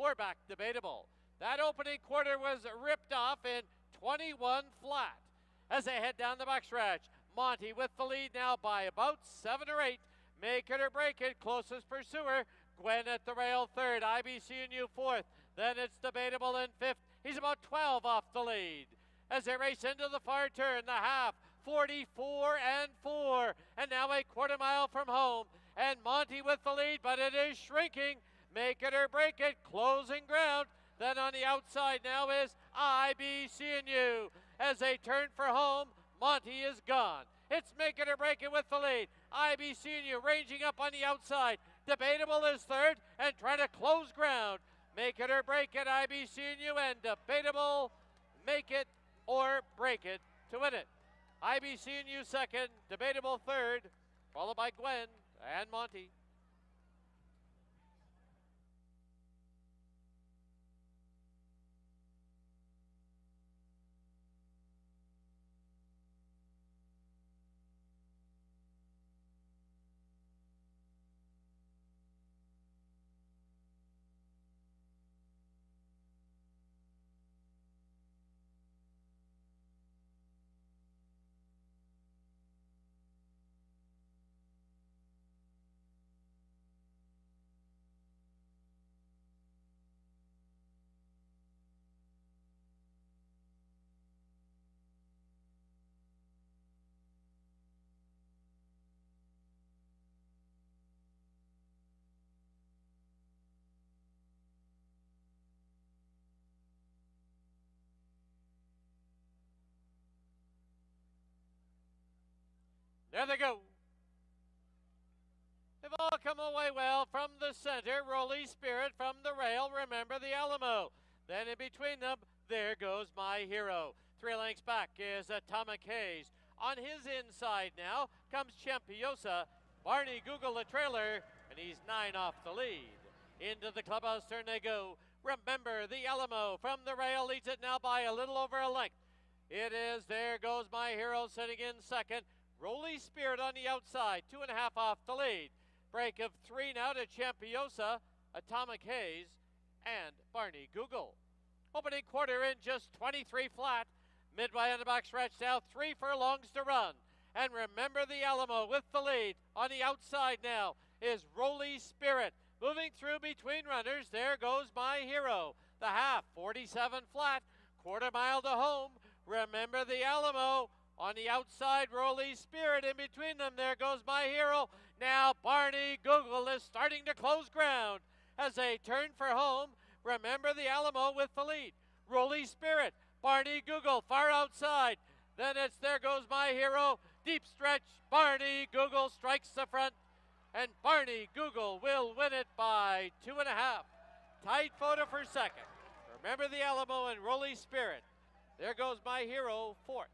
4 back Debatable. That opening quarter was ripped off in 21 flat. As they head down the backstretch, Monty with the lead now by about 7 or 8. Make it or break it, closest pursuer. Gwen at the rail third, IBCNU fourth. Then it's Debatable in fifth. He's about 12 off the lead. As they race into the far turn, the half, 44 and 4. And now a quarter mile from home. And Monty with the lead, but it is shrinking. Make it or break it, closing ground. Then on the outside now is IBCNU. As they turn for home, Monty is gone. It's make it or break it with the lead. IBCNU ranging up on the outside. Debatable is third and trying to close ground. Make it or break it, IBCNU, and Debatable make it or break it to win it. IBCNU second, Debatable third, followed by Gwen and Monty. There they go. They've all come away well from the center. Rolly Spirit from the rail. Remember the Alamo. Then in between them, there goes My Hero. 3 lengths back is Atomic Haze. On his inside now comes Champiosa. Barney Google the trailer, and he's 9 off the lead. Into the clubhouse turn they go. Remember the Alamo from the rail leads it now by a little over a length. It is, there goes My Hero sitting in second. Rolly Spirit on the outside, 2.5 off the lead. Break of 3 now to Champiosa, Atomic Haze, and Barney Google. Opening quarter in just 23 flat. Midway on the back stretch now, 3 furlongs to run. And remember the Alamo with the lead. On the outside now is Rolly Spirit. Moving through between runners, there goes My Hero. The half, 47 flat, quarter mile to home. Remember the Alamo. On the outside, Rolly Spirit. In between them, there goes My Hero. Now Barney Google is starting to close ground. As they turn for home, remember the Alamo with the lead. Rolly Spirit, Barney Google far outside. Then it's there goes My Hero. Deep stretch, Barney Google strikes the front. And Barney Google will win it by 2.5. Tight photo for second. Remember the Alamo and Rolly Spirit. There goes My Hero fourth.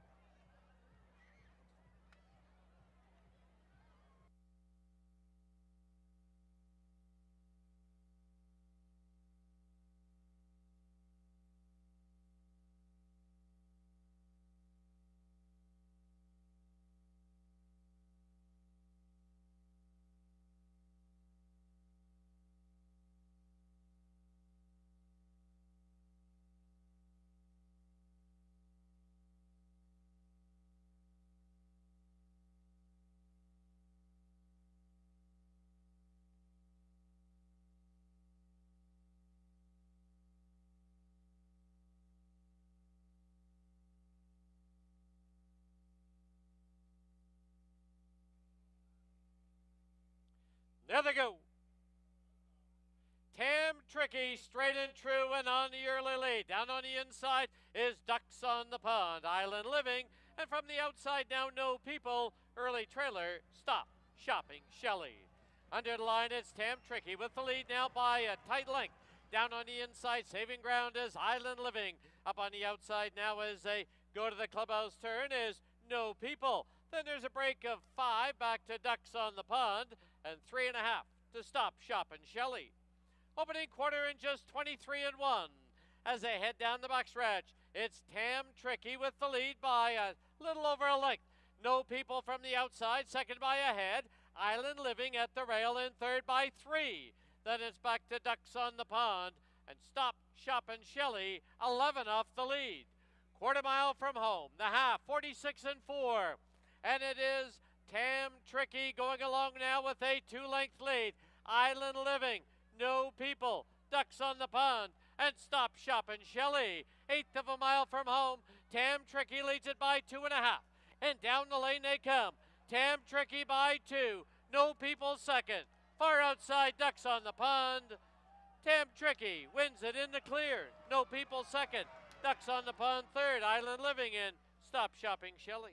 There they go. Tam Tricky straight and true and on the early lead. Down on the inside is Ducks on the Pond, Island Living. And from the outside now, No People, early trailer, Stop Shopping Shelley. Under the line, it's Tam Tricky with the lead now by a tight length. Down on the inside, saving ground is Island Living. Up on the outside now as they go to the clubhouse turn is No People. Then there's a break of 5 back to Ducks on the Pond and 3.5 to Stop Shopping Shelley. Opening quarter in just 23 and 1. As they head down the backstretch, it's Tam Tricky with the lead by a little over a length. No People from the outside, second by a head. Island Living at the rail in third by 3. Then it's back to Ducks on the Pond, and and Stop Shoppin' Shelley 11 off the lead. Quarter mile from home, the half 46 and 4, and it is Tam Tricky going along now with a 2-length lead. Island Living, No People, Ducks on the Pond, and Stop Shoppin' Shelley. 1/8 of a mile from home, Tam Tricky leads it by 2.5, and down the lane they come. Tam Tricky by 2, No People second. Far outside, Ducks on the Pond. Tam Tricky wins it in the clear. No People second. Ducks on the Pond third. Island Living in. Stop Shopping Shelley.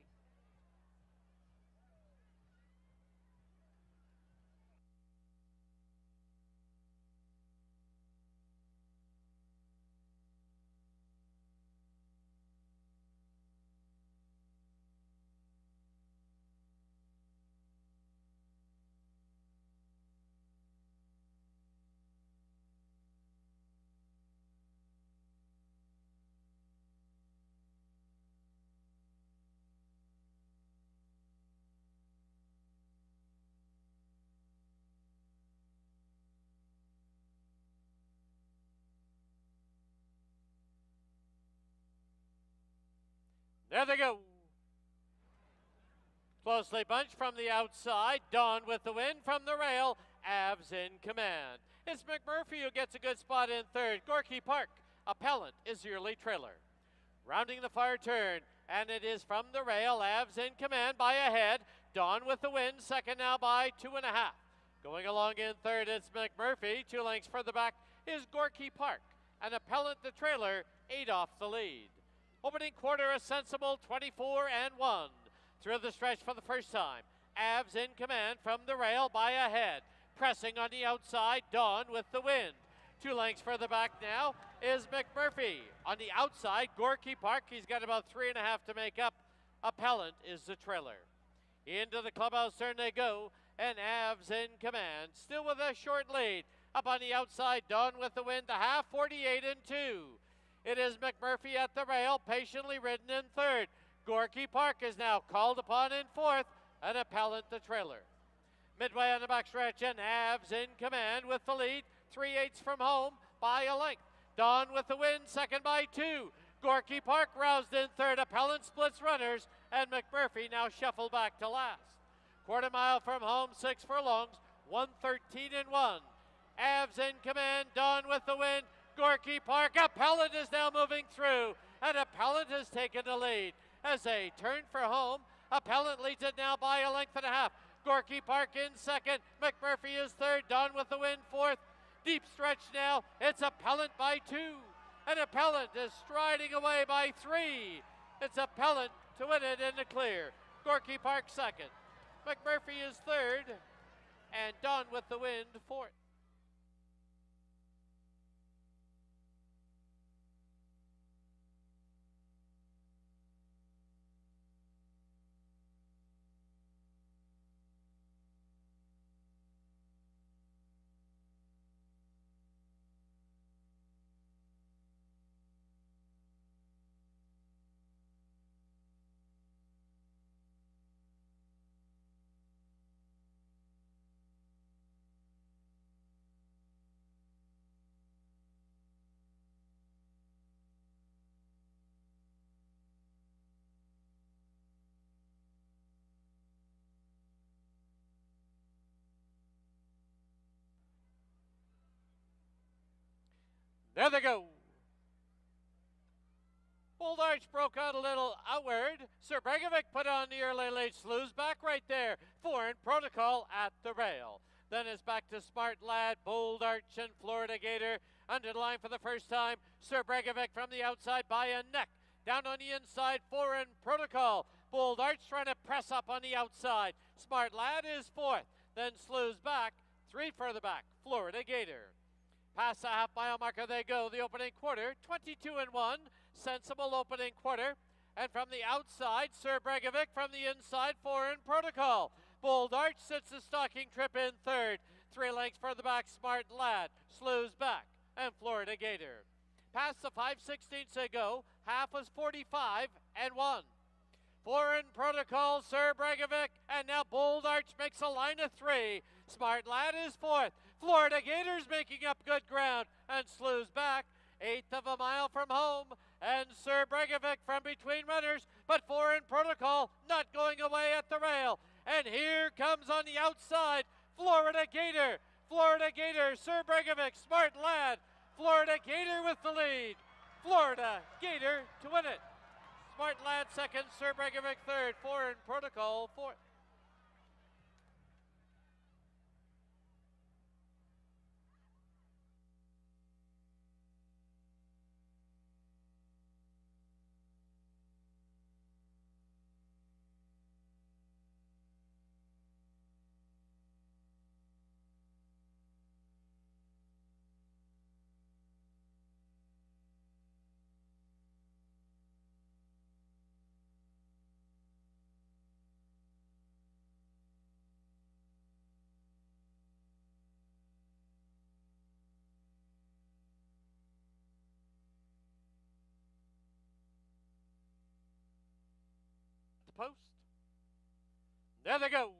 There they go. Closely bunched from the outside. Dawn with the win from the rail. Avs in command. It's McMurphy who gets a good spot in third. Gorky Park, Appellant, is the early trailer. Rounding the far turn, and it is from the rail. Avs in command by a head. Dawn with the win, second now by 2.5. Going along in third, it's McMurphy. 2 lengths further back is Gorky Park. And Appellant, the trailer, 8 off the lead. Opening quarter, a sensible 24 and 1. Through the stretch for the first time. Avs in command from the rail by a head. Pressing on the outside, Dawn with the wind. 2 lengths further back now is McMurphy. On the outside, Gorky Park. He's got about 3.5 to make up. Appellant is the trailer. Into the clubhouse turn they go, and Avs in command. Still with a short lead. Up on the outside, Dawn with the wind. The half, 48 and 2. It is McMurphy at the rail, patiently ridden in third. Gorky Park is now called upon in fourth, and Appellant the trailer. Midway on the backstretch, and Avs in command with the lead. 3/8 from home by a length. Dawn with the win, second by 2. Gorky Park roused in third. Appellant splits runners, and McMurphy now shuffled back to last. Quarter mile from home, 6 furlongs, 1:13 and 1. Avs in command, Dawn with the win. Gorky Park, Appellant is now moving through, and Appellant has taken the lead. As they turn for home, Appellant leads it now by 1.5 lengths. Gorky Park in second, McMurphy is third, Dawn with the win fourth. Deep stretch now, it's Appellant by 2, and Appellant is striding away by 3. It's Appellant to win it in the clear. Gorky Park second, McMurphy is third, and Dawn with the wind fourth. There they go. Bold Arch broke out a little outward. Sir Bregovic put on the early late slews back right there. Foreign Protocol at the rail. Then it's back to Smart Lad, Bold Arch, and Florida Gator. Under the line for the first time. Sir Bregovic from the outside by a neck. Down on the inside, Foreign Protocol. Bold Arch trying to press up on the outside. Smart Lad is fourth. Then slews back. 3 further back. Florida Gator. Past the half-mile marker they go, the opening quarter, 22 and 1, sensible opening quarter. And from the outside, Sir Bregovic, from the inside, Foreign Protocol. Bold Arch sits the stalking trip in third. 3 lengths further back, Smart Lad, slews back, and Florida Gator. Past the 5/16 they go, half was 45 and 1. Foreign Protocol, Sir Bregovic, and now Bold Arch makes a line of 3. Smart Lad is 4th. Florida Gators making up good ground and slews back. 1/8 of a mile from home, and Sir Bregovic from between runners, but Foreign Protocol not going away at the rail. And here comes on the outside, Florida Gator. Florida Gator, Sir Bregovic, Smart Lad. Florida Gator with the lead. Florida Gator to win it. Smart Lad second, Sir Bregovic third, Foreign Protocol fourth. Post. There they go.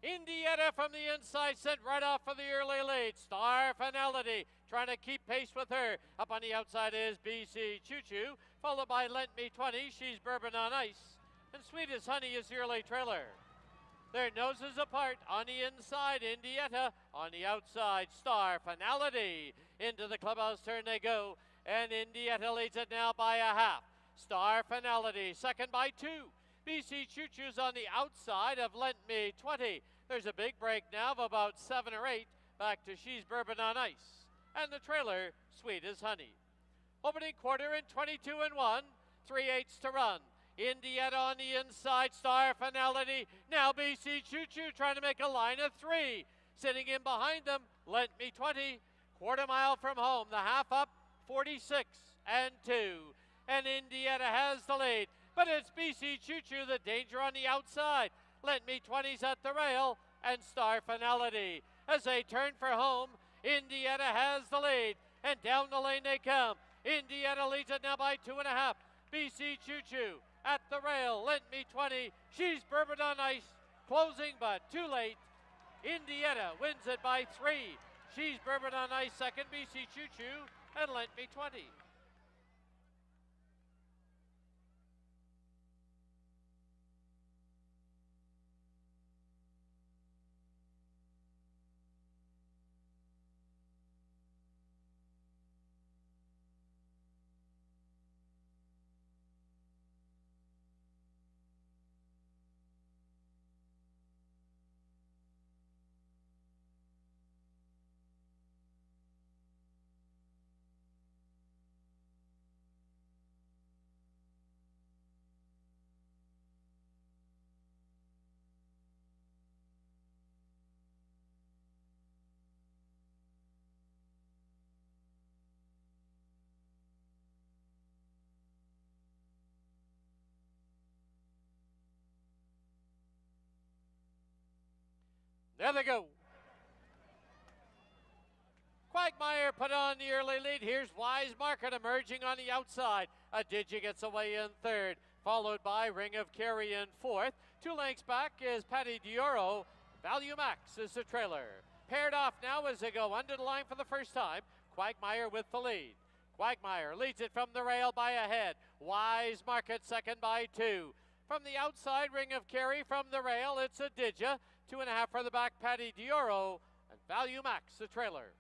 Indiana from the inside sent right off for the early lead. Star Finality trying to keep pace with her. Up on the outside is BC Choo Choo, followed by Lent Me 20. She's Bourbon on Ice. And Sweet as Honey is the early trailer. Their noses apart on the inside, Indiana. On the outside, Star Finality. Into the clubhouse turn they go. And Indiana leads it now by a half. Star Finality, second by 2. BC Choo Choo's on the outside of Lent Me 20. There's a big break now of about 7 or 8. Back to She's Bourbon on Ice. And the trailer, Sweet as Honey. Opening quarter in 22 and 1. 3/8 to run. Indiana on the inside, Star Finality. Now BC Choo Choo trying to make a line of 3. Sitting in behind them, Lent Me 20. Quarter mile from home, the half up, 46 and 2. And Indiana has the lead. But it's BC Choo Choo, the danger on the outside. Lent Me 20's at the rail, and Star Finality. As they turn for home, Indiana has the lead. And down the lane they come. Indiana leads it now by 2.5. BC Choo Choo at the rail, Lent Me 20. She's Bourbon on Ice, closing but too late. Indiana wins it by 3. She's Bourbon on Ice second, BC Choo Choo, and Lent Me 20. There they go. Quagmire put on the early lead. Here's Wise Market emerging on the outside. A Digi gets away in third, followed by Ring of Kerry in fourth. 2 lengths back is Patty Dioro. Value Max is the trailer. Paired off now as they go under the line for the first time. Quagmire with the lead. Quagmire leads it from the rail by a head. Wise Market second by 2. From the outside, Ring of Kerry. From the rail, it's a Digi. 2.5 for the back, Patty Dioro, and Value Max, the trailer.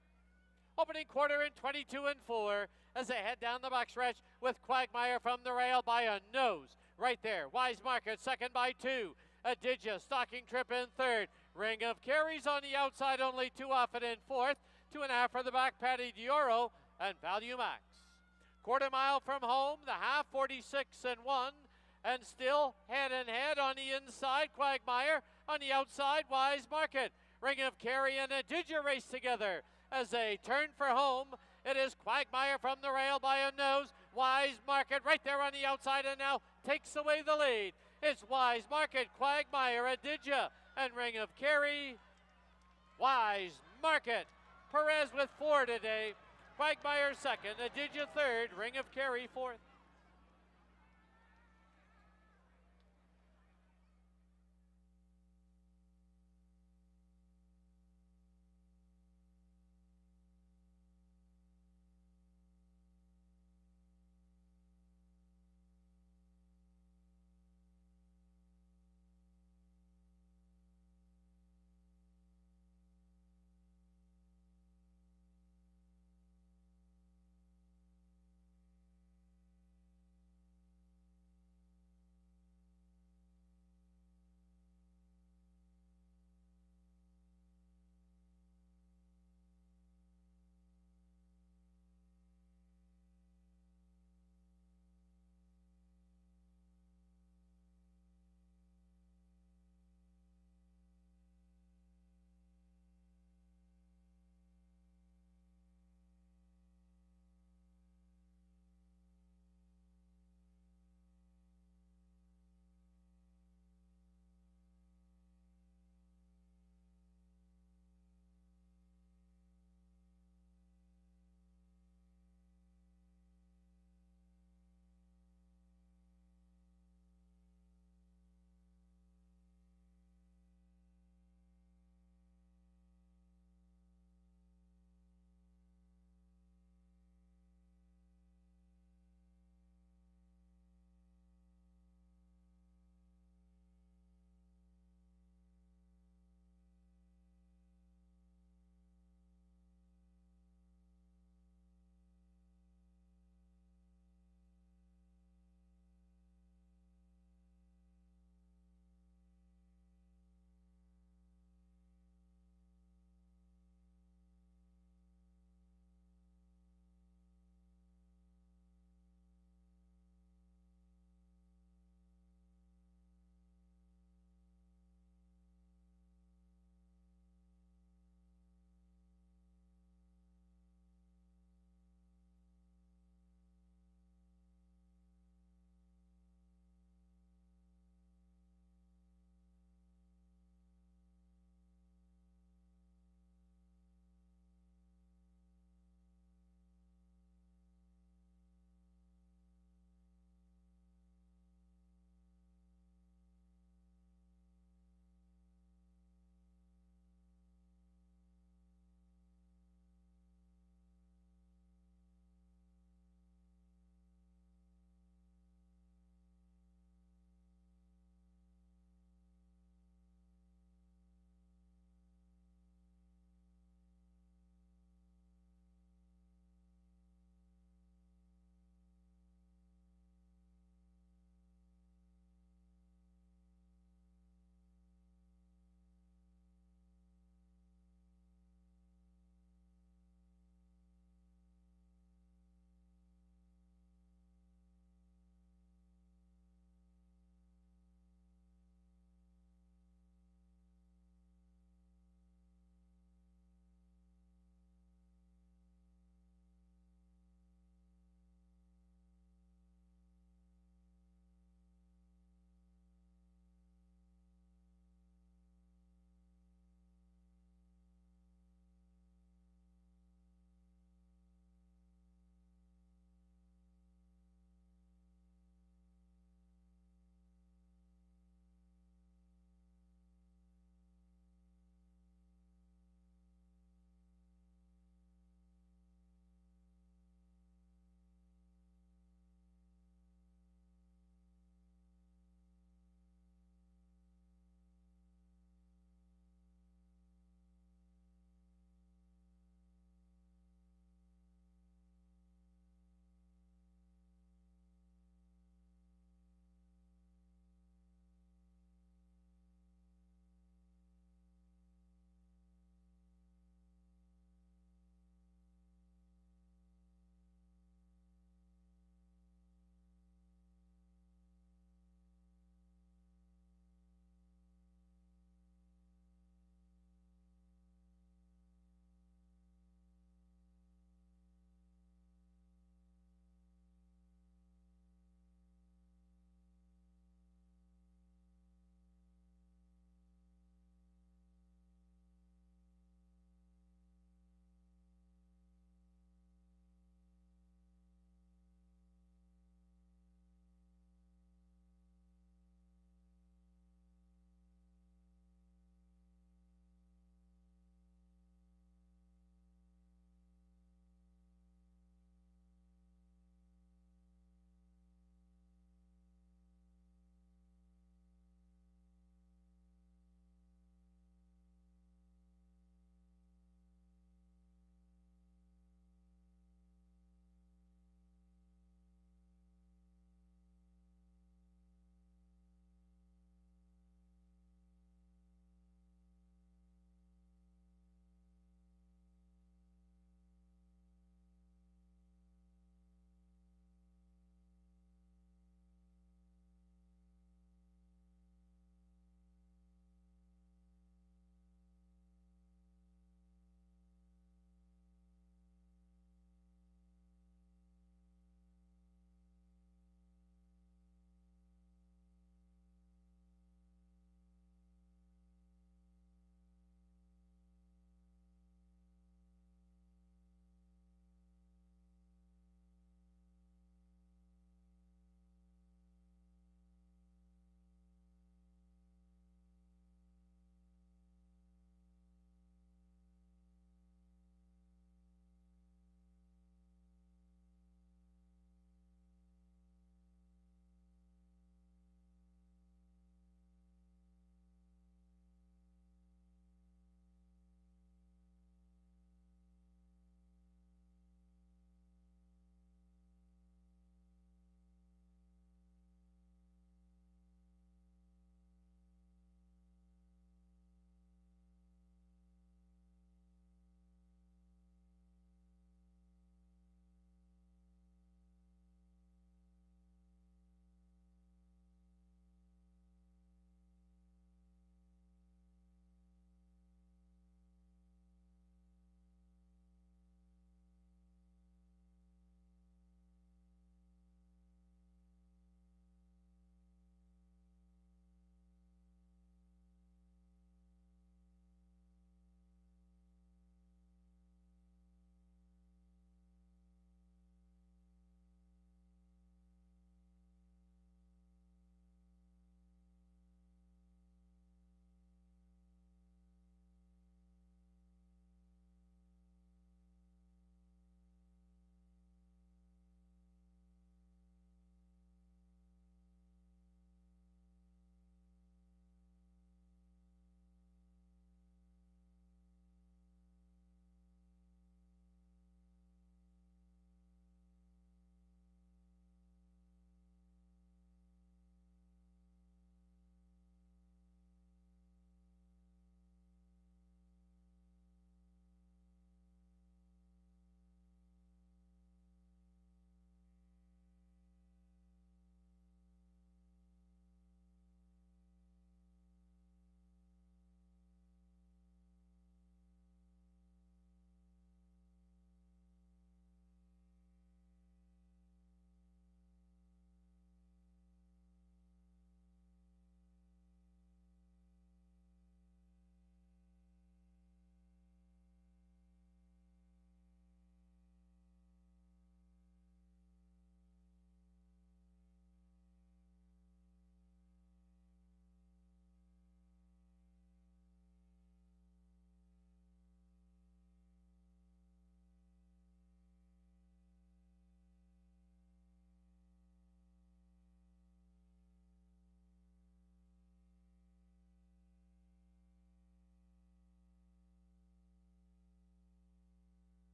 Opening quarter in 22 and 4 as they head down the backstretch with Quagmire from the rail by a nose. Right there, Wise Market second by 2. A Digi, Stocking Trip in third. Ring of Kerry's on the outside, only 2 off it in fourth. 2.5 for the back, Patty Dioro, and Value Max. Quarter mile from home, the half, 46 and 1. And still head and head on the inside, Quagmire. On the outside, Wise Market. Ring of Kerry and a Digi race together. As they turn for home, it is Quagmire from the rail by a nose. Wise Market right there on the outside and now takes away the lead. It's Wise Market, Quagmire, a Digi, and Ring of Kerry. Wise Market. Perez with 4 today. Quagmire second, a Digi third, Ring of Kerry fourth.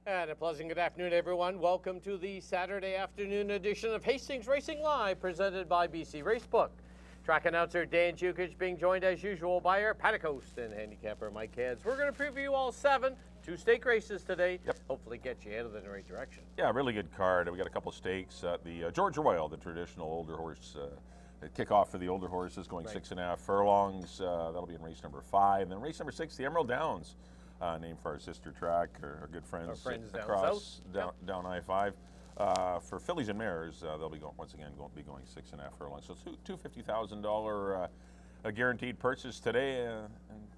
And a pleasant good afternoon, everyone. Welcome to the Saturday afternoon edition of Hastings Racing Live, presented by BC Racebook. Track announcer Dan Jukic being joined as usual by our paddock host and handicapper Mike Heads. We're going to preview all 7 two-stake races today. Yep. Hopefully get you headed in the right direction. Yeah, really good card. We got a couple of stakes. The George Royal, the traditional older horse, kickoff for the older horses, going 6.5 furlongs. That'll be in race number 5. And then race number 6, the Emerald Downs, named for our sister track, our good friends, across down I-5. For fillies and mares, they'll be going once again be going 6.5 furlongs. So $250,000 guaranteed purchase today, and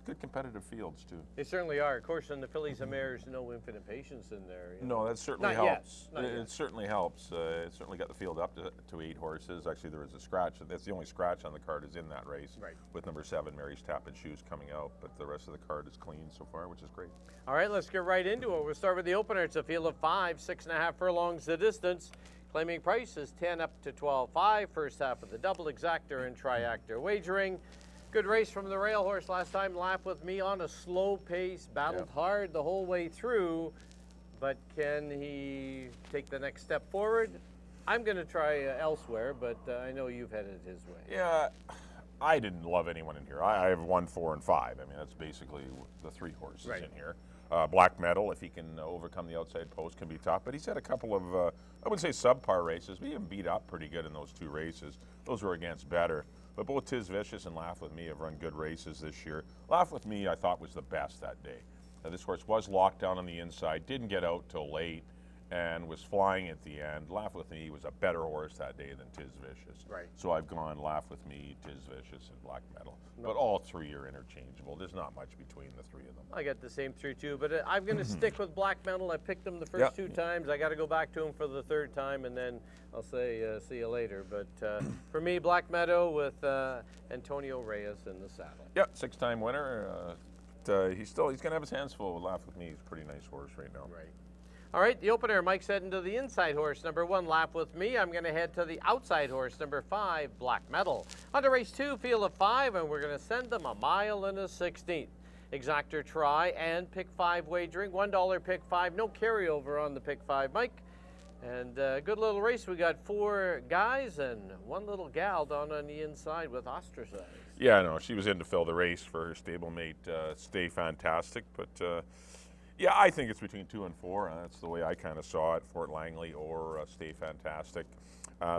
good competitive fields too. They certainly are. Of course, in the fillies and mares, no infinite patience in there. No, that certainly helps. It certainly helps. It certainly got the field up to 8 horses. Actually, there was a scratch. That's the only scratch on the card is in that race, with number 7, Mary's Tappet Shoes, coming out. But the rest of the card is clean so far, which is great. All right, let's get right into it. We'll start with the opener. It's a field of 5, 6.5 furlongs the distance. Claiming price is 10 up to 12.5. First half of the double exactor and triactor wagering. Good race from the rail horse last time. Laugh with me on a slow pace, battled hard the whole way through, but can he take the next step forward? I'm going to try elsewhere, but I know you've headed his way. Yeah, I didn't love anyone in here. I have 1, 4, and 5. I mean, that's basically the 3 horses in here. Black Metal, if he can overcome the outside post, can be tough. But he's had a couple of, I wouldn't say subpar races. We even beat up pretty good in those 2 races. Those were against better. But both Tiz Vicious and Laugh With Me have run good races this year. Laugh With Me, I thought, was the best that day. This horse was locked down on the inside, didn't get out till late, and was flying at the end. Laugh With Me was a better horse that day than Tiz Vicious. So I've gone Laugh With Me, Tiz Vicious, and Black Metal. But all 3 are interchangeable. There's not much between the 3 of them. I got the same 3 too, but I'm going to stick with Black Metal. I picked him the first 2 times. I got to go back to him for the 3rd time, and then I'll say see you later. But for me, Black Meadow with Antonio Reyes in the saddle. Yep, 6-time winner. He's going to have his hands full with Laugh With Me. He's a pretty nice horse right now. All right, the opener, Mike's heading to the inside horse, number 1, Laugh With Me. I'm going to head to the outside horse, number 5, Black Metal. On to race 2, field of 5, and we're going to send them 1 mile and a 16th. Exactor try and pick 5 wagering, $1 pick 5, no carryover on the pick 5, Mike. And good little race. We got 4 guys and 1 little gal down on the inside with Ostracized. Yeah, no, she was in to fill the race for her stablemate, Stay Fantastic, but yeah, I think it's between 2 and 4. That's the way I kind of saw it. Fort Langley or Stay Fantastic.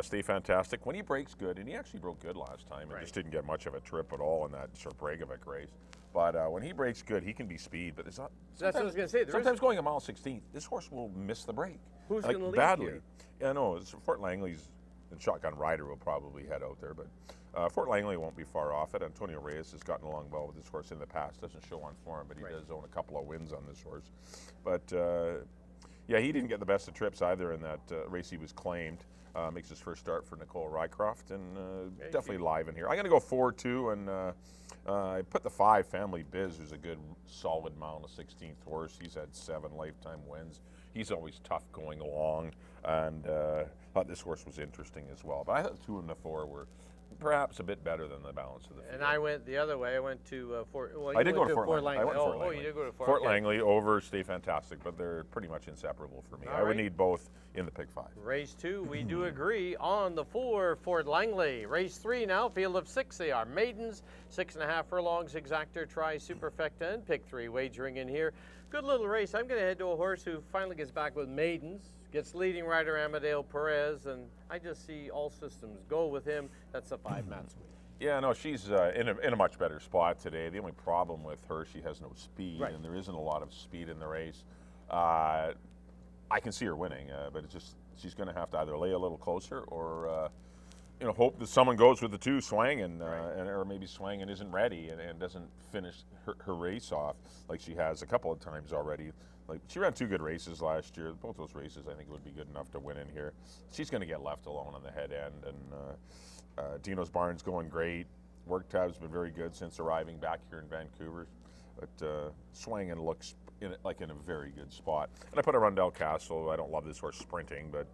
Stay Fantastic, when he breaks good, and he actually broke good last time, and just didn't get much of a trip at all in that Bregovic race. But when he breaks good, he can be speed. But it's not. That's what I was going to say. Sometimes going 1 mile 16th, this horse will miss the break. Who's going to lead badly? Here? Yeah, no, it's Fort Langley's and Shotgun Rider will probably head out there, but Fort Langley won't be far off it. Antonio Reyes has gotten along well with this horse in the past. Doesn't show on form, but he does own a couple of wins on this horse. But yeah, he didn't get the best of trips either in that race he was claimed. Makes his first start for Nicole Rycroft, and definitely live in here. I'm going to go 4-2, and I put the 5, Family Biz, who's a good, solid mile and a 16th horse. He's had 7 lifetime wins. He's always tough going along, and thought this horse was interesting as well. But I thought 2 and the 4 were perhaps a bit better than the balance of the field. And I went the other way. I went to Fort. Well, I did go to Fort Langley. Oh, you did go to Fort Langley over Stay Fantastic, but they're pretty much inseparable for me. I would need both in the pick 5. Race 2, we do agree on the 4, Fort Langley. Race 3 now, field of 6. They are maidens, 6.5 furlongs, exactor, try, superfecta, and pick 3 wagering in here. Good little race. I'm going to head to a horse who finally gets back with maidens. Gets leading rider Amadeo Perez, and I just see all systems go with him. That's a 5 Matt Sweet. Yeah, no, she's in a much better spot today. The only problem with her, she has no speed, and there isn't a lot of speed in the race. I can see her winning, but it's just she's going to have to either lay a little closer or you know, hope that someone goes with the 2 swanging, or maybe swanging isn't ready and doesn't finish her race off like she has a couple of times already. Like, she ran 2 good races last year. Both those races, I think, would be good enough to win in here. She's going to get left alone on the head end, and Dino's Barn's going great. Work tab's been very good since arriving back here in Vancouver. But Swangin looks in a very good spot. And I put a Rundell Castle. I don't love this horse sprinting, but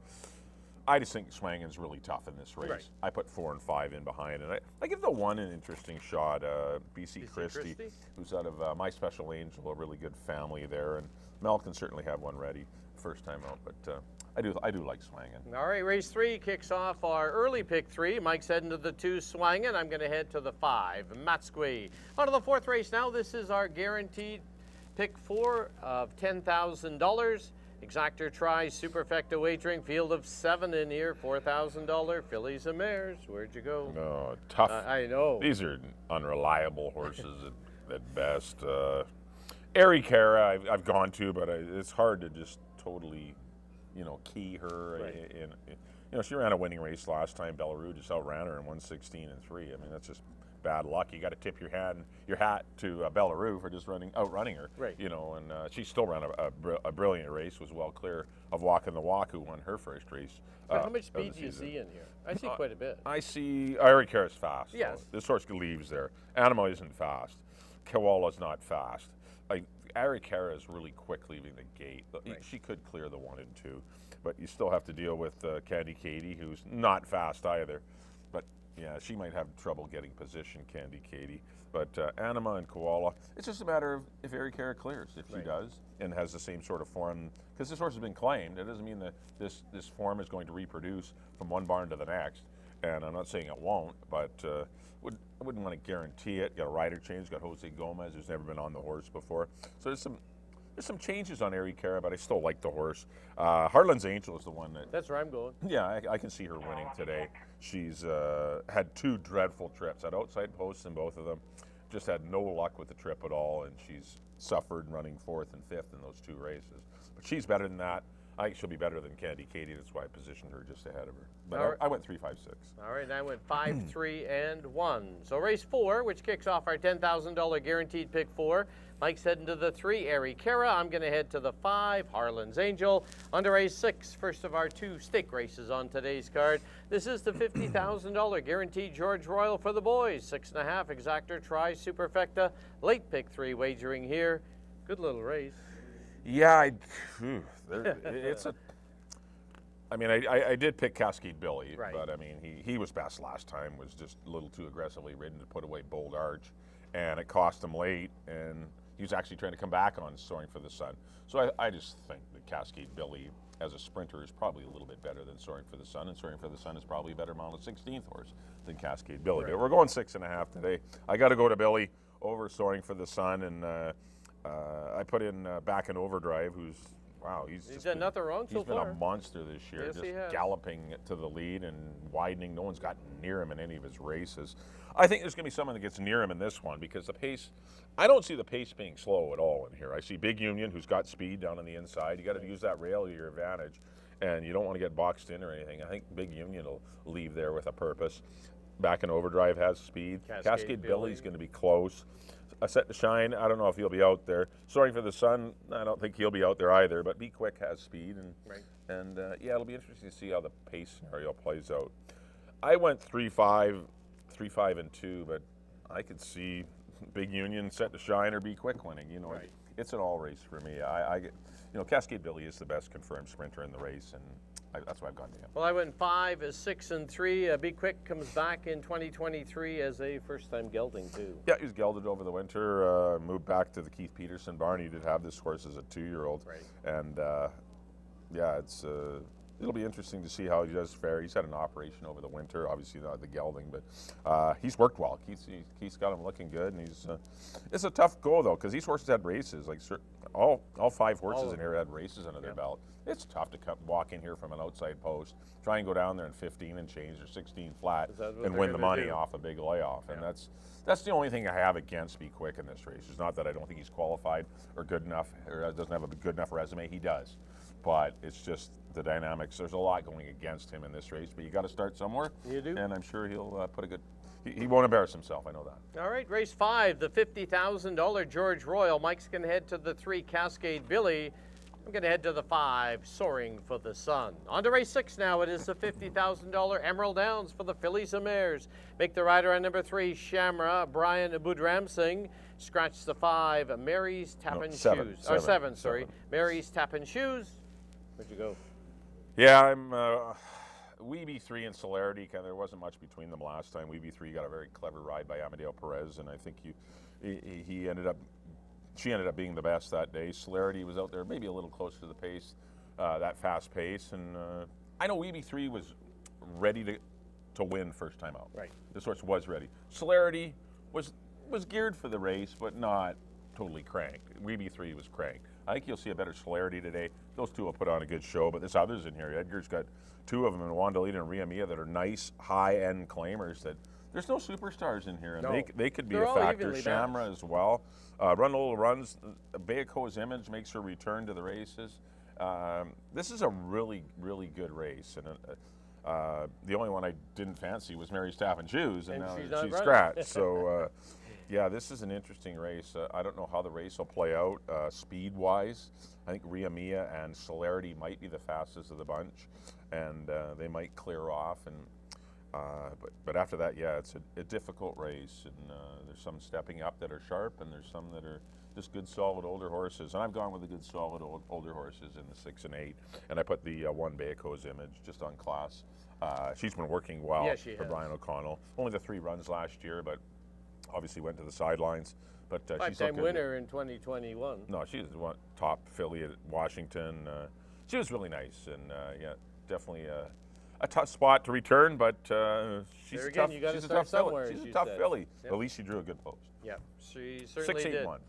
I just think Swangen's really tough in this race. Right. I put 4 and 5 in behind, and I give the one an interesting shot. BC Christie, who's out of My Special Angel, a really good family there, and Mel can certainly have one ready first time out. But I do like Swangen. All right, race 3 kicks off our early pick 3. Mike's heading to the 2, Swangen. I'm going to head to the 5, Matsqui. On to the 4th race now. This is our guaranteed pick 4 of $10,000. Exactor tries, superfecta wagering, field of 7 in here, $4,000, fillies and mares. Where'd you go? No, tough. I know. These are unreliable horses at best. Ari Cara I've gone to, but it's hard to just totally, key her. Right. She ran a winning race last time. Belarus just outran her in 1:16 and 3. I mean, that's just bad luck. You got to tip your hat to Belarus for just outrunning her. Right. And she still ran a brilliant race. Was well clear of Walking the Walk, who won her first race. But how much speed do you see in here? I see quite a bit. I see Ari Cara's fast. Yes. So this horse leaves there. Animo isn't fast. Koala's not fast. Ari Cara is really quick leaving the gate. Right. She could clear the 1 and 2, but you still have to deal with Candy Katie, who's not fast either. But yeah, she might have trouble getting position, Candy Katie. But Anima and Koala, it's just a matter of if Ari Cara clears. If she does and has the same sort of form, because this horse has been claimed, it doesn't mean that this form is going to reproduce from one barn to the next. And I'm not saying it won't, but I wouldn't want to guarantee it. Got a rider change, got Jose Gomez, who's never been on the horse before. So there's some changes on Ari Cara, but I still like the horse. Harlan's Angel is the one That's where I'm going. Yeah, I can see her winning today. She's had 2 dreadful trips, had outside posts in both of them. Just had no luck with the trip at all, and she's suffered running 4th and 5th in those 2 races. But she's better than that. I think she'll be better than Candy Katie. That's why I positioned her just ahead of her. But I went 3, 5, 6. All right, I went 5, 3, and 1. So race 4, which kicks off our $10,000 guaranteed pick 4. Mike's heading to the 3, Ari Cara. I'm going to head to the 5, Harlan's Angel. On to race 6, first of our 2 stake races on today's card. This is the $50,000 guaranteed George Royal for the boys. 6.5, Exactor try, superfecta. Late pick 3 wagering here. Good little race. Yeah, it's a. I mean, I did pick Cascade Billy, Right. but I mean, he was best last time. Was just a little too aggressively ridden to put away Bold Arch, and it cost him late. And he was actually trying to come back on Soaring for the Sun. So I just think that Cascade Billy as a sprinter is probably a little bit better than Soaring for the Sun, and Soaring for the Sun is probably a better mile of 16th horse than Cascade Billy. Right. But we're going 6.5 today. I got to go to Billy over Soaring for the Sun, and I put in Back in Overdrive, who's he's done nothing wrong so far. He's been a monster this year, Yes, he has. just galloping to the lead and widening. No one's gotten near him in any of his races. I think there's going to be someone that gets near him in this one because the pace, I don't see the pace being slow at all in here. I see Big Union, who's got speed down on the inside. You got to use that rail to your advantage, and you don't want to get boxed in or anything. I think Big Union will leave there with a purpose. Back in Overdrive has speed. Cascade Billy's going to be close. A Set to Shine, I don't know if he'll be out there. Soaring for the Sun, I don't think he'll be out there either, but Be Quick has speed. And yeah, it'll be interesting to see how the pace scenario plays out. I went 3-5, 3-5 and 2, but I could see Big Union, Set to Shine, or Be Quick winning. It's an all race for me. Cascade Billy is the best confirmed sprinter in the race, and that's why I've gone to him. Well, I went 5, 6, and 3. Be Quick comes back in 2023 as a first-time gelding too. Yeah, he was gelded over the winter. Moved back to the Keith Peterson barn. He did have this horse as a 2-year-old, Right. And yeah, it'll be interesting to see how he does fare. He's had an operation over the winter, obviously not the gelding, but he's worked well. Keith's got him looking good, and it's a tough go though because these horses had races. Like all 5 horses in here had races under their belt. It's tough to walk in here from an outside post, try and go down there in 15 and change or 16 flat, and win the money off a big layoff. And that's the only thing I have against Be Quick in this race. It's not that I don't think he's qualified or good enough or doesn't have a good enough resume. He does. But it's just the dynamics. There's a lot going against him in this race, but you got to start somewhere. You do. And I'm sure he'll put a good. He won't embarrass himself. I know that. All right, race 5, the $50,000 George Royal. Mike's going to head to the 3, Cascade Billy. I'm going to head to the 5, Soaring for the Sun. On to race 6 now. It is the $50,000 Emerald Downs for the fillies and mares. Make the rider on number 3, Shamra, Brian Budram Singh. Scratch the 5, Mary's Tappin' Shoes. Seven. Mary's Tappin' Shoes. Where'd you go? Yeah, I'm Weeby 3 and Celerity, there wasn't much between them last time. Weeby 3 got a very clever ride by Amadeo Perez, and I think she ended up being the best that day. Celerity was out there maybe a little closer to the pace, that fast pace, and I know Weeby 3 was ready to win first time out. Right. This horse was ready. Celerity was geared for the race, but not totally cranked. Weeby 3 was cranked. I think you'll see a better Celerity today. Those two will put on a good show, but there's others in here. Edgar's got two of them, in Wandalita and Ria Mia, that are nice, high-end claimers. That there's no superstars in here, and No. they could be They're a all factor. evenly Shamra balanced. as well. Run Little Runs. Bayako's Image makes her return to the races. This is a really, really good race, and the only one I didn't fancy was Mary Staff and Shoes, and now she's not she's running. scratched. So, yeah, this is an interesting race. I don't know how the race will play out speed-wise. I think Ria Mia and Celerity might be the fastest of the bunch, and they might clear off. And but after that, yeah, it's a difficult race, and there's some stepping up that are sharp, and there's some that are just good, solid older horses. And I've gone with the good, solid older horses in the 6 and 8, and I put the one Bayako's Image just on class. She's been working well Yeah, she for has. Brian O'Connell. Only the 3 runs last year, but obviously went to the sidelines. But she's Five-time looked good. winner in 2021. No, she was one top filly at Washington. She was really nice, and yeah, definitely a tough spot to return. But she's There a again, tough. you gotta she's a start tough filly. somewhere, She's as a you tough said. filly. Yep. At least she drew a good post. Yeah, she certainly 6, 8, did. 1.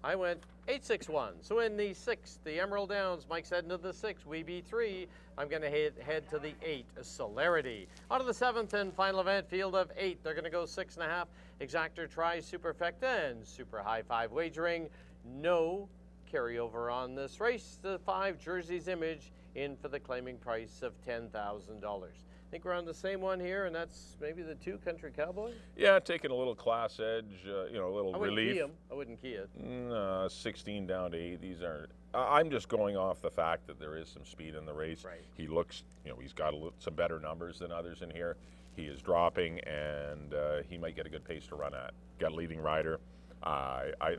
I went 8-6-1. So in the 6th, the Emerald Downs, Mike's heading to the 6, Weeby 3. I'm going to head to the 8, Celerity. On to the 7th and final event, field of 8. They're going to go 6.5. Exactor tries Superfecta and Super High 5 wagering. No carryover on this race. The 5 Jersey's Image in for the claiming price of $10,000. I think we're on the same one here, and that's maybe the 2 Country Cowboy. Yeah, taking a little class edge, a little I wouldn't relief. key him. I wouldn't key it. 16 down to 8. These aren't. I'm just going off the fact that there is some speed in the race. Right. He looks, he's got some better numbers than others in here. He is dropping, and he might get a good pace to run at. Got a leading rider.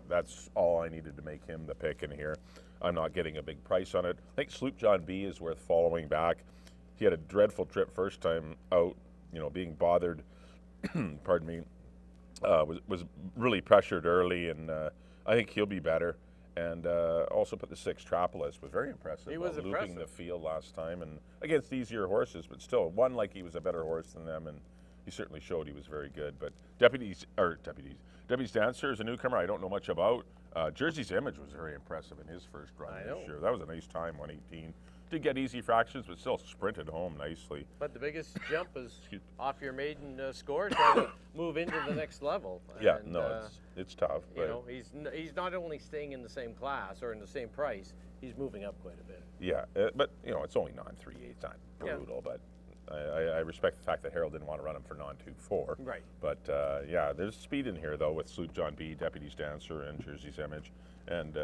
That's all I needed to make him the pick in here. I'm not getting a big price on it. I think Sloop John B is worth following back. He had a dreadful trip first time out, being bothered, pardon me, was really pressured early, and I think he'll be better. And also put the 6 Trapolis, was very impressive. He was looping impressive. the field last time, and against easier horses, but still, won like he was a better horse than them, and he certainly showed he was very good. But Deputy's Dancer is a newcomer I don't know much about. Jersey's Image was very impressive in his first run I this know. year. That was a nice time, 118. Did get easy fractions, but still sprinted home nicely. But the biggest jump is off your maiden score, trying to move into the next level. Yeah, And, no, it's tough. But he's not only staying in the same class or in the same price, he's moving up quite a bit. yeah, but it's only non-3/8. It's not brutal, but I respect the fact that Harold didn't want to run him for non-2/4. Right. But yeah, there's speed in here though with Sloop John B, Deputy's Dancer, and Jersey's Image, and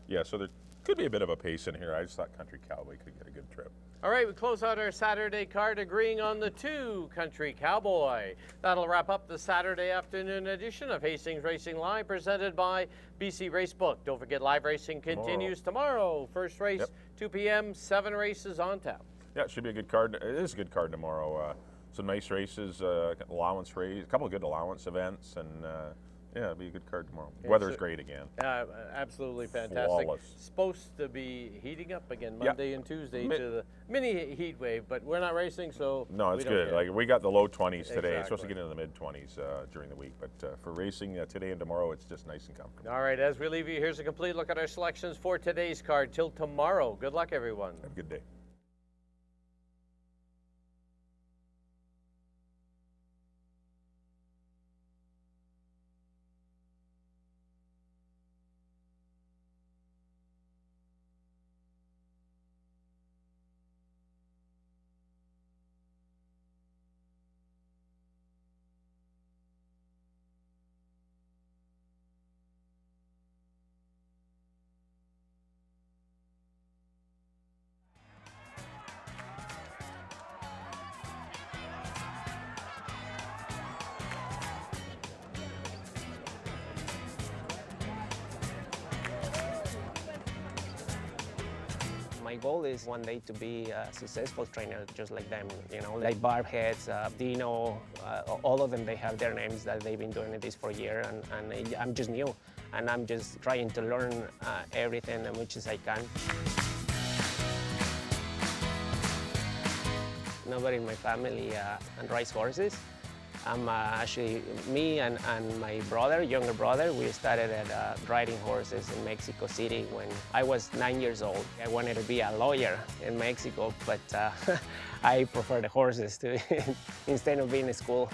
yeah, so there could be a bit of a pace in here. I just thought Country Cowboy could get a good trip. All right, we close out our Saturday card agreeing on the 2 Country Cowboy. That'll wrap up the Saturday afternoon edition of Hastings Racing Live, presented by BC Racebook. Don't forget, live racing continues tomorrow. First race, 2 p.m., 7 races on tap. Yeah, it should be a good card. It is a good card tomorrow. Some nice races, allowance race, a couple of good allowance events, and yeah, it'll be a good card tomorrow. Weather's great again. Absolutely fantastic. Flawless. Supposed to be heating up again Yeah. Monday and Tuesday to the mini heat wave, but we're not racing, so No, we it's don't good. care. Like we got the low 20s today. It's supposed to Exactly. get into the mid 20s during the week, but for racing today and tomorrow, it's just nice and comfortable. All right, as we leave you, here's a complete look at our selections for today's card. Till tomorrow, good luck, everyone. Have a good day. My goal is one day to be a successful trainer just like them, you know, like Barbheads, Dino, all of them, they have their names that they've been doing this for a year, and I'm just new, and I'm just trying to learn everything as much as I can. Nobody in my family rides horses. Actually, me and my brother, younger brother, we started at riding horses in Mexico City when I was 9 years old. I wanted to be a lawyer in Mexico, but I prefer the horses to instead of being in school.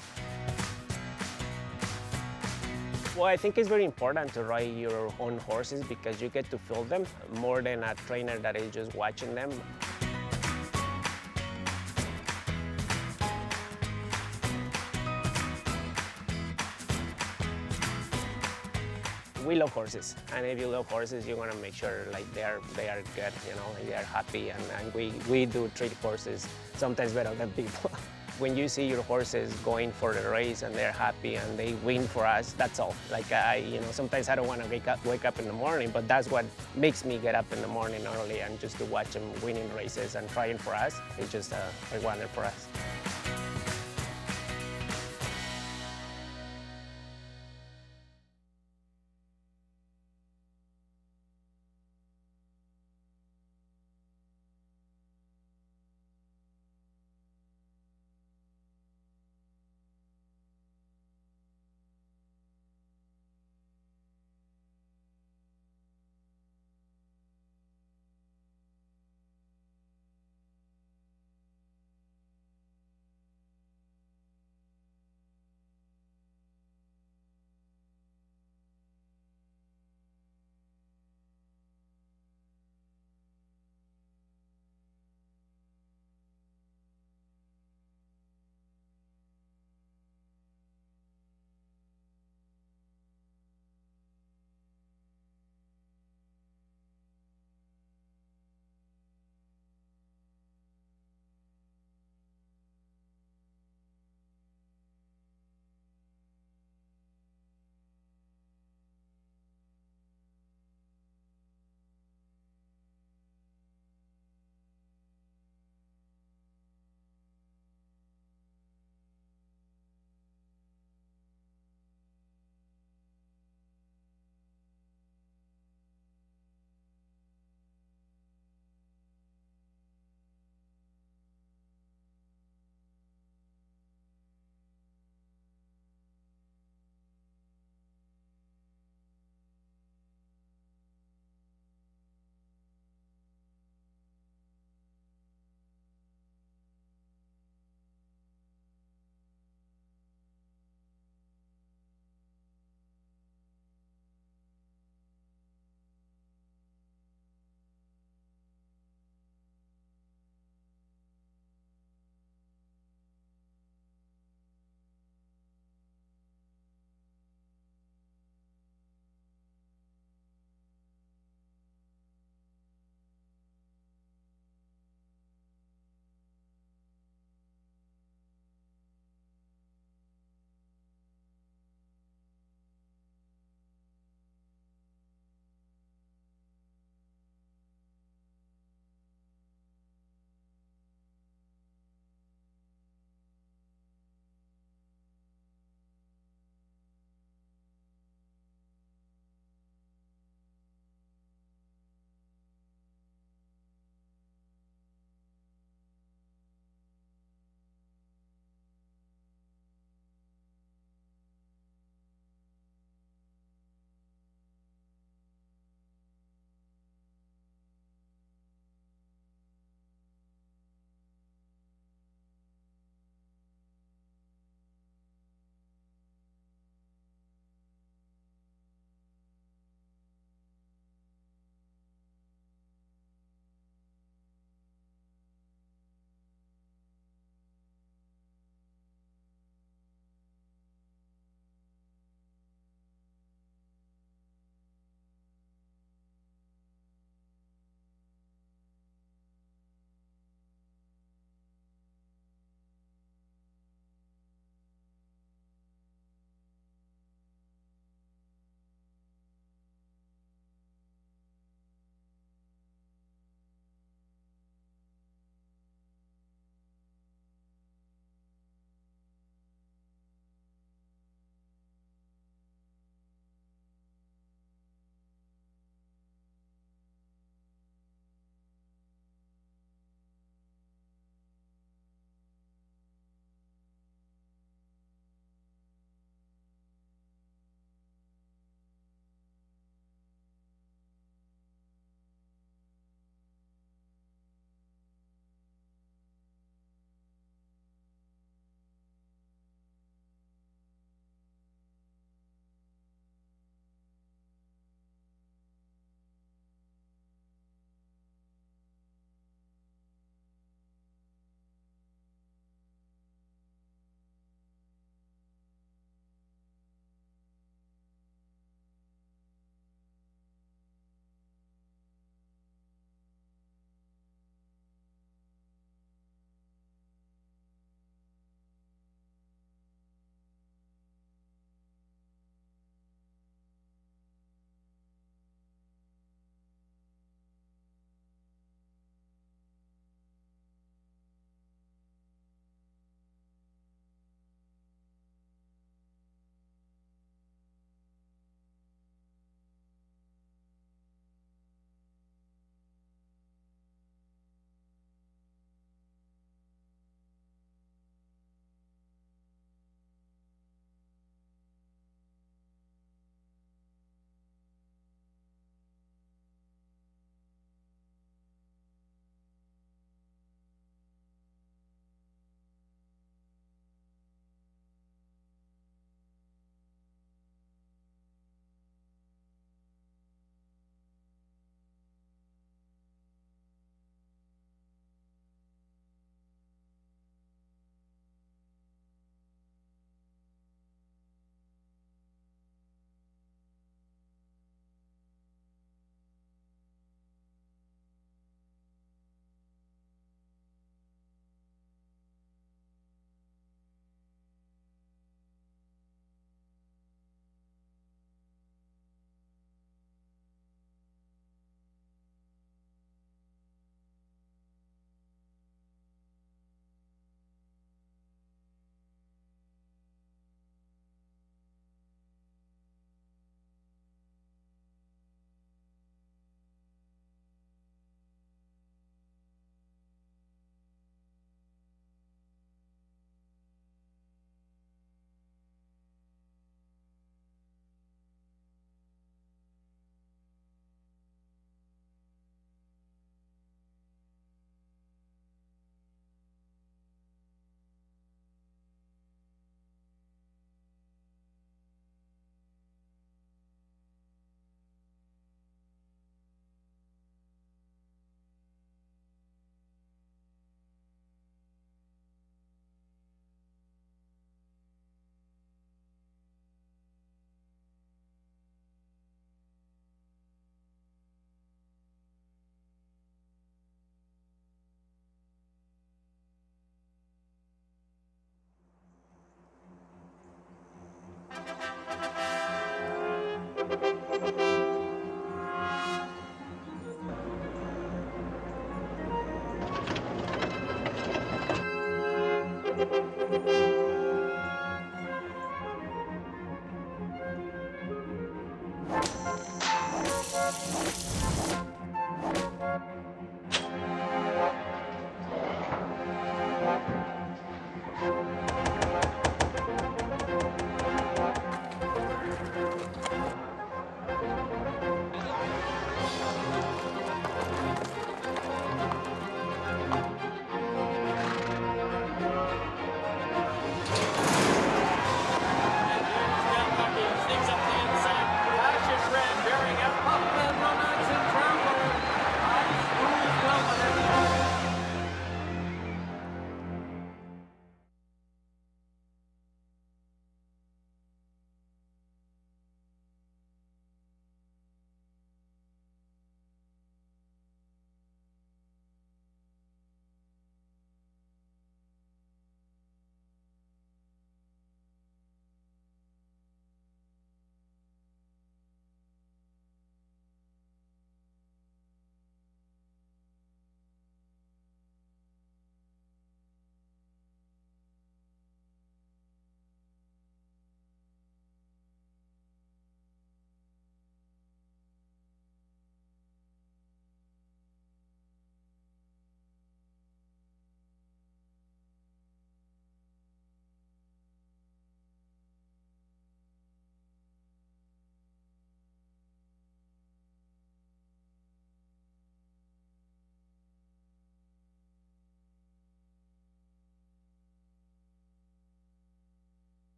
Well, I think it's very important to ride your own horses because you get to feel them more than a trainer that is just watching them. We love horses, and if you love horses, you want to make sure like they are good, you know, like they are happy, and we do treat horses sometimes better than people. When you see your horses going for the race and they're happy and they win for us, that's all. Like you know, sometimes I don't want to wake up in the morning, but that's what makes me get up in the morning early and just to watch them winning races and trying for us. It's just a wonder for us.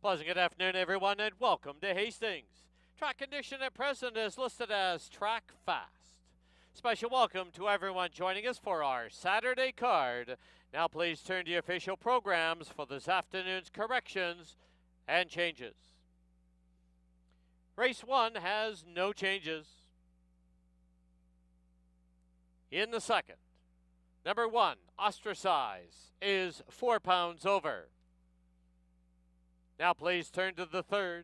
Pleasant good afternoon, everyone, and welcome to Hastings. Track condition at present is listed as track fast. Special welcome to everyone joining us for our Saturday card. Now please turn to your official programs for this afternoon's corrections and changes. Race 1 has no changes. In the second, number 1, Ostracize, is 4 pounds over. Now please turn to the third.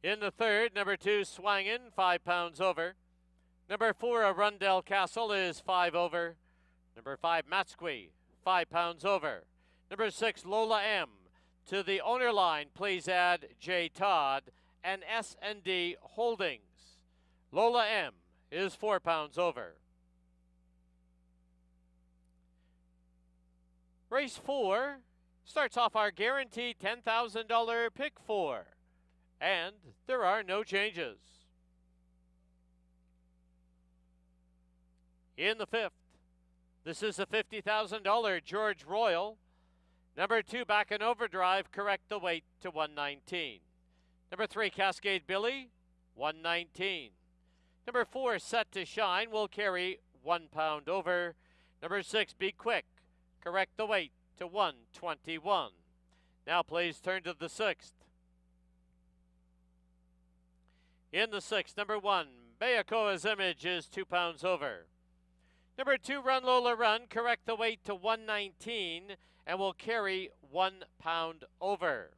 In the third, number 2, Swangin, 5 pounds over. Number 4, Arundel Castle, is 5 over. Number 5, Matsqui, 5 pounds over. Number 6, Lola M. To the owner line, please add J. Todd and S&D Holdings. Lola M. is 4 pounds over. Race 4 starts off our guaranteed $10,000 pick 4, and there are no changes. In the fifth, this is a $50,000 George Royal. Number 2, Back in Overdrive, correct the weight to 119. Number 3, Cascade Billy, 119. Number 4, Set to Shine, will carry 1 pound over. Number 6, Be Quick, correct the weight to 121. Now please turn to the sixth. In the sixth, number 1, Bayakoa's Image, is 2 pounds over. Number 2, Run Lola Run, correct the weight to 119 and will carry 1 pound over.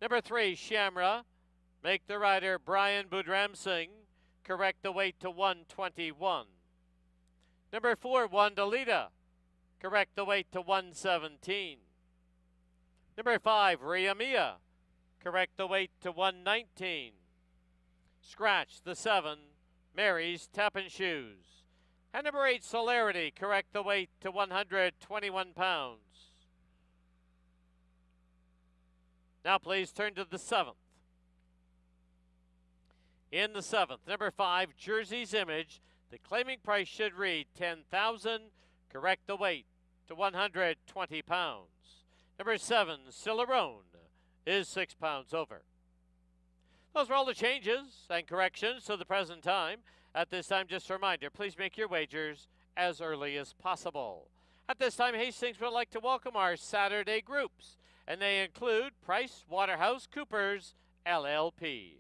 Number 3, Shamra, make the rider Brian Budram Singh, correct the weight to 121. Number 4, Wandalita, correct the weight to 117. Number 5, Riamia, correct the weight to 119. Scratch the 7, Mary's Tappin' Shoes. And number 8, Celerity, correct the weight to 121 pounds. Now please turn to the 7th. In the 7th, number 5, Jersey's Image, the claiming price should read $10,000, correct the weight to 120 pounds. Number 7, Cilarone, is 6 pounds over. Those are all the changes and corrections to the present time. At this time, just a reminder, please make your wagers as early as possible. At this time, Hastings would like to welcome our Saturday groups. and they include Price Waterhouse Coopers LLP,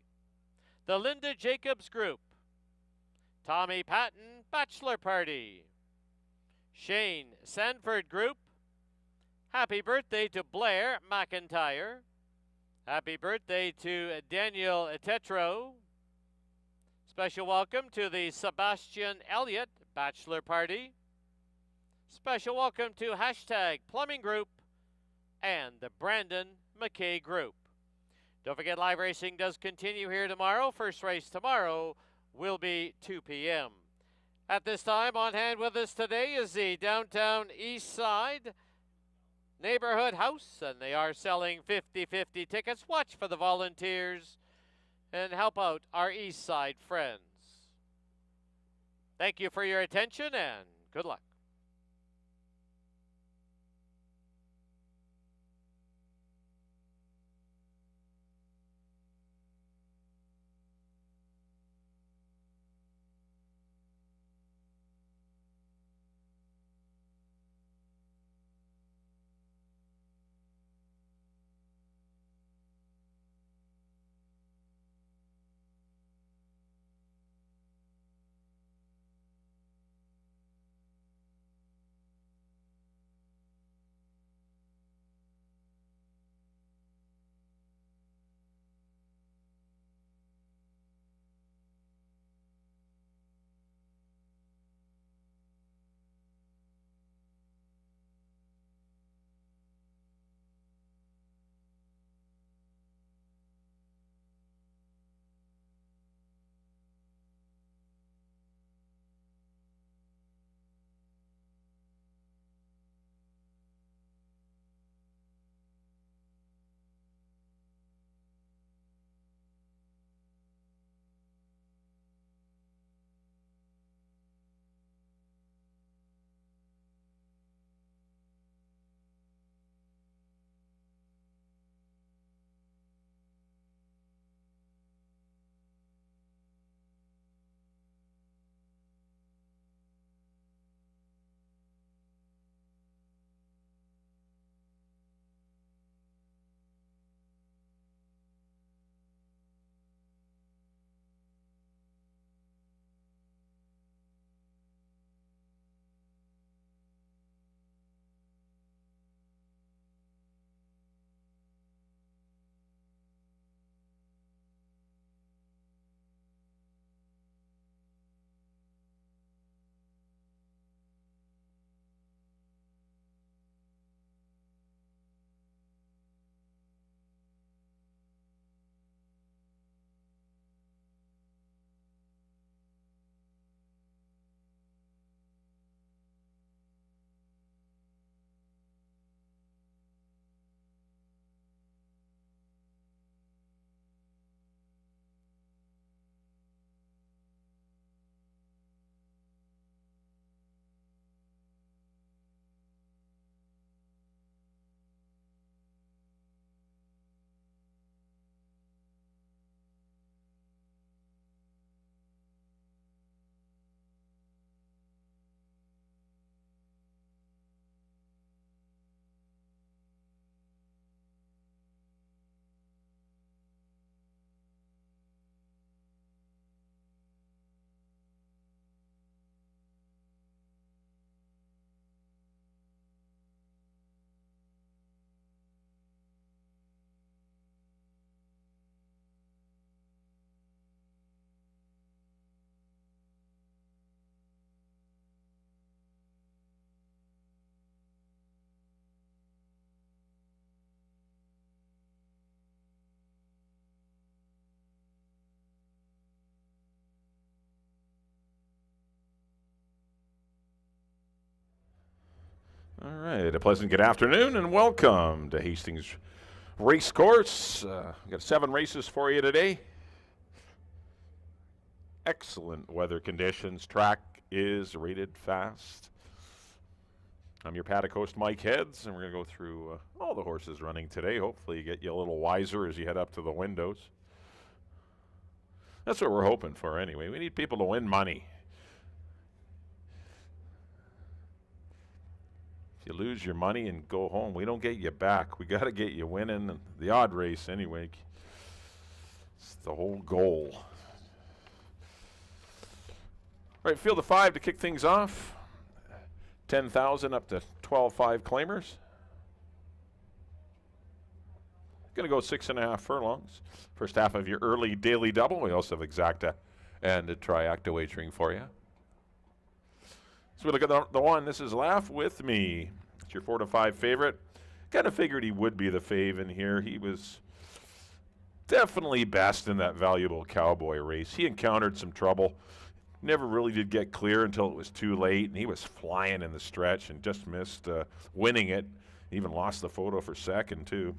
the Linda Jacobs Group, Tommy Patton Bachelor Party, Shane Sanford Group, happy birthday to Blair McIntyre, happy birthday to Daniel Tetro, special welcome to the Sebastian Elliott Bachelor Party, special welcome to Hashtag Plumbing Group and the Brandon McKay Group. Don't forget, live racing does continue here tomorrow. First race tomorrow will be 2 p.m. At this time, on hand with us today is the Downtown East Side Neighborhood House, and they are selling 50-50 tickets. Watch for the volunteers and help out our East Side friends. Thank you for your attention and good luck. All right, a pleasant good afternoon and welcome to Hastings Racecourse. We've got 7 races for you today. Excellent weather conditions. Track is rated fast. I'm your paddock host, Mike Heads, and we're going to go through all the horses running today. Hopefully get you a little wiser as you head up to the windows. That's what we're hoping for anyway. We need people to win money. If you lose your money and go home, we don't get you back. We got to get you winning the odd race anyway. It's the whole goal. All right, field of 5 to kick things off. 10,000 up to 12.5 claimers. Going to go 6.5 furlongs. First half of your early daily double. We also have exacta and a triacta wagering for you. So we look at the one. This is Laugh With Me. It's your 4 to 5 favorite. Kind of figured he would be the fave in here. He was definitely best in that Valuable Cowboy race. He encountered some trouble. Never really did get clear until it was too late, and he was flying in the stretch and just missed winning it. Even lost the photo for second, too.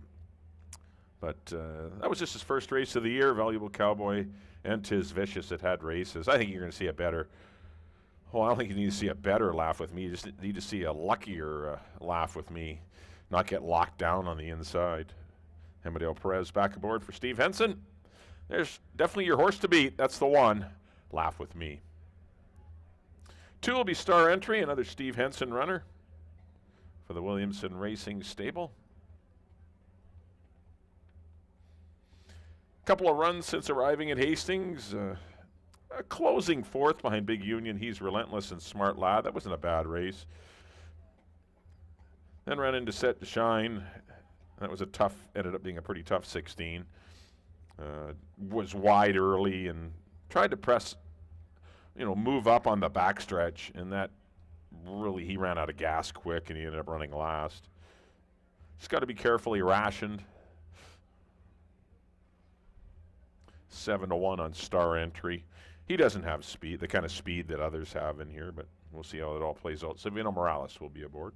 But that was just his first race of the year. Valuable Cowboy and Tis Vicious had races. I think you're going to see a better... Well, I don't think you need to see a better Laugh With Me. You just need to see a luckier Laugh With Me, not get locked down on the inside. Amadeo Perez back aboard for Steve Henson. There's definitely your horse to beat. That's the one. Laugh With Me. 2 will be Star Entry, another Steve Henson runner for the Williamson Racing stable. Couple of runs since arriving at Hastings. A closing 4th behind Big Union. He's Relentless and Smart Lad. That wasn't a bad race. Then ran into Set to Shine. That was ended up being a pretty tough 16. Was wide early and tried to press, move up on the backstretch, and that really, he ran out of gas quick and he ended up running last. Just got to be carefully rationed. 7 to 1 on Star Entry. He doesn't have speed, the kind of speed that others have in here, but we'll see how it all plays out. Savino Morales will be aboard.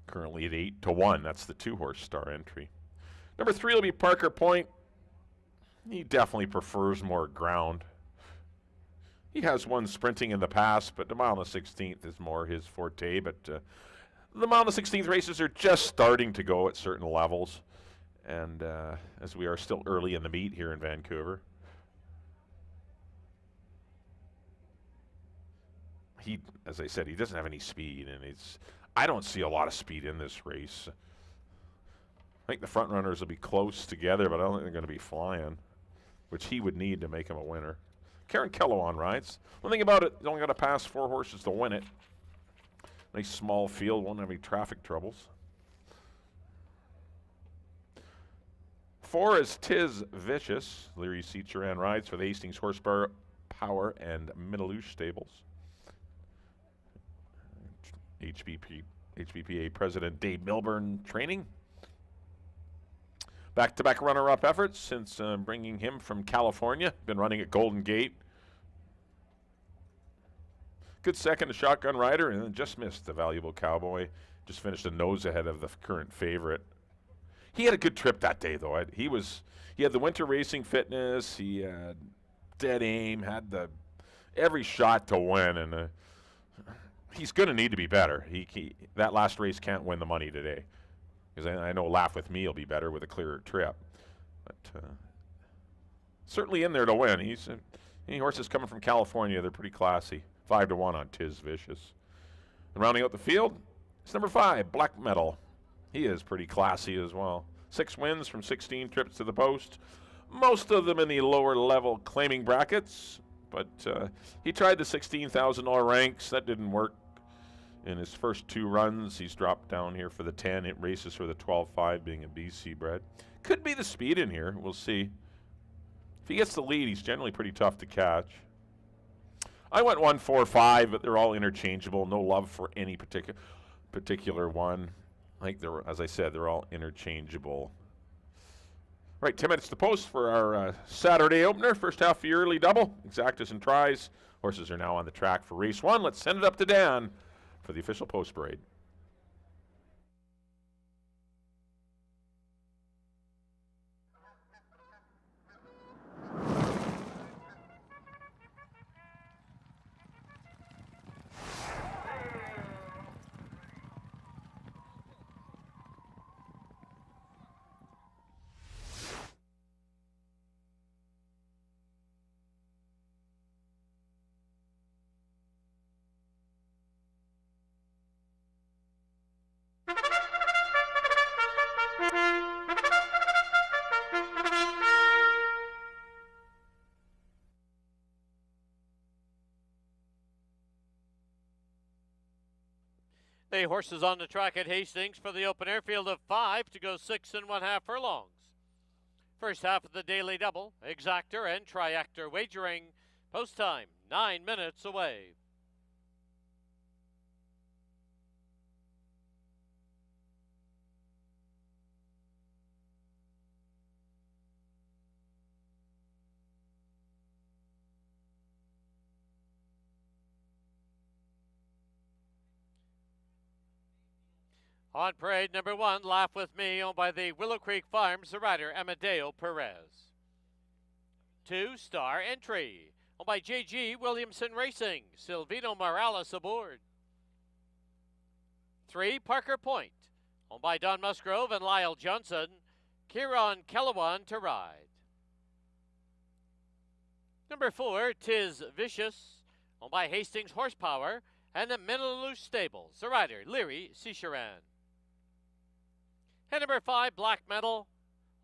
Currently at 8 to 1. That's the 2-horse Star Entry. Number 3 will be Parker Point. He definitely prefers more ground. He has won sprinting in the past, but the mile and the 16th is more his forte. But the mile and the 16th races are just starting to go at certain levels. And as we are still early in the meet here in Vancouver. As I said, he doesn't have any speed, and I don't see a lot of speed in this race. I think the front runners will be close together, but I don't think they're going to be flying, which he would need to make him a winner. Karen Kellowan rides. One thing about it, he's only got to pass 4 horses to win it. Nice small field, won't have any traffic troubles. 4 is Tis Vicious. Leary Seacheran rides for the Hastings Horsepower and Middaloosh stables. HBPA President Dave Milburn training. Back-to-back runner-up efforts since bringing him from California. Been running at Golden Gate. Good second to Shotgun Rider, and then just missed the Valuable Cowboy. Just finished a nose ahead of the current favorite. He had a good trip that day, though. He had the winter racing fitness. He had dead aim. Had every shot to win, and he's going to need to be better. That last race can't win the money today, because I know Laugh With Me will be better with a clearer trip. But certainly in there to win. Any horses coming from California, they're pretty classy. 5 to 1 on Tis Vicious. And rounding out the field, it's number 5, Black Metal. He is pretty classy as well. 6 wins from 16 trips to the post. Most of them in the lower level claiming brackets. But he tried the $16,000 ranks. That didn't work. In his first 2 runs, he's dropped down here for the 10. It races for the 12.5, being a BC bred. Could be the speed in here. We'll see. If he gets the lead, he's generally pretty tough to catch. I went 1, 4, 5, but they're all interchangeable. No love for any particular one. I think as I said, they're all interchangeable. Right, 10 minutes to post for our Saturday opener. First half of the early double. Exactas and tries. Horses are now on the track for race 1. Let's send it up to Dan for the official post parade. The horses on the track at Hastings for the open air field of 5 to go 6 1/2 furlongs. First half of the daily double, exactor and triactor wagering. Post time, 9 minutes away. On parade number 1, Laugh With Me, owned by the Willow Creek Farms, the rider Amadeo Perez. 2, Star Entry, owned by J.G. Williamson Racing, Silvino Morales aboard. 3, Parker Point, owned by Don Musgrove and Lyle Johnson, Kieran Kellewan to ride. Number 4, Tis Vicious, owned by Hastings Horsepower and the Minnaloose Stables, the rider Leary Cicheran. And number 5, Black Metal,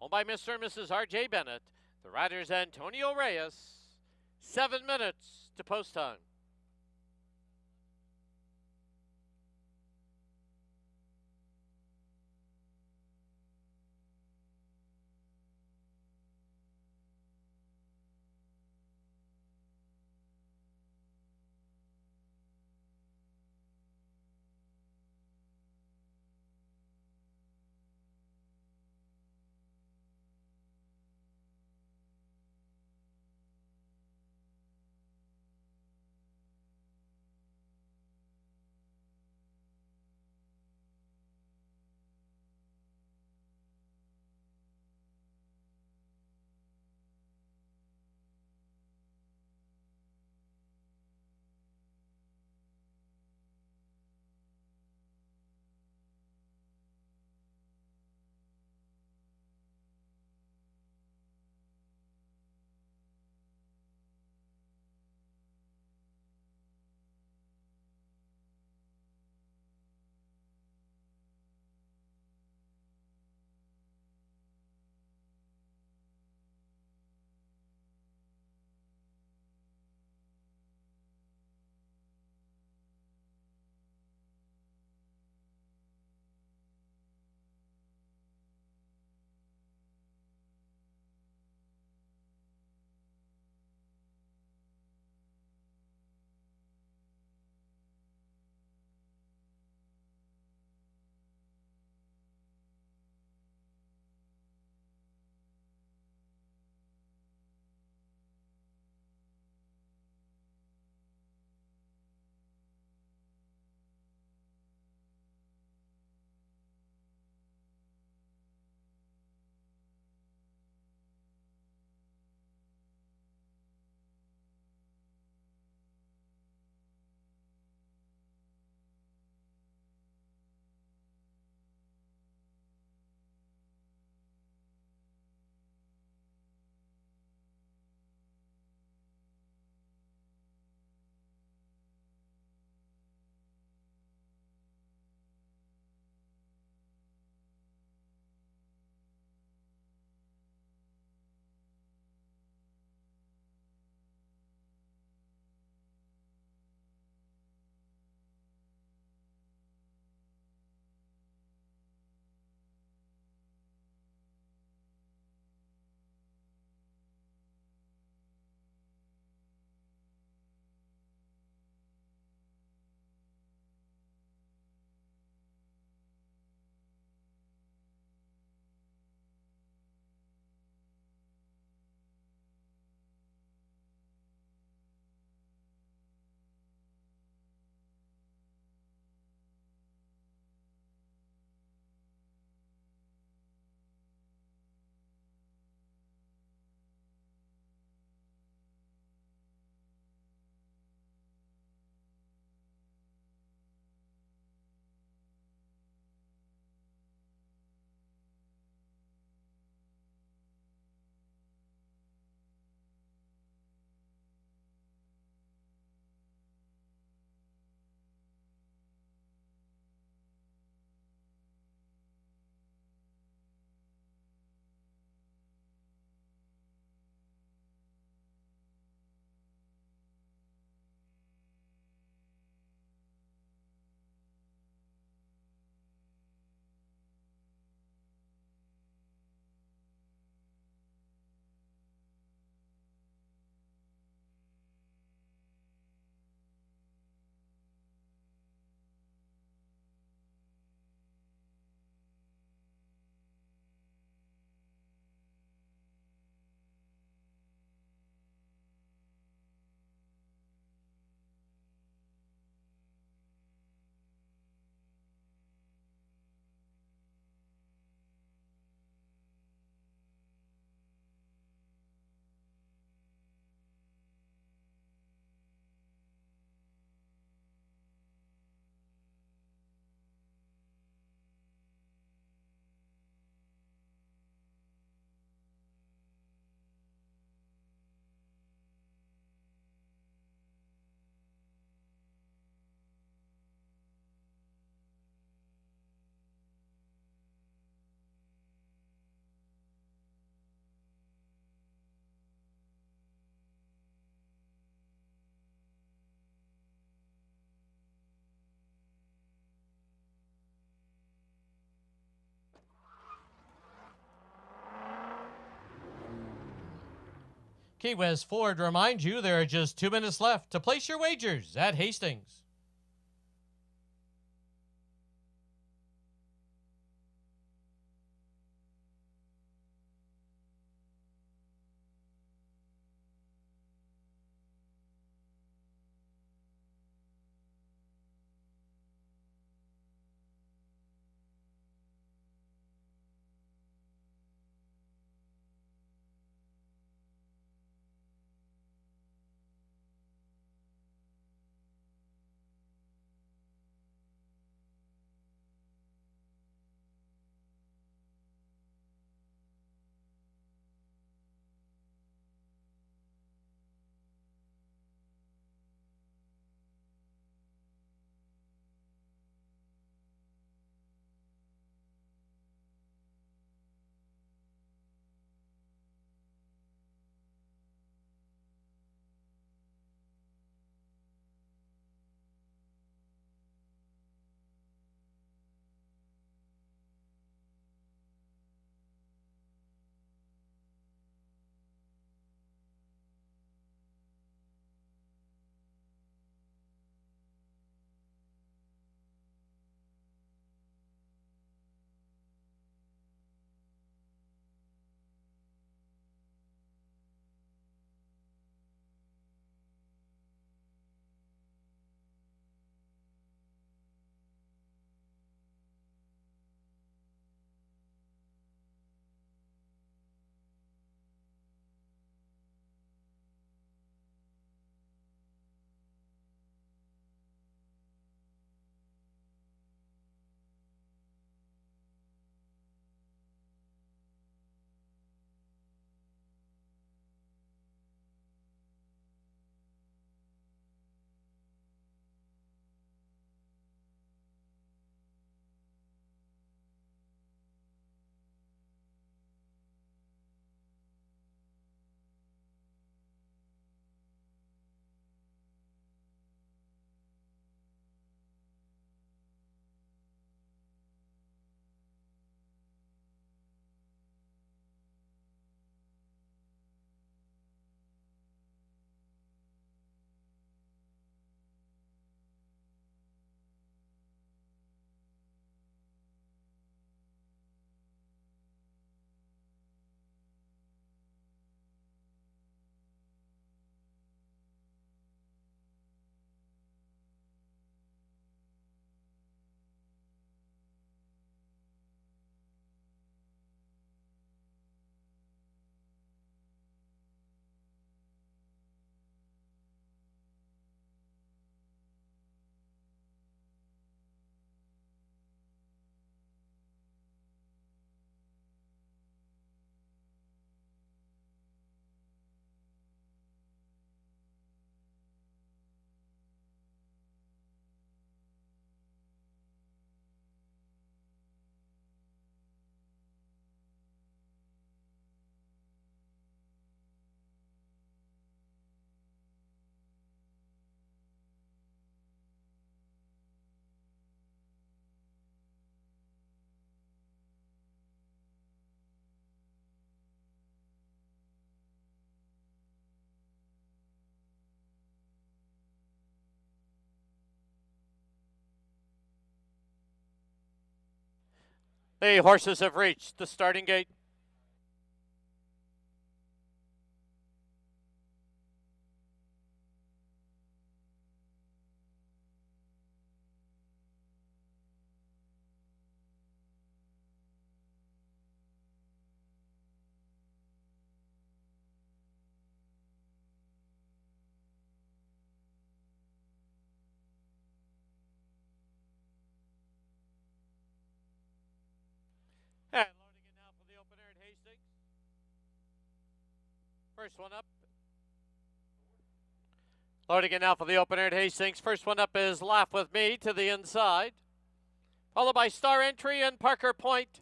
owned by Mr. and Mrs. R.J. Bennett, the riders Antonio Reyes. 7 minutes to post time. Key West Ford reminds you there are just 2 minutes left to place your wagers at Hastings. The horses have reached the starting gate. And loading it now for the opener at Hastings. First one up. Loading it now for the opener at Hastings. First one up is Laugh With Me to the inside. Followed by Star Entry and Parker Point.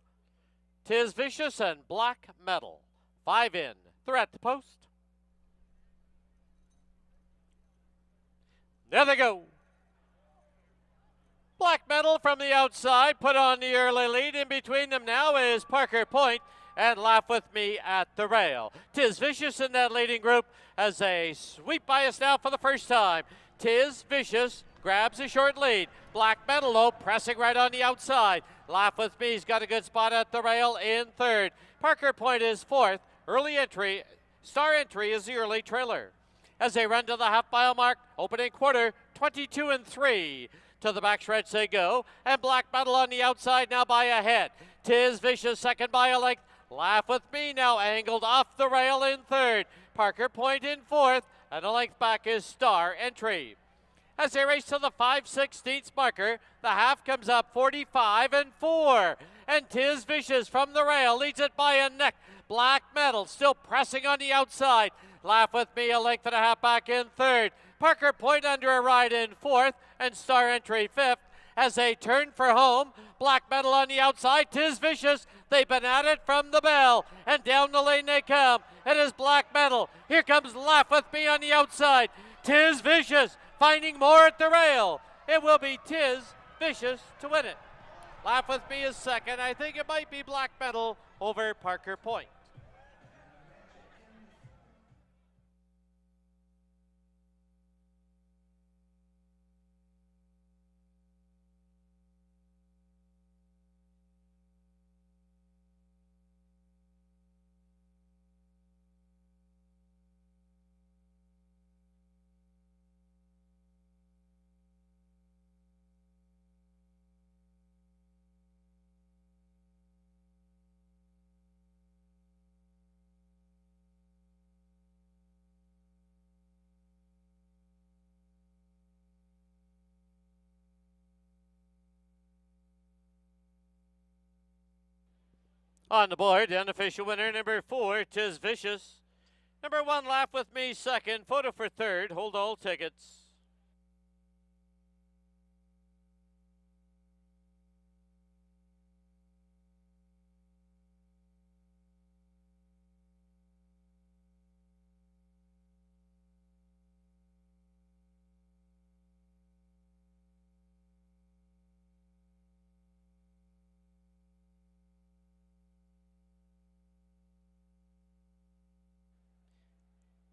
'Tis Vicious and Black Metal. 5 in. Threat post. There they go. Black Metal from the outside put on the early lead. In between them now is Parker Point. and Laugh With Me at the rail. Tiz Vicious in that leading group as they sweep by us now for the first time. Tiz Vicious grabs a short lead. Black Metallo pressing right on the outside. Laugh With Me's got a good spot at the rail in third. Parker Point is fourth. Early entry, Star Entry is the early trailer. As they run to the half-mile mark, opening quarter, 22 and 3. To the backstretch they go, and Black Metal on the outside now by a head. Tiz Vicious second by a length. Laugh With Me now angled off the rail in third. Parker Point in fourth, and a length back is Star Entry. As they race to the 5/16 marker, the half comes up 45 and 4. And Tiz Vicious from the rail leads it by a neck. Black Metal still pressing on the outside. Laugh With Me a length and a half back in third. Parker Point under a ride in fourth, and Star Entry fifth. As they turn for home, Black Metal on the outside, Tiz Vicious. They've been at it from the bell, and down the lane they come. It is Black Metal. Here comes Laugh With Me on the outside. Tiz Vicious finding more at the rail. It will be Tiz Vicious to win it. Laugh With Me is second. I think it might be Black Metal over Parker Point. On the board, the unofficial winner, number 4, Tiz Vicious. Number 1, Laugh With Me, second. Photo for third. Hold all tickets.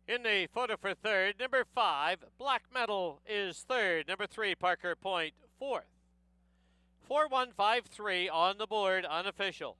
In the photo for third, number 5, Black Metal is third. Number 3, Parker Point, fourth. 4153 on the board, unofficial.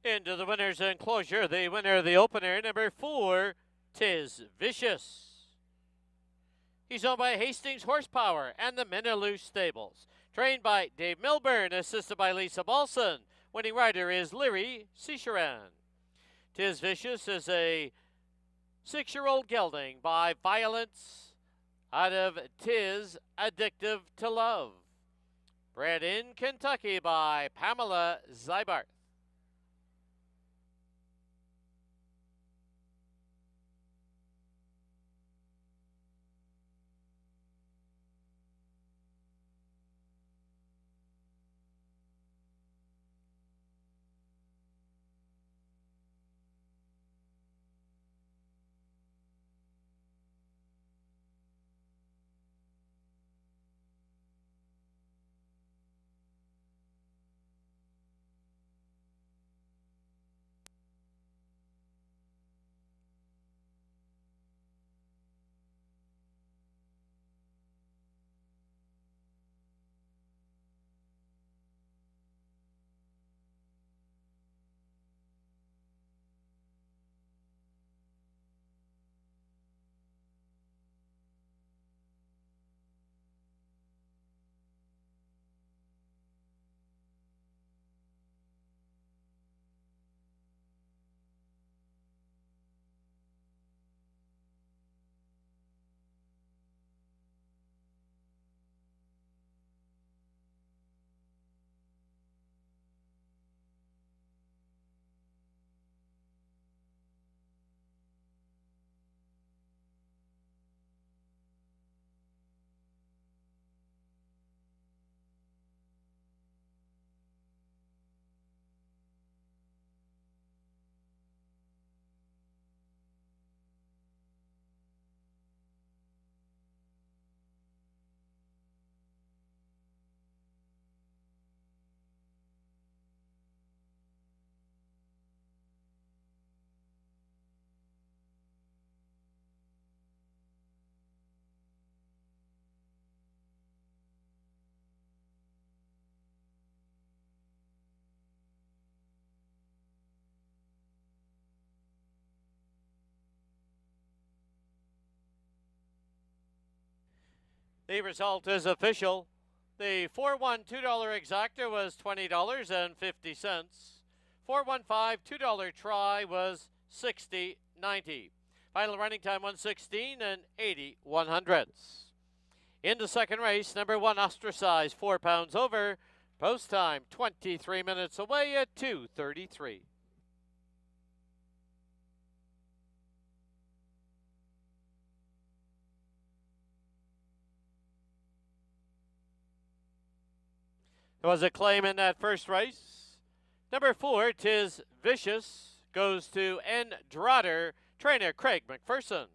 Into the winner's enclosure, the winner of the opener, number 4, Tiz Vicious. He's owned by Hastings Horsepower and the Minaloo Stables. Trained by Dave Milburn, assisted by Lisa Balson. Winning rider is Leary Cicheran. Tiz Vicious is a 6-year-old gelding by Violence out of Tiz Addictive to Love. Bred in Kentucky by Pamela Zybart. The result is official. The 4-1 $2 exactor was $20.50. 4-1-5 $2 try was $60.90. Final running time 1:16 and 80/100ths. In the second race, number 1 Ostracized, 4 pounds over. Post time 23 minutes away at 2:33. There was a claim in that first race. Number 4, Tis Vicious, goes to N. Drotter, trainer Craig McPherson.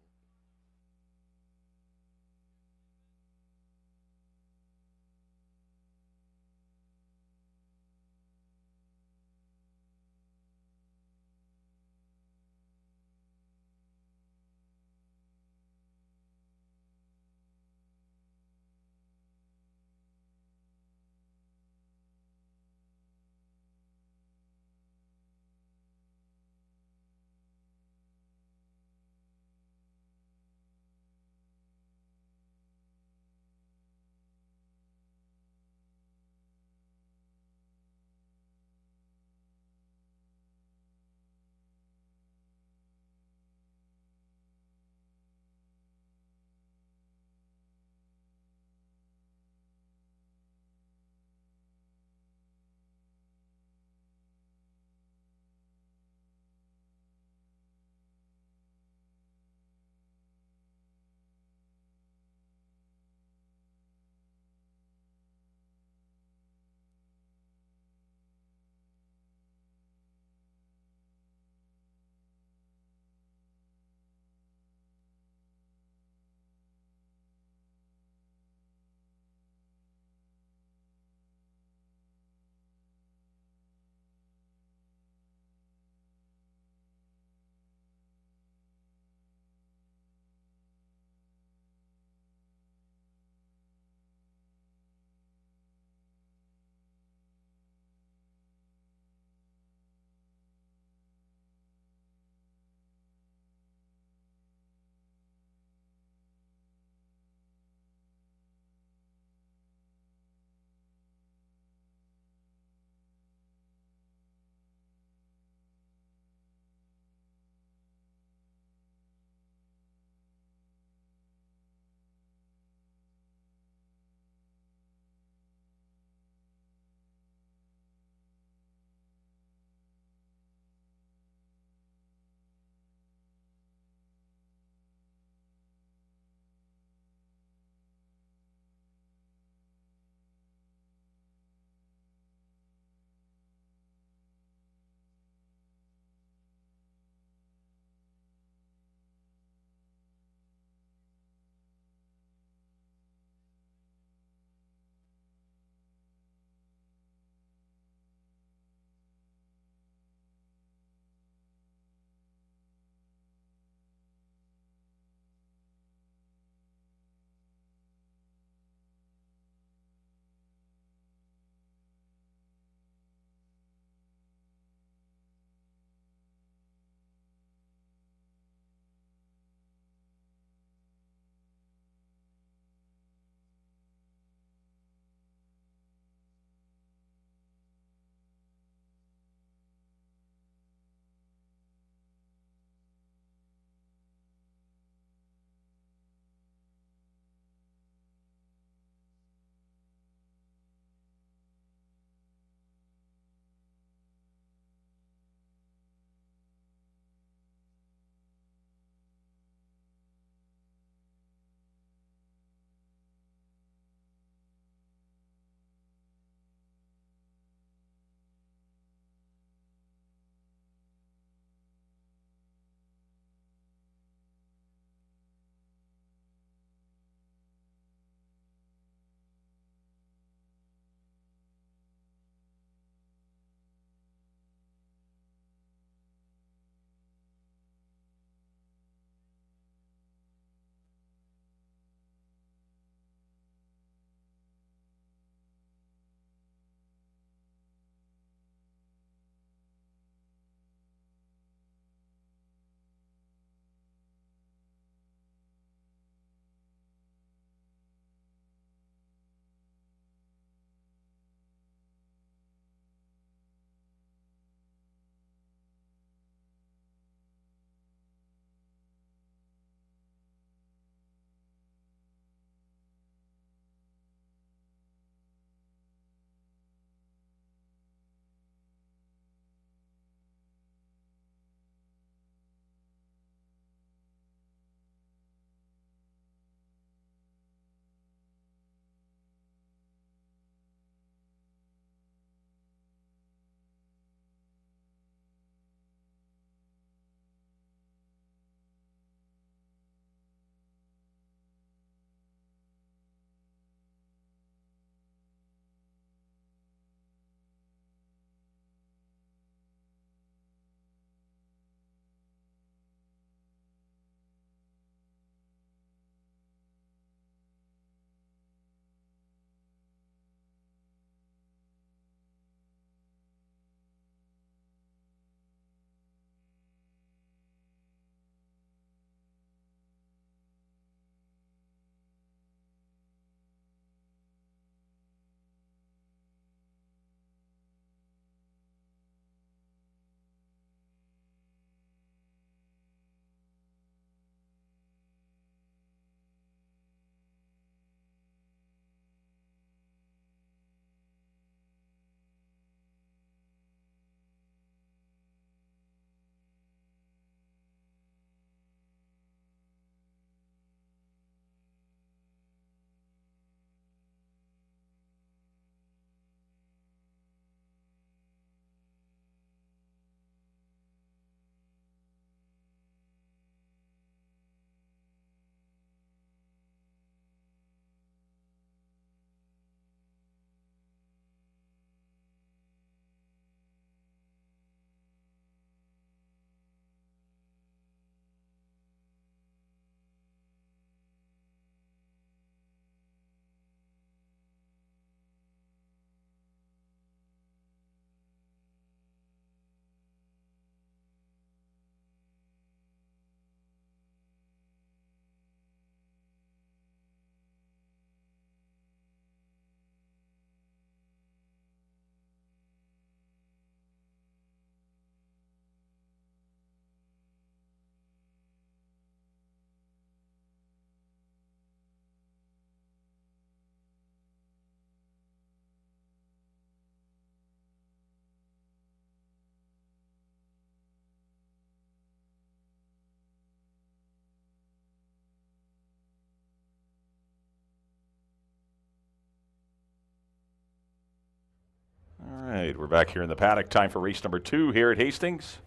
right, we're back here in the paddock. Time for race number 2 here at Hastings.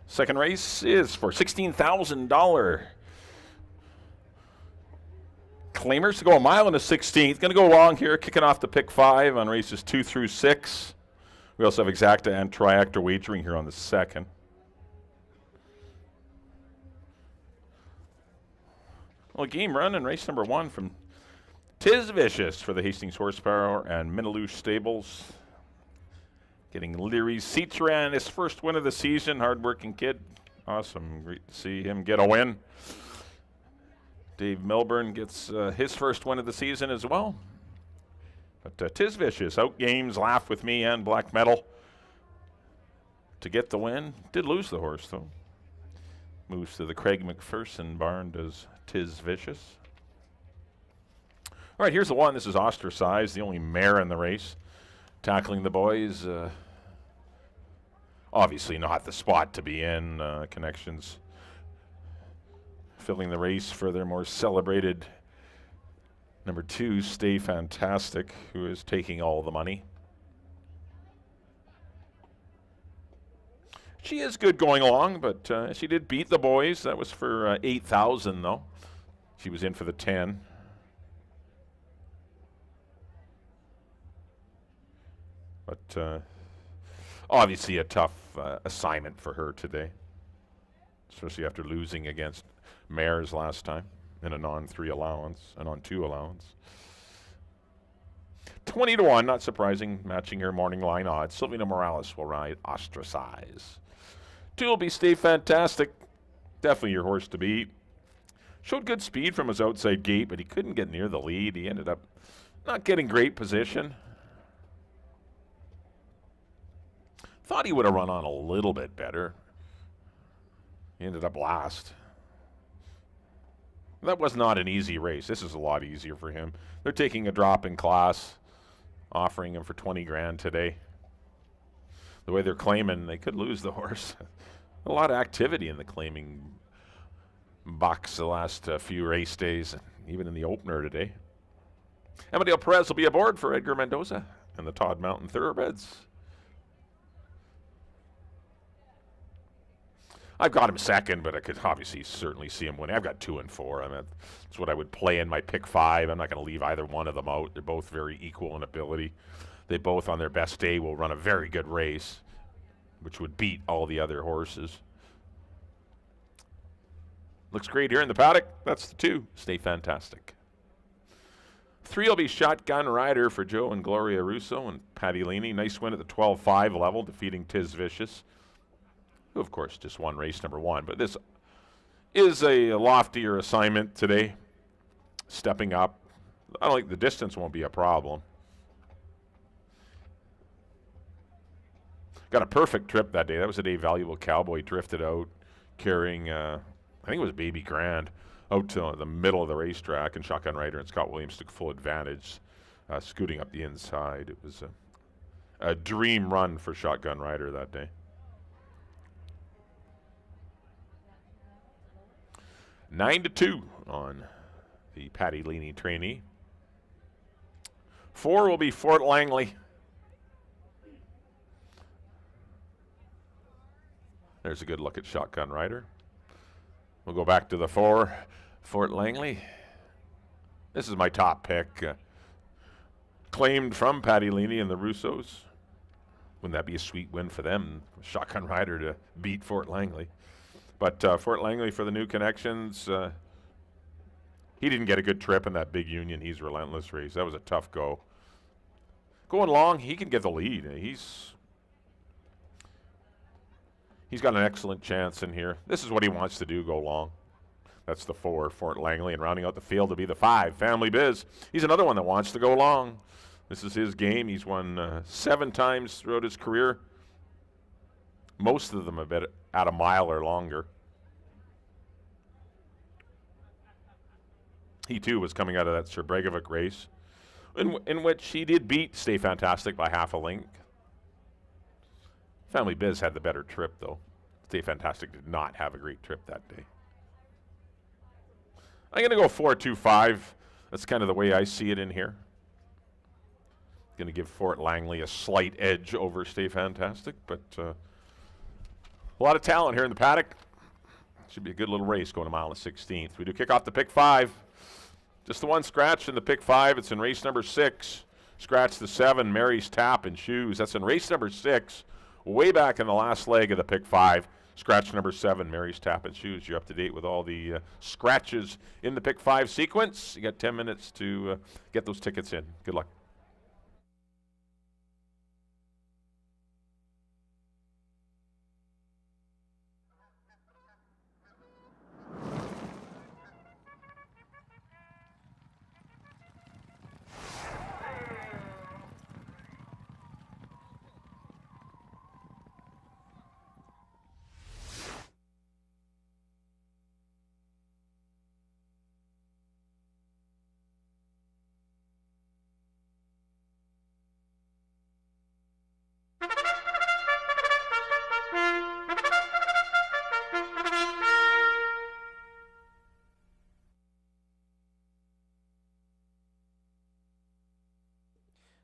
Second race is for $16,000. Claimers to go a mile and a 16th. Going to go long here, kicking off the pick 5 on races 2 through 6. We also have exacta and triactor wagering here on the second. Well, game run in race number 1 from Tis Vicious for the Hastings Horsepower and Minaloosh Stables. Getting Leary's seats ran his first win of the season. Hard-working kid. Awesome. Great to see him get a win. Dave Milburn gets his first win of the season as well. But Tis Vicious outgames Laugh With Me and Black Metal to get the win. Did lose the horse, though. Moves to the Craig McPherson barn, does Tis Vicious. All right, here's the one. This is Ostracized, the only mare in the race. Tackling the boys. Obviously not the spot to be in. Connections filling the race for their more celebrated number 2, Stay Fantastic, who is taking all the money. She is good going along, but she did beat the boys. That was for $8,000, though. She was in for the 10. But obviously a tough assignment for her today, especially after losing against mares last time in a non-3 allowance, a non-2 allowance. 20-1, not surprising, matching her morning line odds. Silvina Morales will ride Ostracize. 2 will be Stay Fantastic. Definitely your horse to beat. Showed good speed from his outside gate, but he couldn't get near the lead. He ended up not getting great position. Thought he would have run on a little bit better. He ended up last. That was not an easy race. This is a lot easier for him. They're taking a drop in class, offering him for 20 grand today. The way they're claiming, they could lose the horse. A lot of activity in the claiming box the last few race days, even in the opener today. Amadeo Perez will be aboard for Edgar Mendoza and the Todd Mountain Thoroughbreds. I've got him second, but I could obviously certainly see him winning. I've got 2 and 4. I mean, that's what I would play in my pick 5. I'm not going to leave either one of them out. They're both very equal in ability. They both, on their best day, will run a very good race, which would beat all the other horses. Looks great here in the paddock. That's the 2. Stay Fantastic. 3 will be Shotgun Rider for Joe and Gloria Russo and Patty Leaney. Nice win at the 12-5 level, defeating Tis Vicious, who, of course, just won race number 1. But this is a loftier assignment today. Stepping up. I don't think the distance won't be a problem. Got a perfect trip that day. That was the day Valuable Cowboy drifted out, carrying, I think it was Baby Grand, out to the middle of the racetrack, and Shotgun Rider and Scott Williams took full advantage, scooting up the inside. It was a dream run for Shotgun Rider that day. 9-2 on the Patty Leaney trainee. 4 will be Fort Langley. There's a good look at Shotgun Rider. We'll go back to the 4, Fort Langley. This is my top pick. Claimed from Patty Leaney and the Russos. Wouldn't that be a sweet win for them? Shotgun Rider to beat Fort Langley. But Fort Langley for the new connections. He didn't get a good trip in that Big Union He's Relentless race. That was a tough go. Going long, he can get the lead. He's got an excellent chance in here. This is what he wants to do, go long. That's the 4, Fort Langley, and rounding out the field to be the 5, Family Biz. He's another one that wants to go long. This is his game. He's won 7 times throughout his career. Most of them have been at a mile or longer. He, too, was coming out of that Sir Bregovic race, in which he did beat Stay Fantastic by half a length. Family Biz had the better trip, though. Stay Fantastic did not have a great trip that day. I'm going to go 4-2-5. That's kind of the way I see it in here. going to give Fort Langley a slight edge over Stay Fantastic, but a lot of talent here in the paddock. Should be a good little race going a mile and 16th. We do kick off the pick 5. Just the one scratch in the pick 5. It's in race number 6. Scratch the 7, Mary's Tap and Shoes. That's in race number 6. Way back in the last leg of the pick 5. Scratch number 7, Mary's Tap and Shoes. You're up to date with all the scratches in the pick 5 sequence. You got 10 minutes to get those tickets in. Good luck.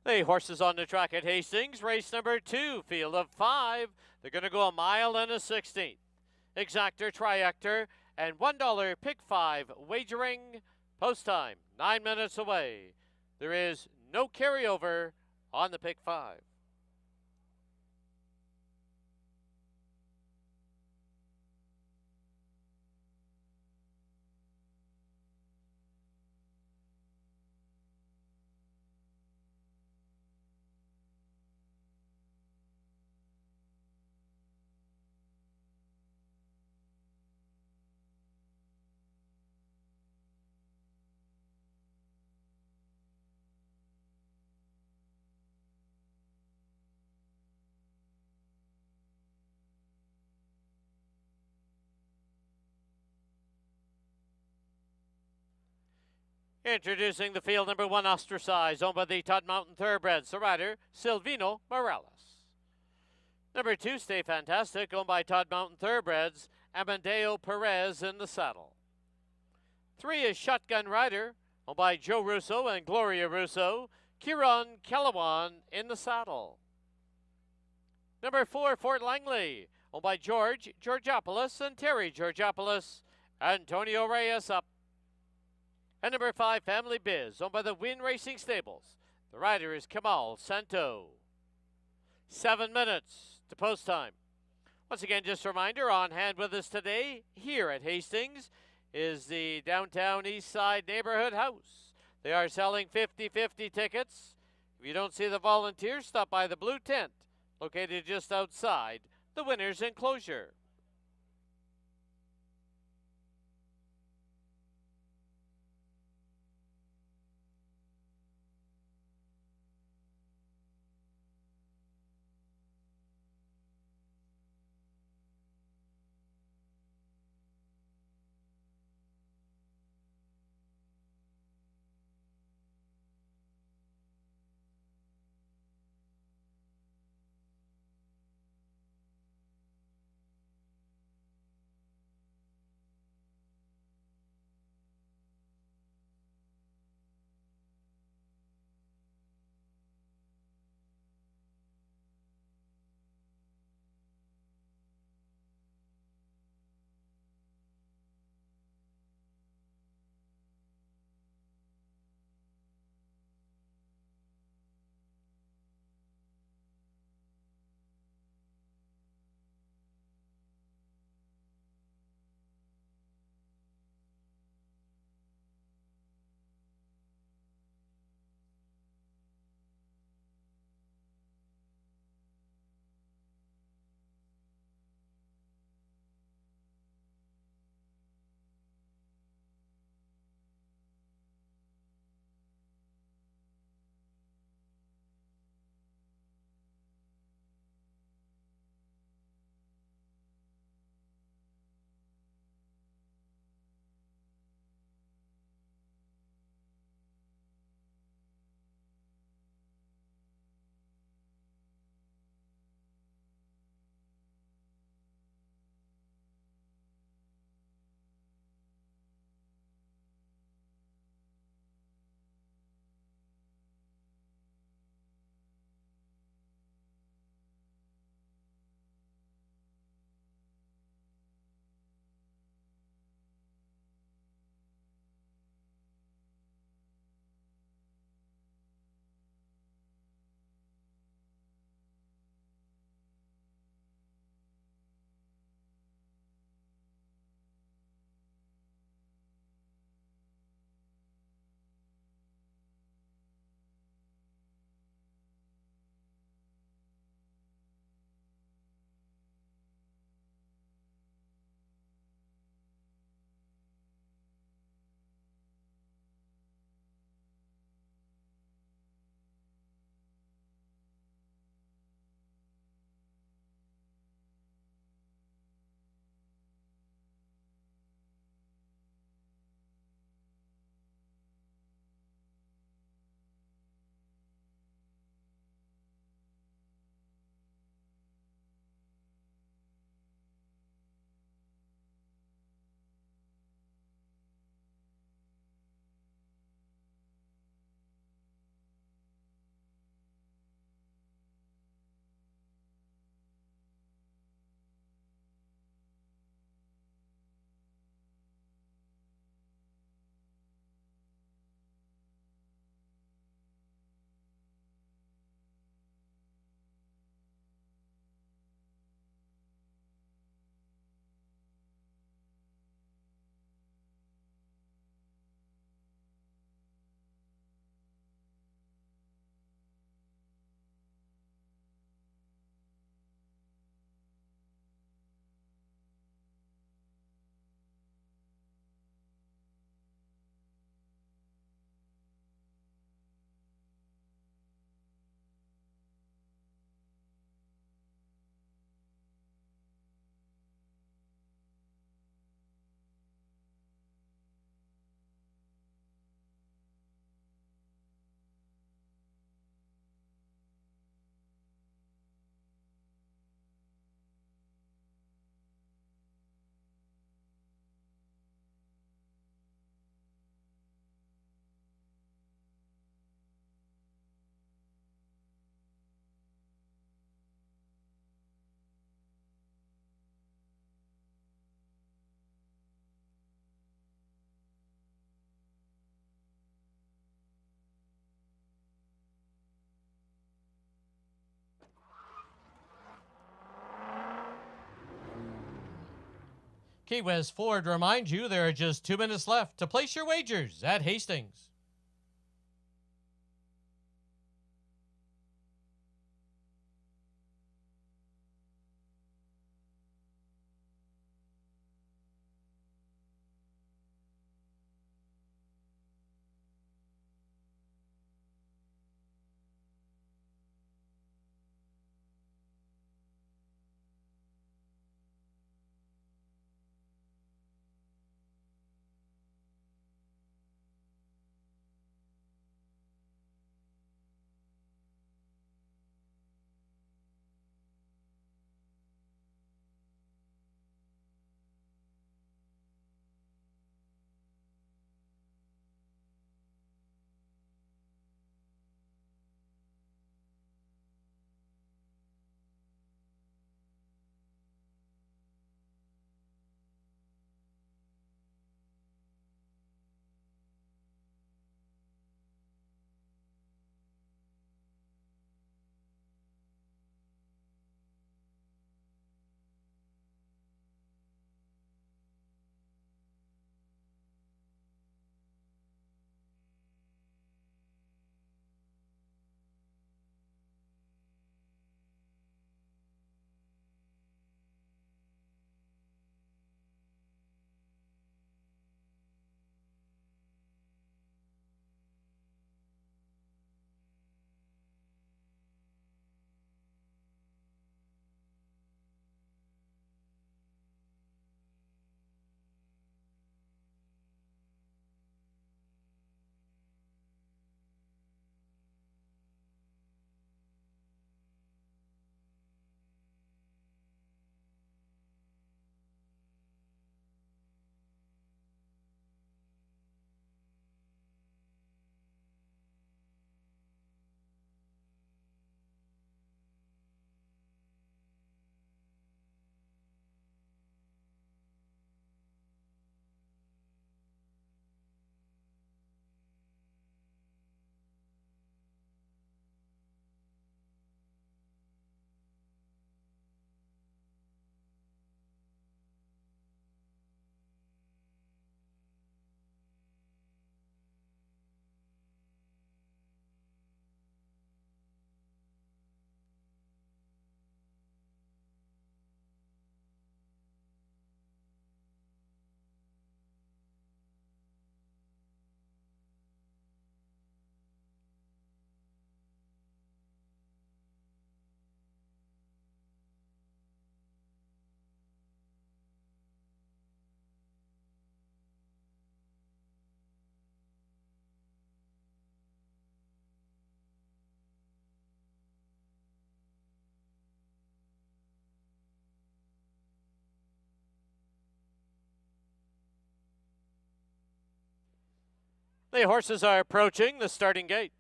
The horses on the track at Hastings, race number 2, field of 5. They're going to go a mile and a 16th. Exactor, Triactor, and $1 pick 5 wagering. Post time, 9 minutes away. There is no carryover on the pick 5. Introducing the field, number 1, Ostracized, owned by the Todd Mountain Thoroughbreds. The rider, Silvino Morales. Number 2, Stay Fantastic, owned by Todd Mountain Thoroughbreds. Amadeo Perez in the saddle. 3 is Shotgun Rider, owned by Joe Russo and Gloria Russo. Kieran Kellewan in the saddle. Number 4, Fort Langley, owned by George Georgopoulos and Terry Georgopoulos. Antonio Reyes up. And number 5, Family Biz, owned by the Wynn Racing Stables. The rider is Kamal Santo. 7 minutes to post time. Once again, just a reminder, on hand with us today here at Hastings is the Downtown East Side Neighborhood House. They are selling 50-50 tickets. If you don't see the volunteers, stop by the blue tent located just outside the winner's enclosure. Key West Ford reminds you there are just 2 minutes left to place your wagers at Hastings. The horses are approaching the starting gate.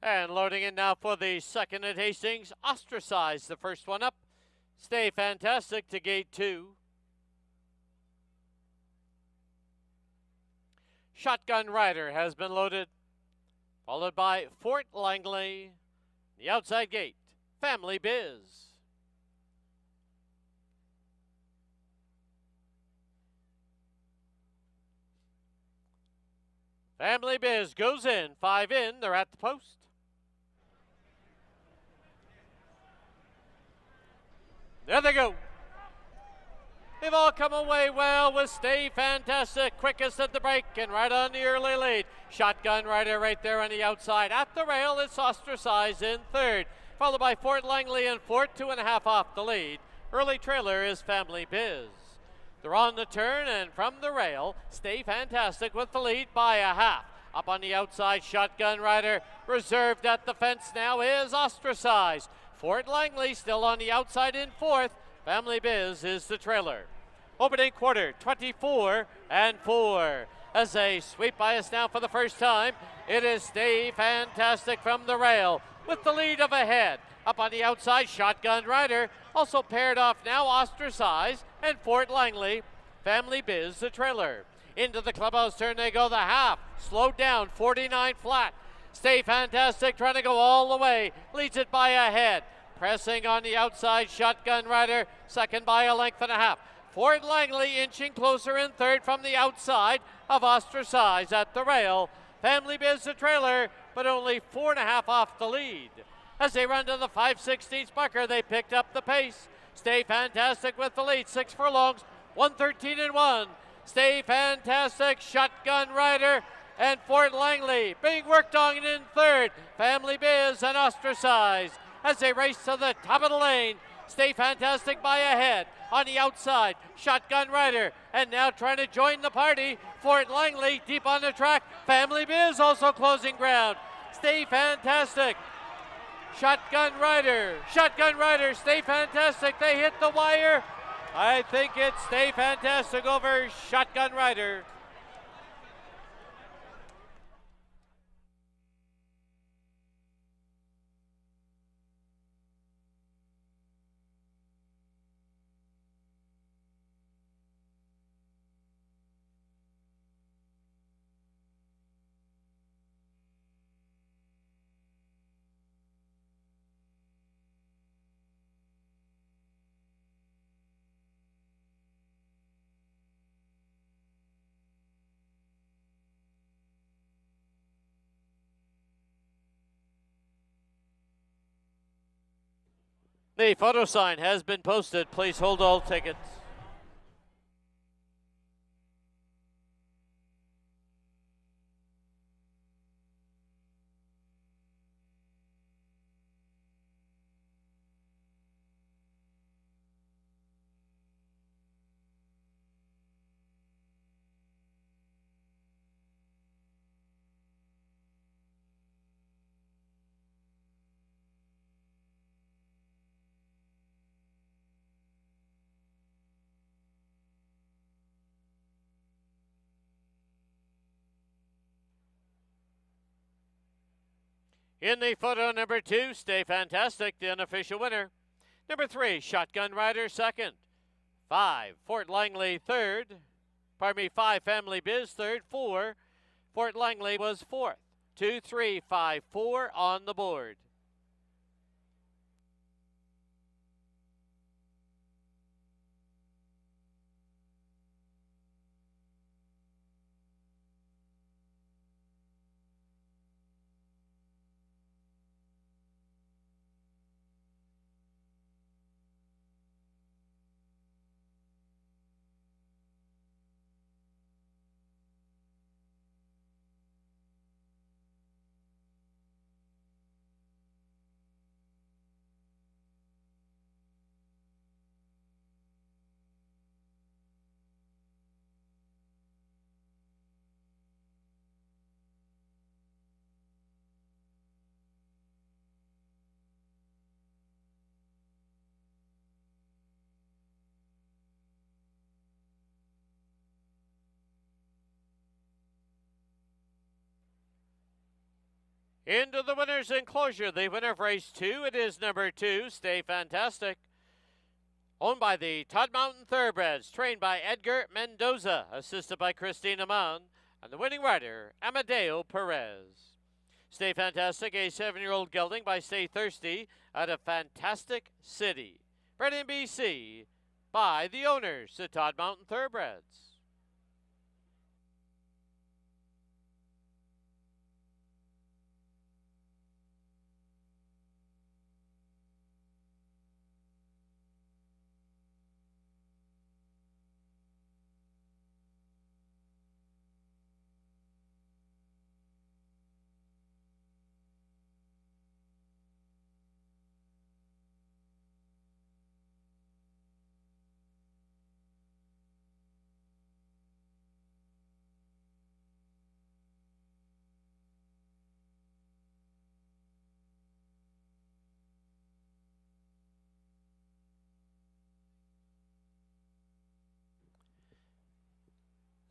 And loading in now for the second at Hastings. Ostracize, the first one up. Stay Fantastic to gate 2. Shotgun Rider has been loaded, followed by Fort Langley. The outside gate, Family Biz. Family Biz goes in, 5 in, they're at the post. There they go. They've all come away well with Stay Fantastic, quickest at the break and right on the early lead. Shotgun Rider right there on the outside. At the rail, it's Ostracized in third, followed by Fort Langley and Fort, 2.5 off the lead. Early trailer is Family Biz. They're on the turn, and from the rail, Stay Fantastic with the lead by a half. Up on the outside, Shotgun Rider reserved at the fence now is Ostracized. Fort Langley still on the outside in fourth. Family Biz is the trailer. Opening quarter, 24-4. As they sweep by us now for the first time, it is Stay Fantastic from the rail with the lead of ahead. Up on the outside, Shotgun Rider, also paired off now Ostracized, and Fort Langley, Family Biz, the trailer. Into the clubhouse turn they go, the half, slowed down, 49 flat. Stay Fantastic trying to go all the way, leads it by a head. Pressing on the outside, Shotgun Rider, second by a length and a half. Fort Langley inching closer in third from the outside of Ostracized at the rail. Family Biz, the trailer, but only 4.5 off the lead. As they run to the 5/16 bucker, they picked up the pace. Stay Fantastic with the lead, 6 furlongs, 1:13.1. Stay Fantastic, Shotgun Rider, and Fort Langley being worked on in third. Family Biz and Ostracized as they race to the top of the lane. Stay Fantastic by a head. On the outside, Shotgun Rider, and now trying to join the party. Fort Langley deep on the track. Family Biz also closing ground. Stay Fantastic. Shotgun Rider, Stay Fantastic. They hit the wire. I think it's Stay Fantastic over Shotgun Rider. The photo sign has been posted. Please hold all tickets. In the photo, number 2, Stay Fantastic, the unofficial winner. Number 3, Shotgun Rider, second. 5, Fort Langley, third. 5, Family Biz, third. 4, Fort Langley was fourth. 2, 3, 5, 4 on the board. Into the winner's enclosure, the winner of race 2, it is number 2, Stay Fantastic. Owned by the Todd Mountain Thoroughbreds, trained by Edgar Mendoza, assisted by Christina Mann, and the winning rider, Amadeo Perez. Stay Fantastic, a 7-year-old gelding by Stay Thirsty out of Fantastic City. Bred in BC by the owners, the Todd Mountain Thoroughbreds.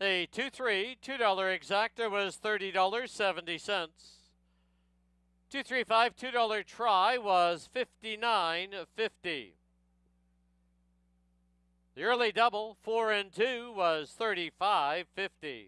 The 2-3, $2 exactor was $30.70. 2-3-5, $2 try was $59.50. The early double, 4 and 2, was $35.50.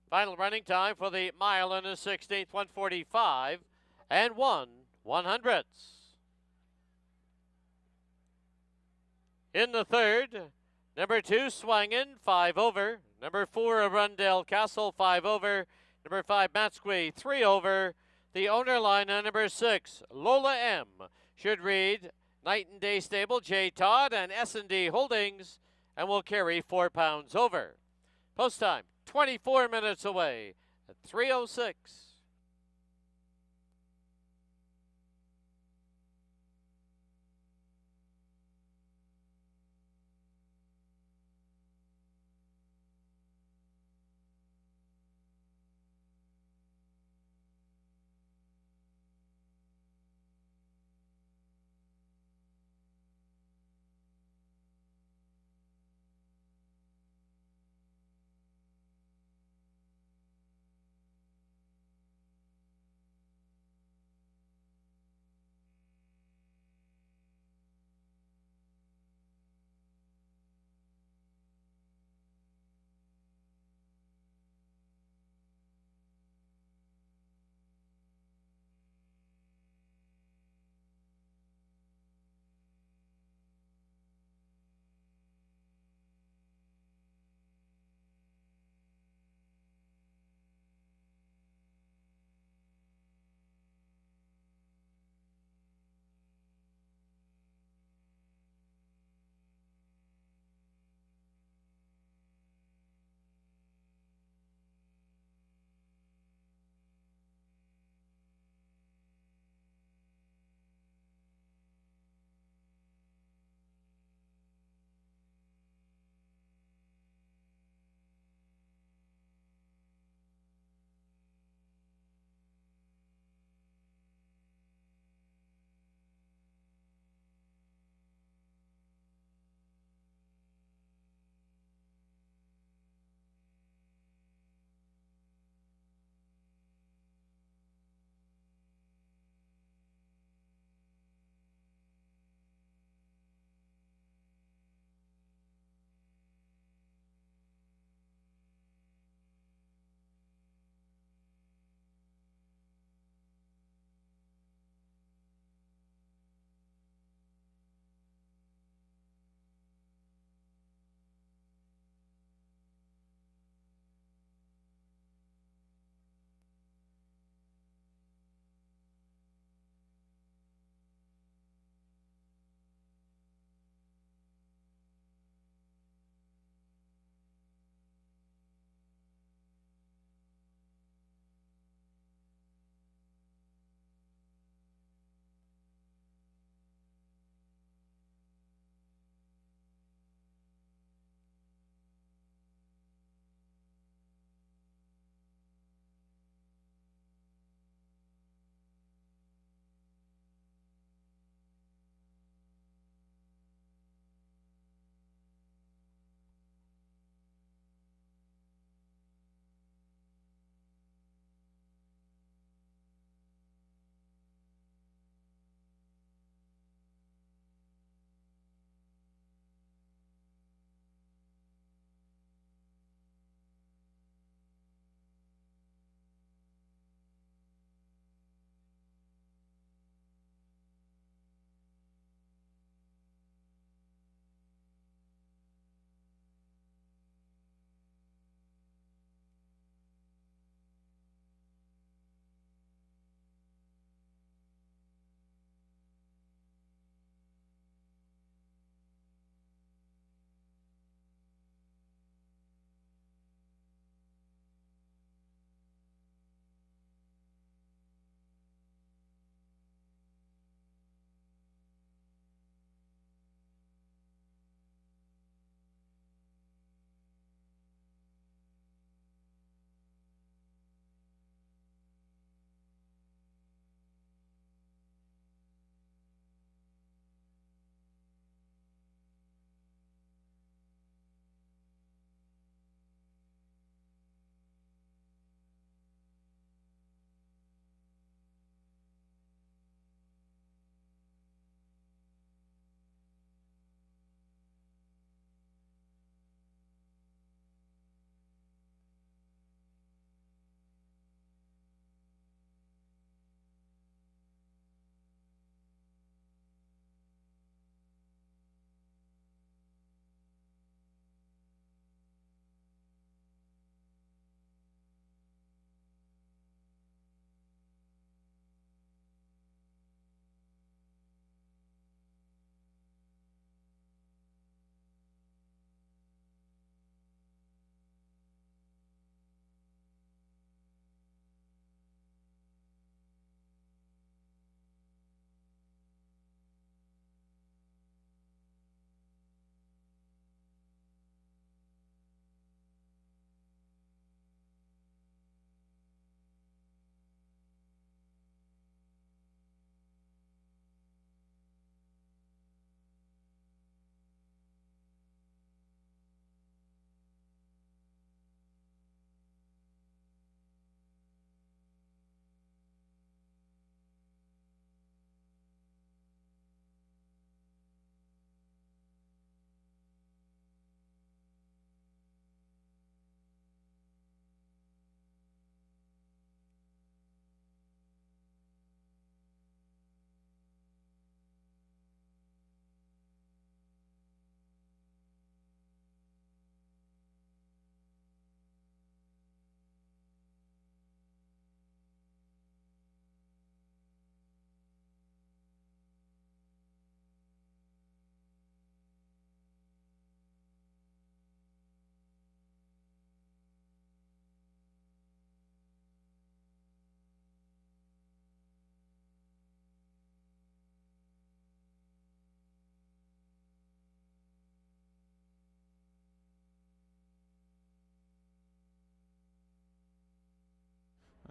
Final running time for the mile and a 16th, 1:45 and 1/100. In the third, number 2, Swangin, 5 over. Number 4, Arundel Castle, 5 over. Number 5, Matsqui, 3 over. The owner line on number 6, Lola M, should read Night and Day Stable, J. Todd and S&D Holdings, and will carry 4 pounds over. Post time, 24 minutes away at 3:06.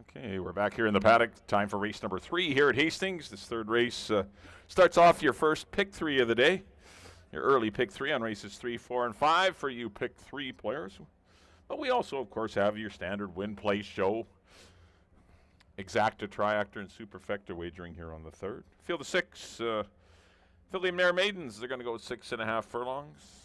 Okay, we're back here in the paddock. Time for race number 3 here at Hastings. This third race starts off your first pick 3 of the day. Your early pick 3 on races 3, 4, and 5 for you pick 3 players. But we also, of course, have your standard win, play, show. Exacta, triactor, and superfecta wagering here on the third. Field of 6, Filly Mare Maidens. They're going to go 6.5 furlongs.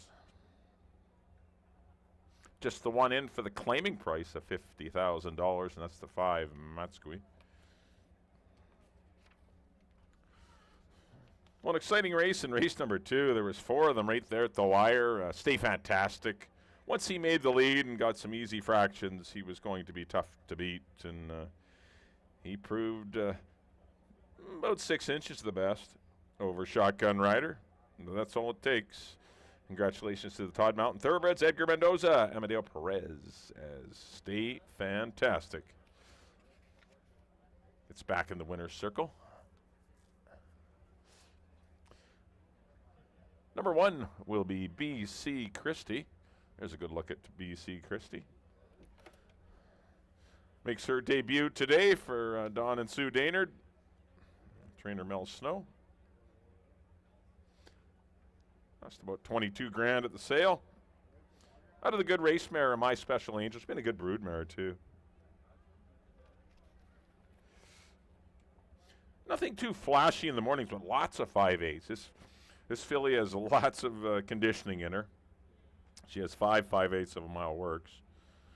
Just the one in for the claiming price of $50,000, and that's the 5 Matskui. Well, an exciting race in race number 2. There was 4 of them right there at the wire. Stay Fantastic. Once he made the lead and got some easy fractions, he was going to be tough to beat, and he proved about 6 inches the best over Shotgun Rider. That's all it takes. Congratulations to the Todd Mountain Thoroughbreds, Edgar Mendoza, Amadeo Perez as Stay Fantastic. It's back in the winner's circle. Number 1 will be BC Christie. There's a good look at BC Christie. Makes her debut today for Don and Sue Daynard. Trainer Mel Snow. Cost about 22 grand at the sale. Out of the good race mare, My Special Angel. It's been a good brood mare too. Nothing too flashy in the mornings, but lots of 5/8. This filly has lots of conditioning in her. She has 5 5/8 of a mile works.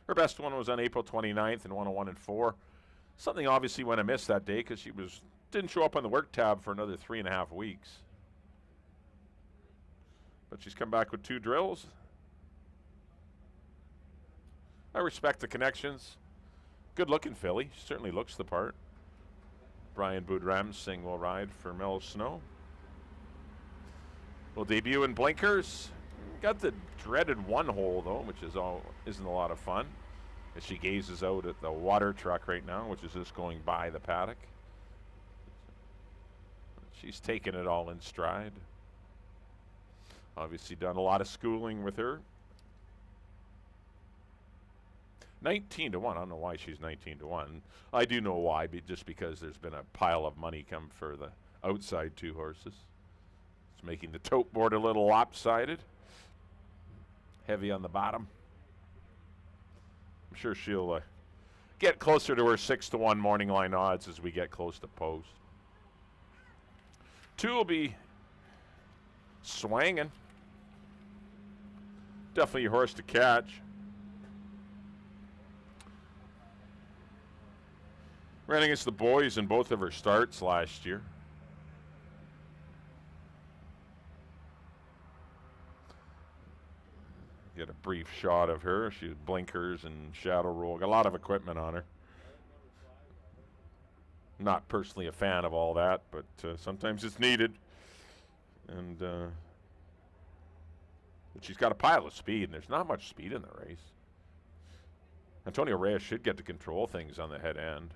Her best one was on April 29th in 101 and 4. Something obviously went amiss that day because she didn't show up on the work tab for another 3.5 weeks. But she's come back with 2 drills. I respect the connections. Good looking filly. She certainly looks the part. Brian Boudram Singh will ride for Mel Snow. Will debut in blinkers. Got the dreaded 1 hole though, which isn't a lot of fun. As she gazes out at the water truck right now, which is just going by the paddock. She's taking it all in stride. Obviously done a lot of schooling with her. 19 to 1. I don't know why she's 19 to 1. I do know why, just because there's been a pile of money come for the outside 2 horses. It's making the tote board a little lopsided. Heavy on the bottom. I'm sure she'll get closer to her 6 to 1 morning line odds as we get close to post. 2 will be Swangin'. Definitely a horse to catch. Ran against the boys in both of her starts last year. Get a brief shot of her. She has blinkers and shadow roll. Got a lot of equipment on her. Not personally a fan of all that, but sometimes it's needed. And but she's got a pile of speed, and there's not much speed in the race. Antonio Reyes should get to control things on the head end.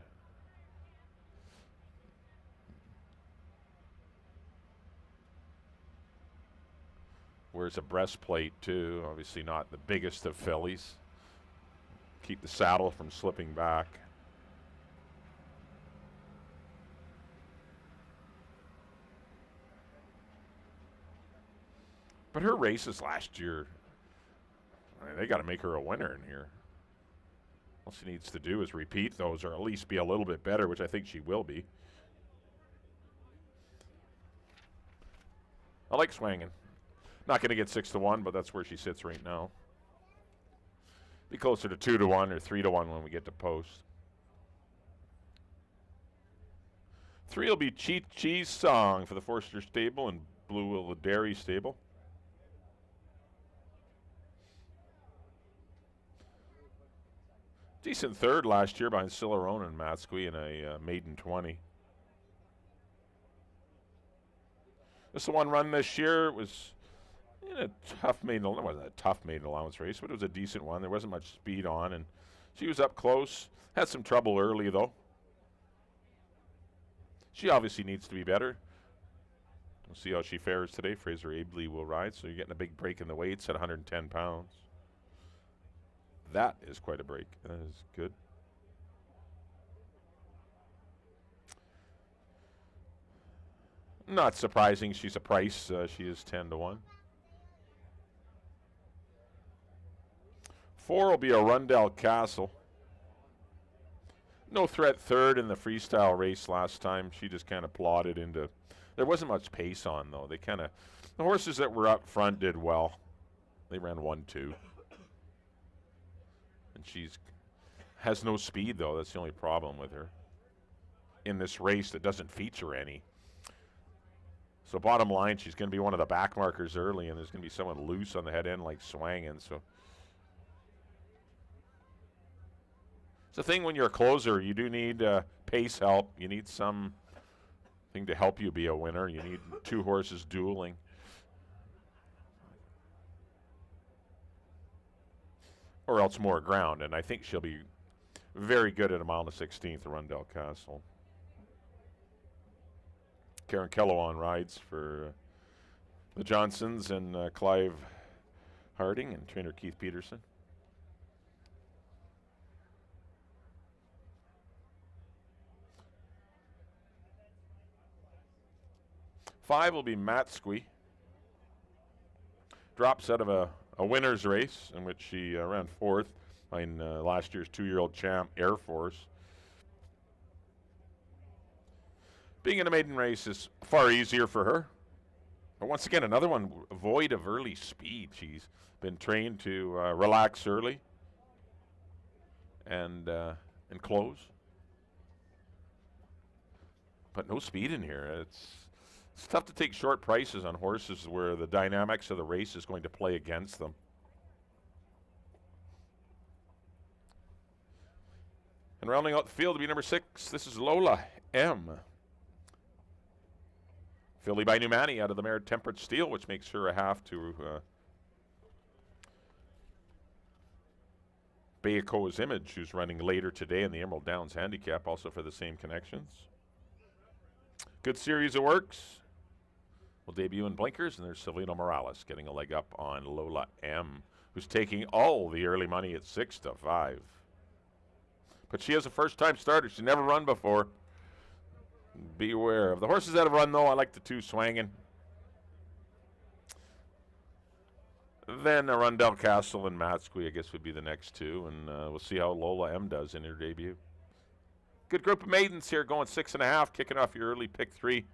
Wears a breastplate too, obviously not the biggest of fillies. Keep the saddle from slipping back. But her races last year, they got to make her a winner in here. All she needs to do is repeat those, or at least be a little bit better, which I think she will be. I like Swangin'. Not going to get 6 to 1, but that's where she sits right now. Be closer to 2 to 1 or 3 to 1 when we get to post. 3 will be Cheat Cheese Song for the Forster Stable and Blue Will the Dairy Stable. Decent third last year behind Cilarone and Matskui in a maiden 20. This is the one run this year. It was in a tough maiden, it wasn't a tough maiden allowance race, but it was a decent one. There wasn't much speed on, and she was up close. Had some trouble early, though. She obviously needs to be better. We'll see how she fares today. Fraser Abley will ride, so you're getting a big break in the weights at 110 pounds. That is quite a break. That is good. Not surprising. She's a price. She is 10-1. 4 will be a Rundell Castle. No threat third in the freestyle race last time. She just kind of plodded into. There wasn't much pace on, though. The horses that were up front did well. They ran 1-2. And has no speed, though. That's the only problem with her in this race that doesn't feature any. So bottom line, she's going to be one of the back markers early, and there's going to be someone loose on the head end like Swangin. So it's the thing when you're a closer, you do need pace help. You need something to help you be a winner. You need 2 horses dueling. Or else more ground, and I think she'll be very good at a mile and a 16th, the Rundell Castle. Karen Kellowan rides for the Johnsons and Clive Harding and trainer Keith Peterson. Five will be Matsqui. Drops out of a winner's race in which she ran 4th in last year's 2-year-old champ, Air Force. Being in a maiden race is far easier for her. But once again, another one void of early speed. She's been trained to relax early and close. But no speed in here. It's tough to take short prices on horses where the dynamics of the race is going to play against them. And rounding out the field to be number 6, this is Lola M. Filly by Numani out of the mare Temperate Steel, which makes her a half to Bayakoa's Image, who's running later today in the Emerald Downs Handicap, also for the same connections. Good series of works. Will debut in blinkers, and there's Silvino Morales getting a leg up on Lola M, who's taking all the early money at 6-5. But she is a first-time starter. She's never run before. Beware of the horses that have run, though. I like the 2 Swangin. Then Rundell Castle and Matsqui, I guess, would be the next 2, and we'll see how Lola M does in her debut. Good group of maidens here, going 6.5, kicking off your early pick 3.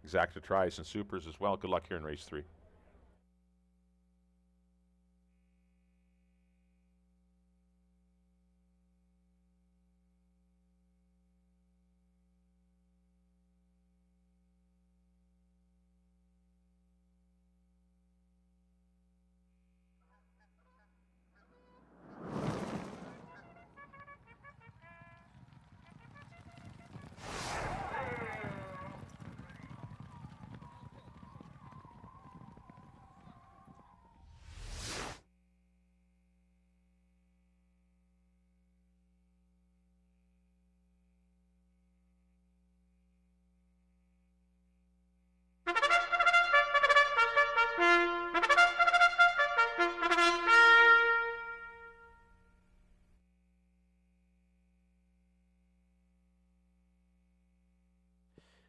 Exacta tries and supers as well. Good luck here in race 3.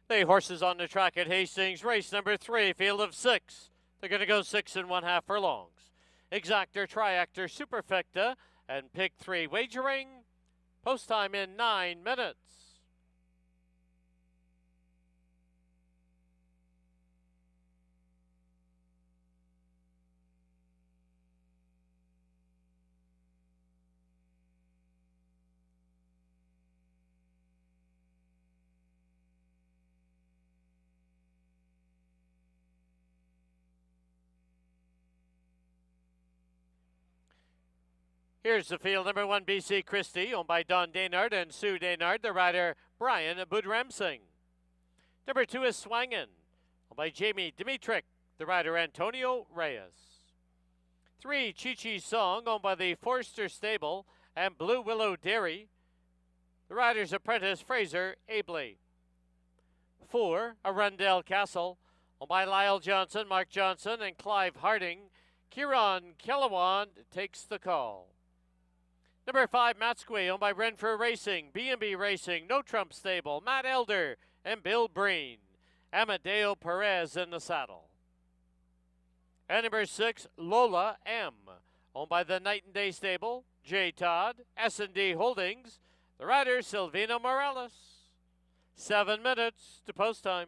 The horses on the track at Hastings, race number 3, field of 6. They're going to go 6 1/2 furlongs. Exactor, Triactor, Superfecta, and pick 3 wagering. Post time in 9 minutes. Here's the field. Number 1, BC Christie, owned by Don Daynard and Sue Daynard. The rider, Brian Budramsing. Number 2 is Swangin, owned by Jamie Dimitrik. The rider, Antonio Reyes. 3, Chi-Chi Song, owned by the Forster Stable and Blue Willow Dairy. The rider's apprentice, Fraser Abley. 4, Arundel Castle, owned by Lyle Johnson, Mark Johnson, and Clive Harding. Kieran Kellowan takes the call. Number 5, Matsqui, owned by Renfrew Racing, B&B Racing, No Trump Stable, Matt Elder, and Bill Breen. Amadeo Perez in the saddle. And number 6, Lola M. Owned by the Night and Day Stable, J. Todd, S&D Holdings, the rider Silvino Morales. 7 minutes to post time.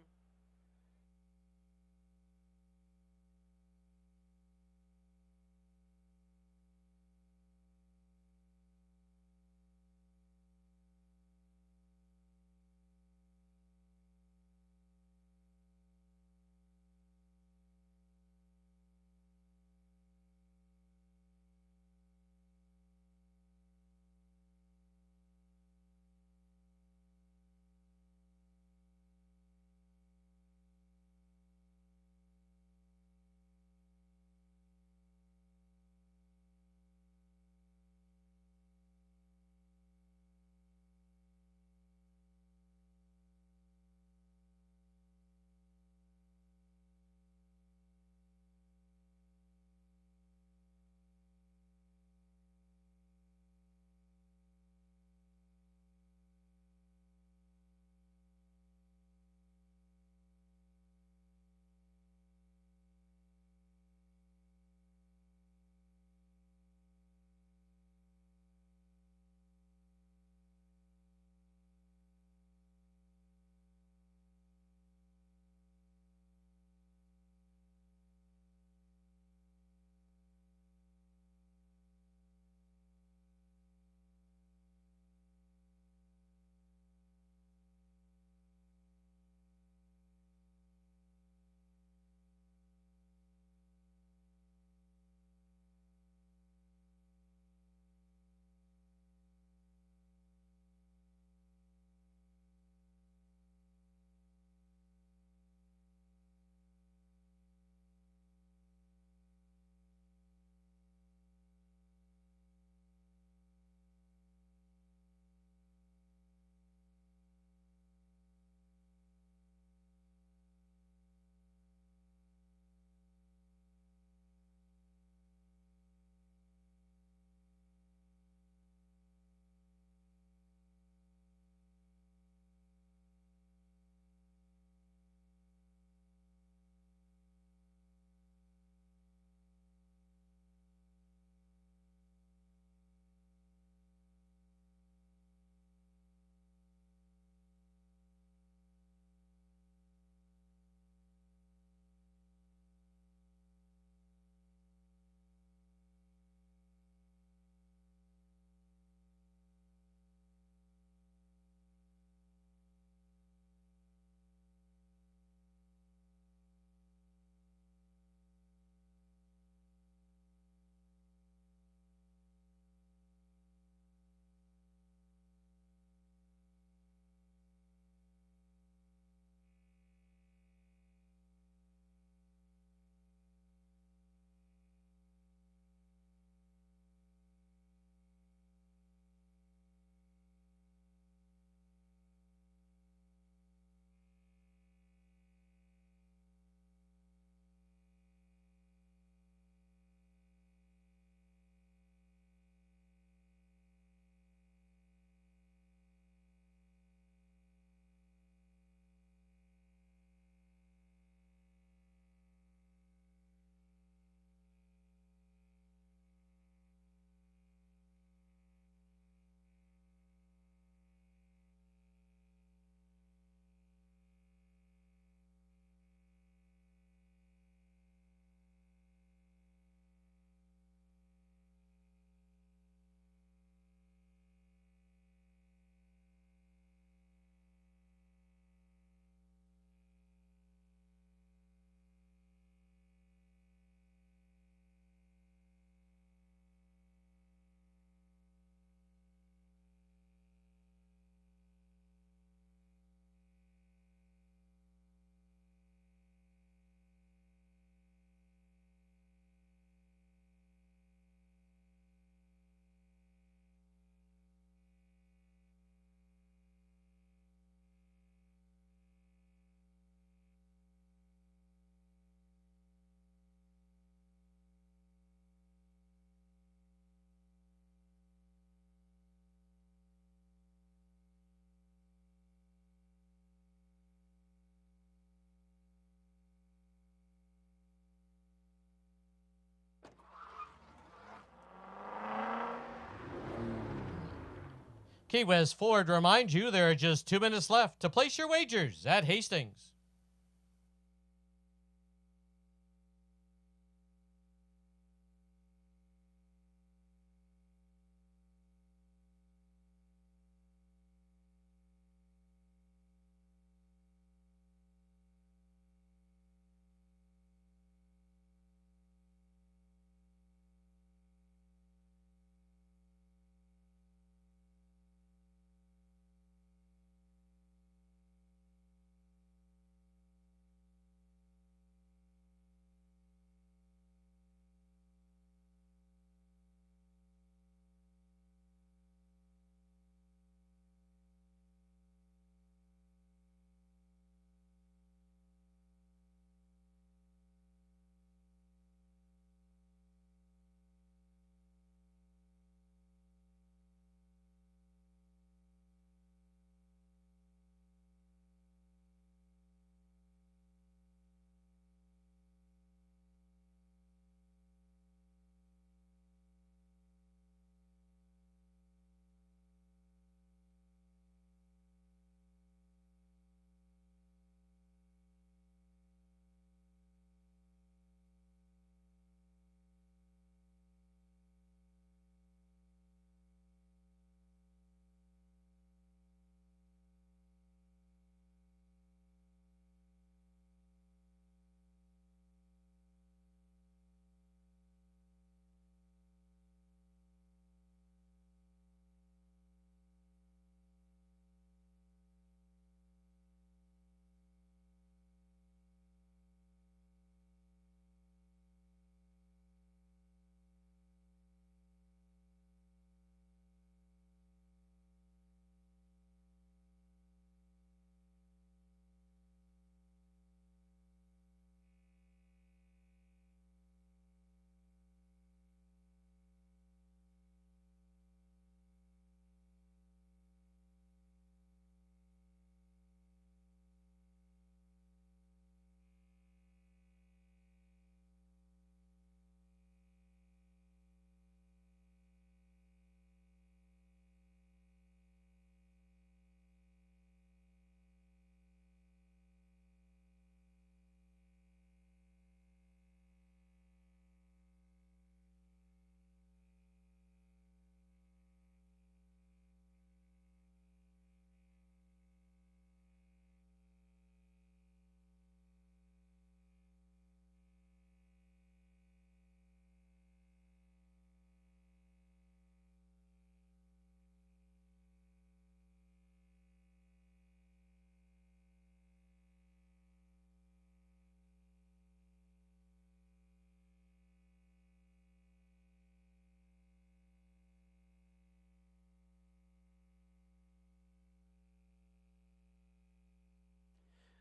Key West Ford reminds you there are just 2 minutes left to place your wagers at Hastings.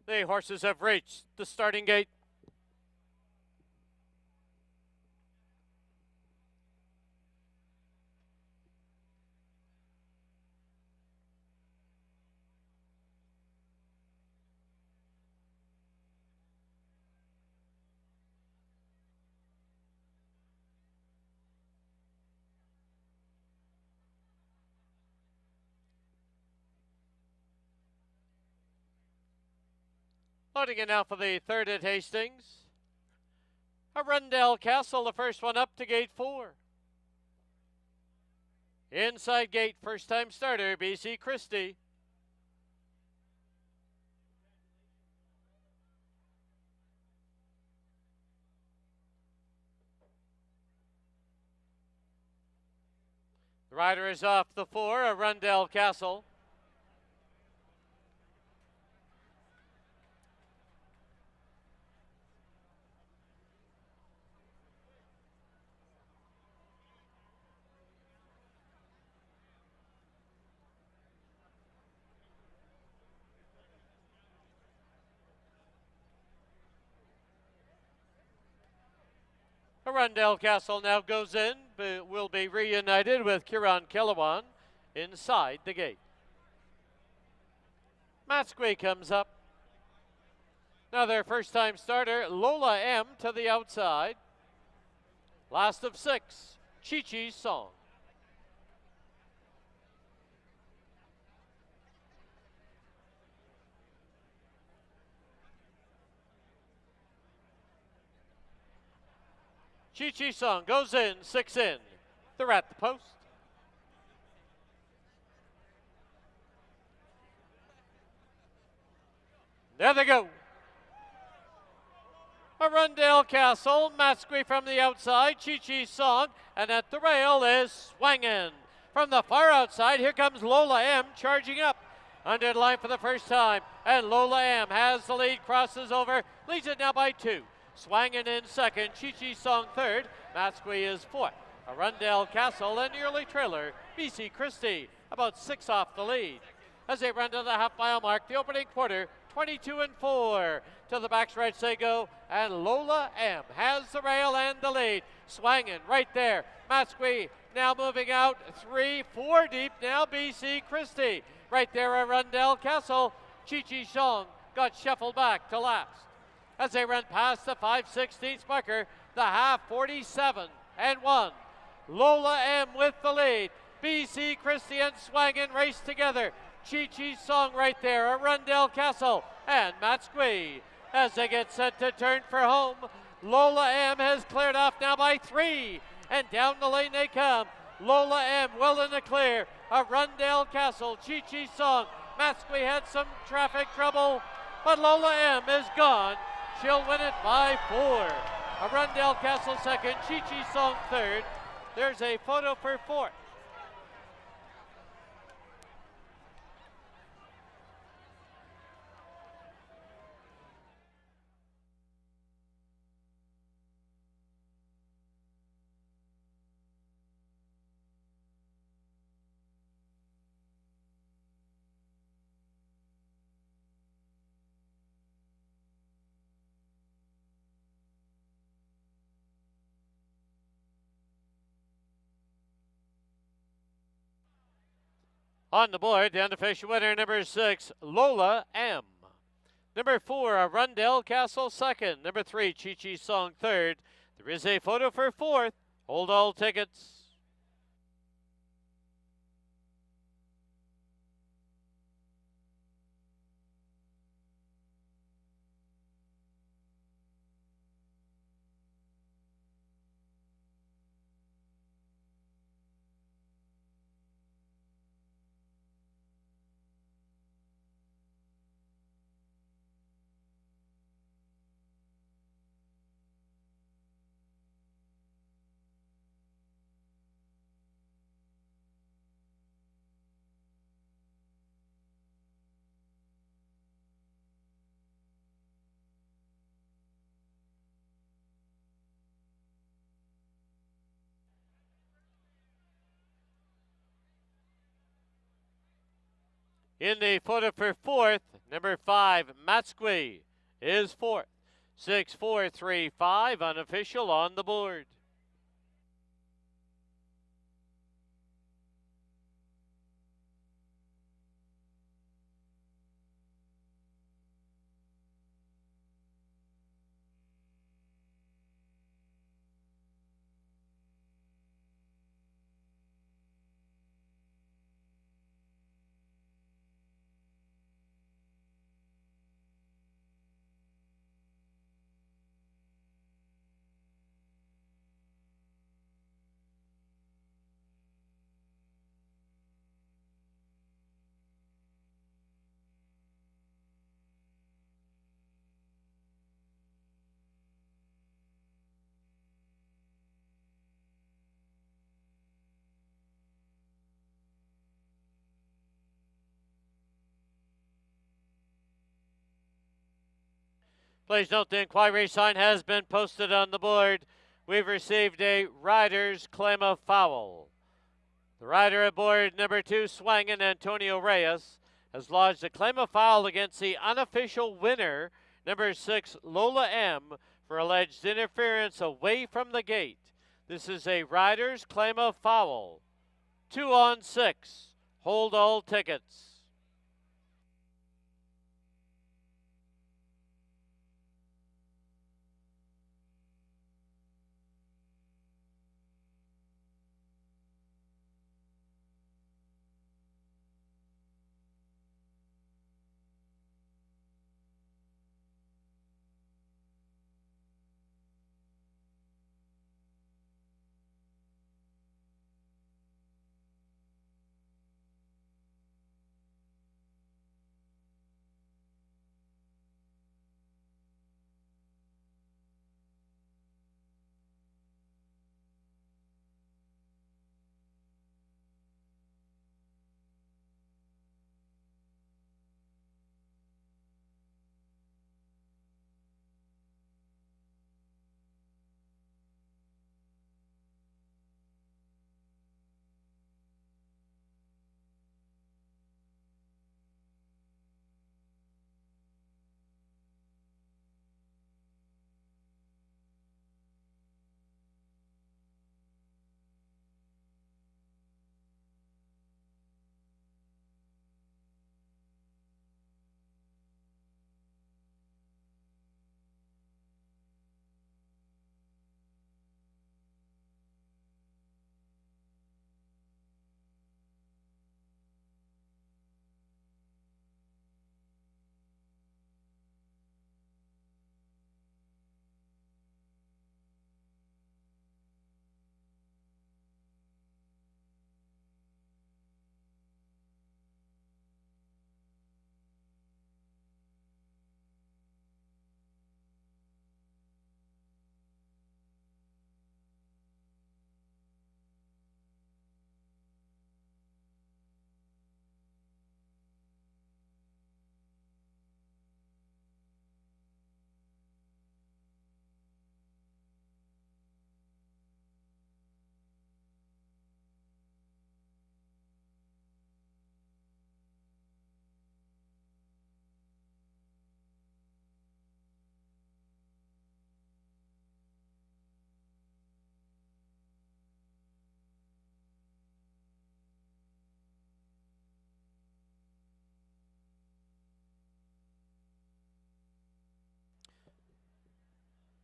The horses have reached the starting gate. Loading in now for the third at Hastings. Arundel Castle, the first one up to gate 4. Inside gate, first time starter, BC Christie. The rider is off the 4, Arundel Castle. Arundel Castle now goes in, but will be reunited with Kieran Killawan inside the gate. Matsquey comes up. Now their first time starter, Lola M to the outside. Last of 6, Chi Chi's Song. Chi Sung goes in, 6 in. They're at the post. There they go. Arundel Castle, Matsqui from the outside, Chi Sung, and at the rail is Swangin. From the far outside, here comes Lola M charging up. Under the line for the first time, and Lola M has the lead, crosses over, leads it now by 2. Swangin in second, Chi Sung third, Matsqui is fourth. Arundel Castle and the early trailer, BC Christie, about 6 off the lead. As they run to the half-mile mark, the opening quarter, 22 and 4. To the backstretch they go, and Lola M has the rail and the lead. Swangin right there. Matsqui now moving out, 3, 4 deep now, BC Christie. Right there, Arundel Castle. Chi Sung got shuffled back to last. As they run past the 5/16 marker, the half 47 and 1. Lola M with the lead. BC Christie and Swangin race together. Chi Sung right there, Arundel Castle and Matsqui. As they get set to turn for home, Lola M has cleared off now by 3, and down the lane they come. Lola M well in the clear. Arundel Castle, Chi Sung. Matsqui had some traffic trouble, but Lola M is gone. She'll win it by 4. Arundel Castle second, Chi Sung third. There's a photo for fourth. On the board, the unofficial winner, number 6, Lola M. Number 4, Arundel Castle second. Number 3, Chi Sung third. There is a photo for fourth. Hold all tickets. In the photo for fourth, number 5, Matsqui is fourth. 6, 4, 3, 5, unofficial on the board. Please note the inquiry sign has been posted on the board. We've received a rider's claim of foul. The rider aboard number 2, Swangin, Antonio Reyes, has lodged a claim of foul against the unofficial winner, number 6, Lola M, for alleged interference away from the gate. This is a rider's claim of foul. 2 on 6. Hold all tickets.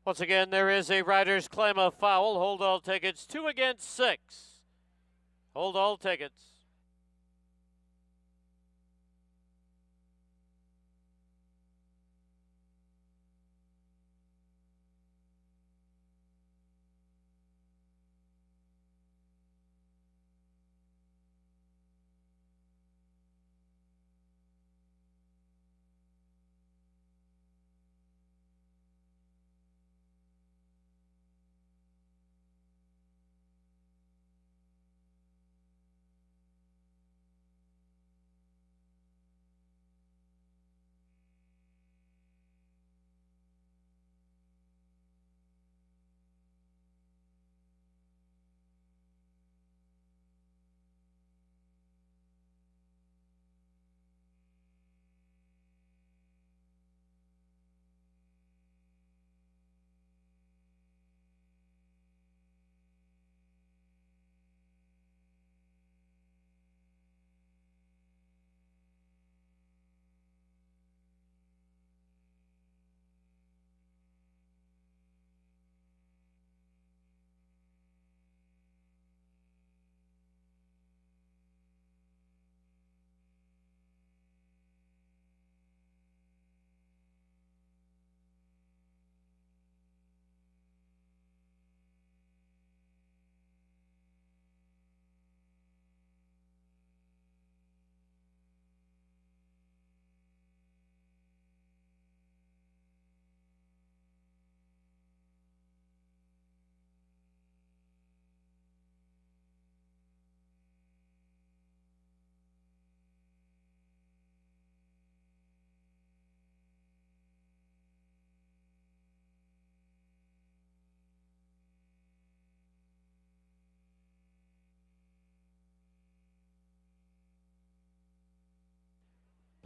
Once again, there is a rider's claim of foul. Hold all tickets, 2 against 6. Hold all tickets.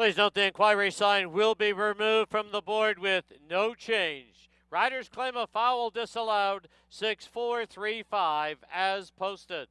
Please note the inquiry sign will be removed from the board with no change. Riders claim a foul disallowed, 6-4-3-5 as posted.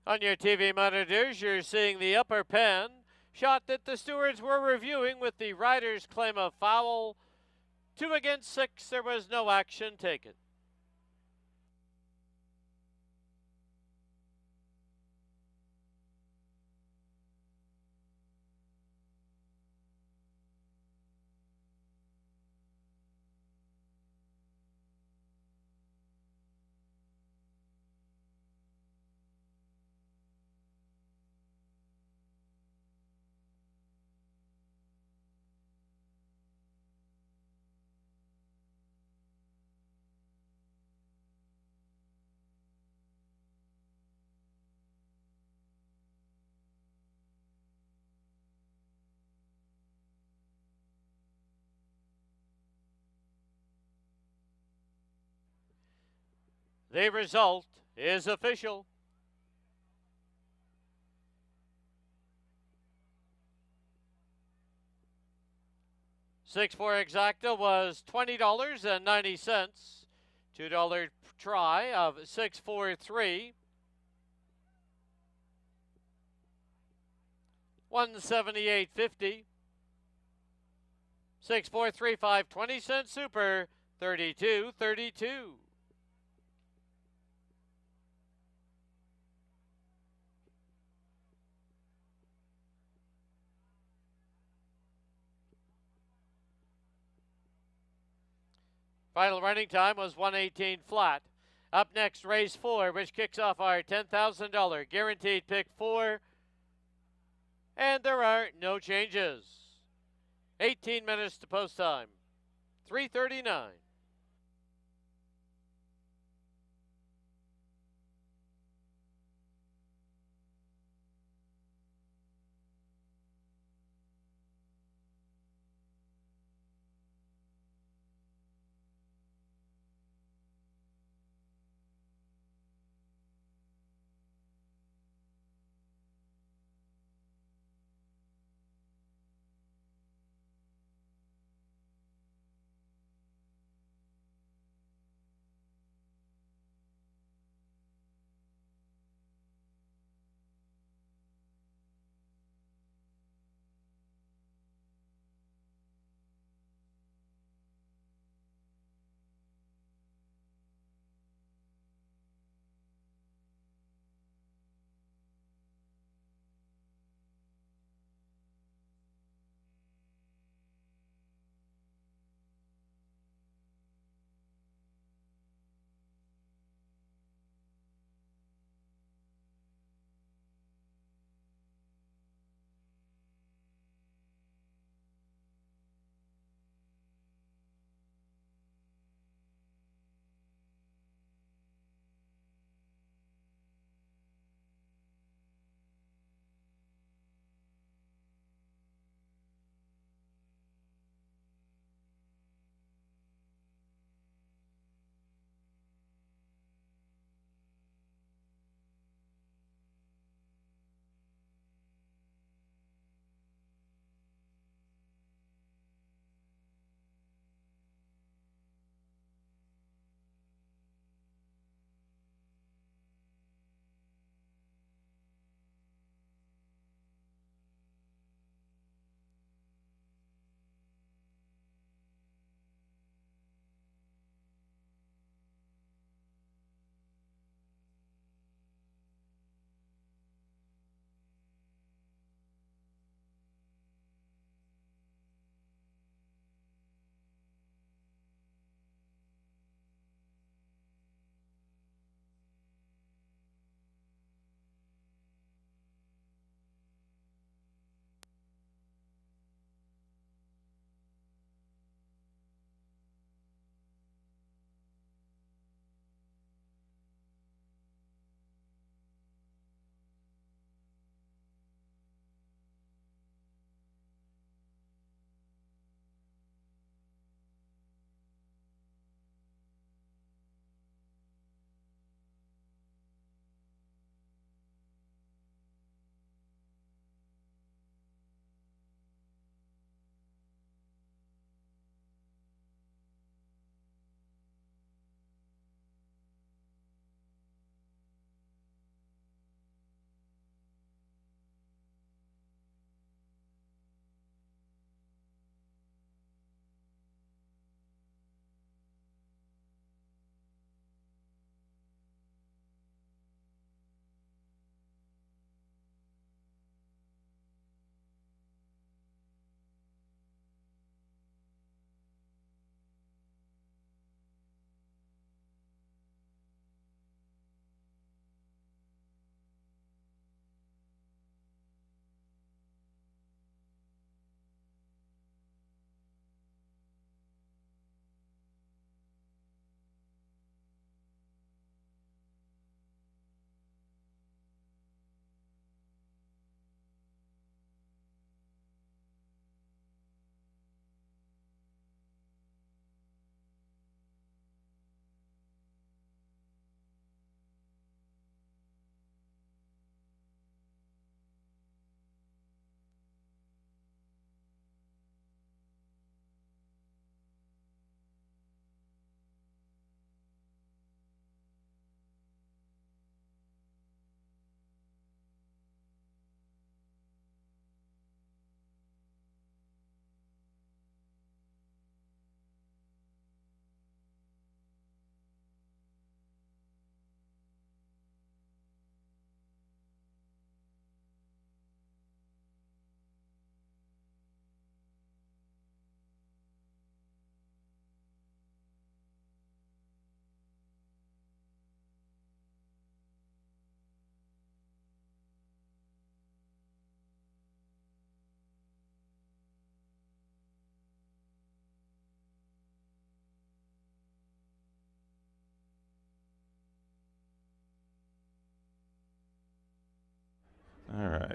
On your TV monitors, you're seeing the upper pen shot that the stewards were reviewing with the rider's claim of foul. 2 against 6, there was no action taken. The result is official. Six for exacta was $20.90. $2 try of 6-4-3. 178.50. 6-4-3-5 20-cent super 32.32. Final running time was 1:18 flat. Up next, race 4, which kicks off our $10,000 guaranteed pick 4. And there are no changes. 18 minutes to post time. 3:39.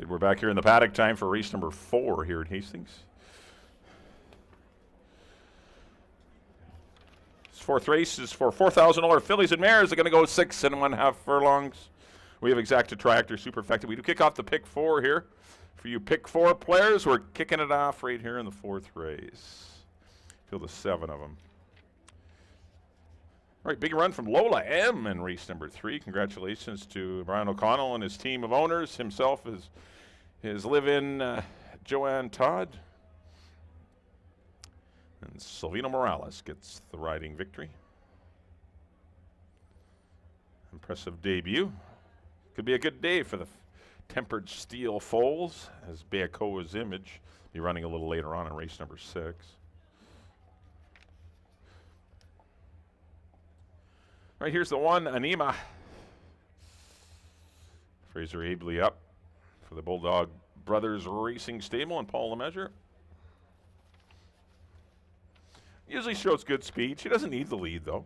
Right, we're back here in the paddock. Time for race number 4 here at Hastings. This fourth race is for $4,000 fillies and mares. They're going to go 6 1/2 furlongs. We have exacta tractor, superfecta. We do kick off the pick 4 here. For you pick 4 players, we're kicking it off right here in the 4th race. Field of 7 of them. All right, big run from Lola M in race number 3. Congratulations to Brian O'Connell and his team of owners, himself, his live-in Joanne Todd. And Silvino Morales gets the riding victory. Impressive debut. Could be a good day for the tempered steel foals, as Bayakoa's image be running a little later on in race number 6. All right, here's the one, Anima. Fraser Abley up for the Bulldog Brothers Racing Stable and Paul LeMessurier. Usually shows good speed. She doesn't need the lead, though.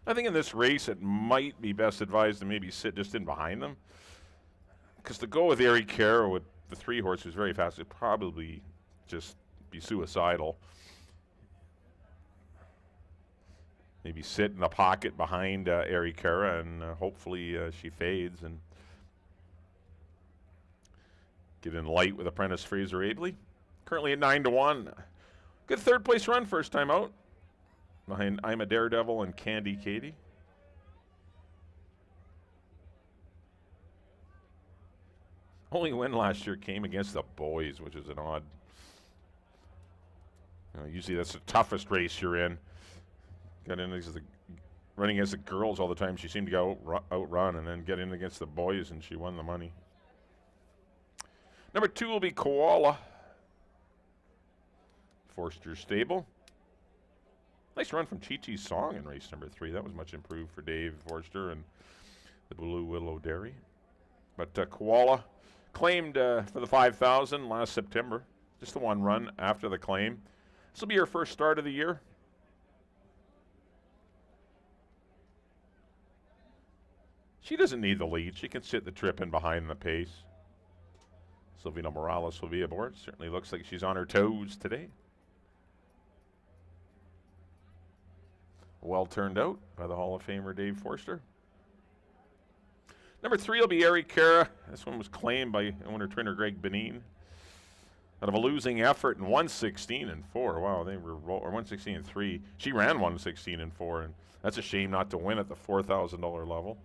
I think in this race it might be best advised to maybe sit just in behind them. Because to go with Eric Cara with the 3 horse who's very fast would probably just be suicidal. Maybe sit in the pocket behind Eric Cara and hopefully she fades and get in light with apprentice Fraser Abley. Currently at 9 1. Good 3rd place run first time out. Behind I'm a Daredevil and Candy Katie. Only win last year came against the boys, which is an odd. Usually that's the toughest race you're in. Got in against running against the girls all the time. She seemed to go outrun and then get in against the boys, and she won the money. Number 2 will be Koala. Forster Stable. Nice run from Chi-Chi's Song in race number 3. That was much improved for Dave Forster and the Blue Willow Dairy. But Koala claimed for the $5,000 last September. Just the one run after the claim. This will be her first start of the year. She doesn't need the lead. She can sit the trip in behind the pace. Silvino Morales will be aboard. Certainly looks like she's on her toes today. Well turned out by the Hall of Famer Dave Forster. Number 3 will be Eric Cara. This one was claimed by owner trainer Greg Benin. Out of a losing effort in 116-4. Wow, they were or 116-3. She ran 116-4, and that's a shame not to win at the $4,000 level.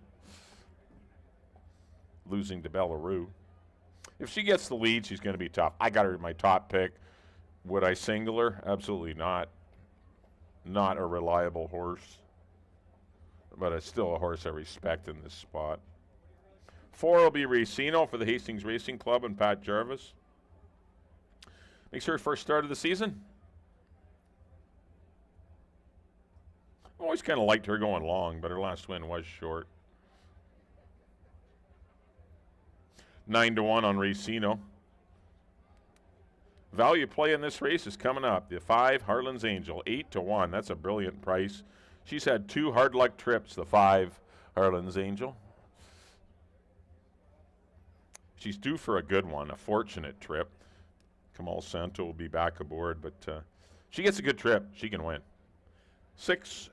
Losing to Bellaroo. If she gets the lead, she's going to be tough. I got her in my top pick. Would I single her? Absolutely not. Not a reliable horse, but it's still a horse I respect in this spot. 4 will be Racino for the Hastings Racing Club and Pat Jarvis. Makes her first start of the season. I've always kind of liked her going long, but her last win was short. 9 1 on Racino. Value play in this race is coming up. The 5, Harlan's Angel, 8 1. That's a brilliant price. She's had 2 hard luck trips, the 5, Harlan's Angel. She's due for a good one, a fortunate trip. Kamal Santo will be back aboard, but she gets a good trip. She can win. 6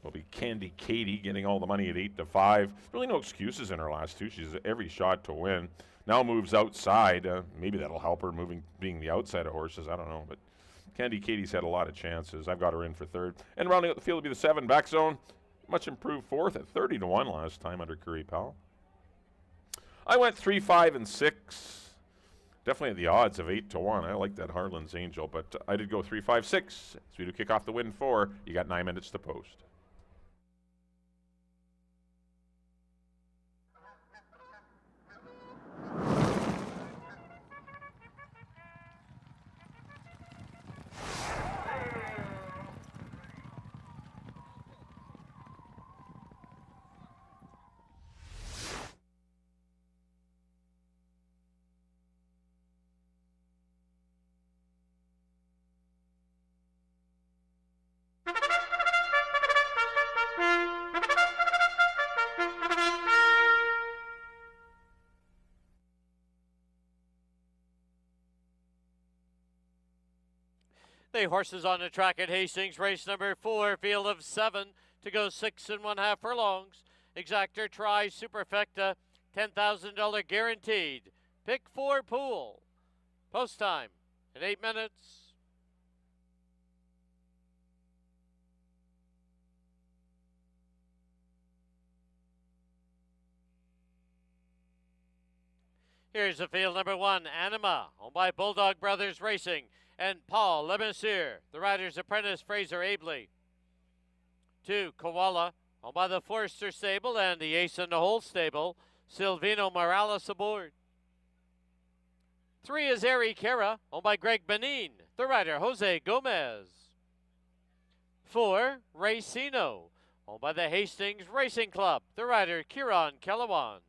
will be Candy Katie, getting all the money at 8 5. Really no excuses in her last 2. She's every shot to win. Now moves outside. Maybe that'll help her being the outside of horses. I don't know. But Candy Katie's had a lot of chances. I've got her in for 3rd. And rounding out the field will be the 7, Back Zone. Much improved 4th at 30 1 last time under Curry Powell. I went 3, 5, and 6. Definitely at the odds of 8 1. I like that Harlan's Angel. But I did go 3, 5, 6. So we do kick off the win 4. You got 9 minutes to post. The horses on the track at Hastings, race number 4, field of 7 to go 6 1/2 furlongs. Exactor Tri Superfecta, $10,000 guaranteed. Pick 4 pool. Post time at 8 minutes. Here's the field number 1, Anima, owned by Bulldog Brothers Racing, and Paul Lemonsieur, the rider's apprentice, Fraser Abley. 2, Koala, owned by the Forster Stable and the Ace in the Hole Stable, Silvino Morales aboard. 3 is Ari Cara, owned by Greg Benin, the rider Jose Gomez. 4, Racino, owned by the Hastings Racing Club, the rider Kieran Kellewan.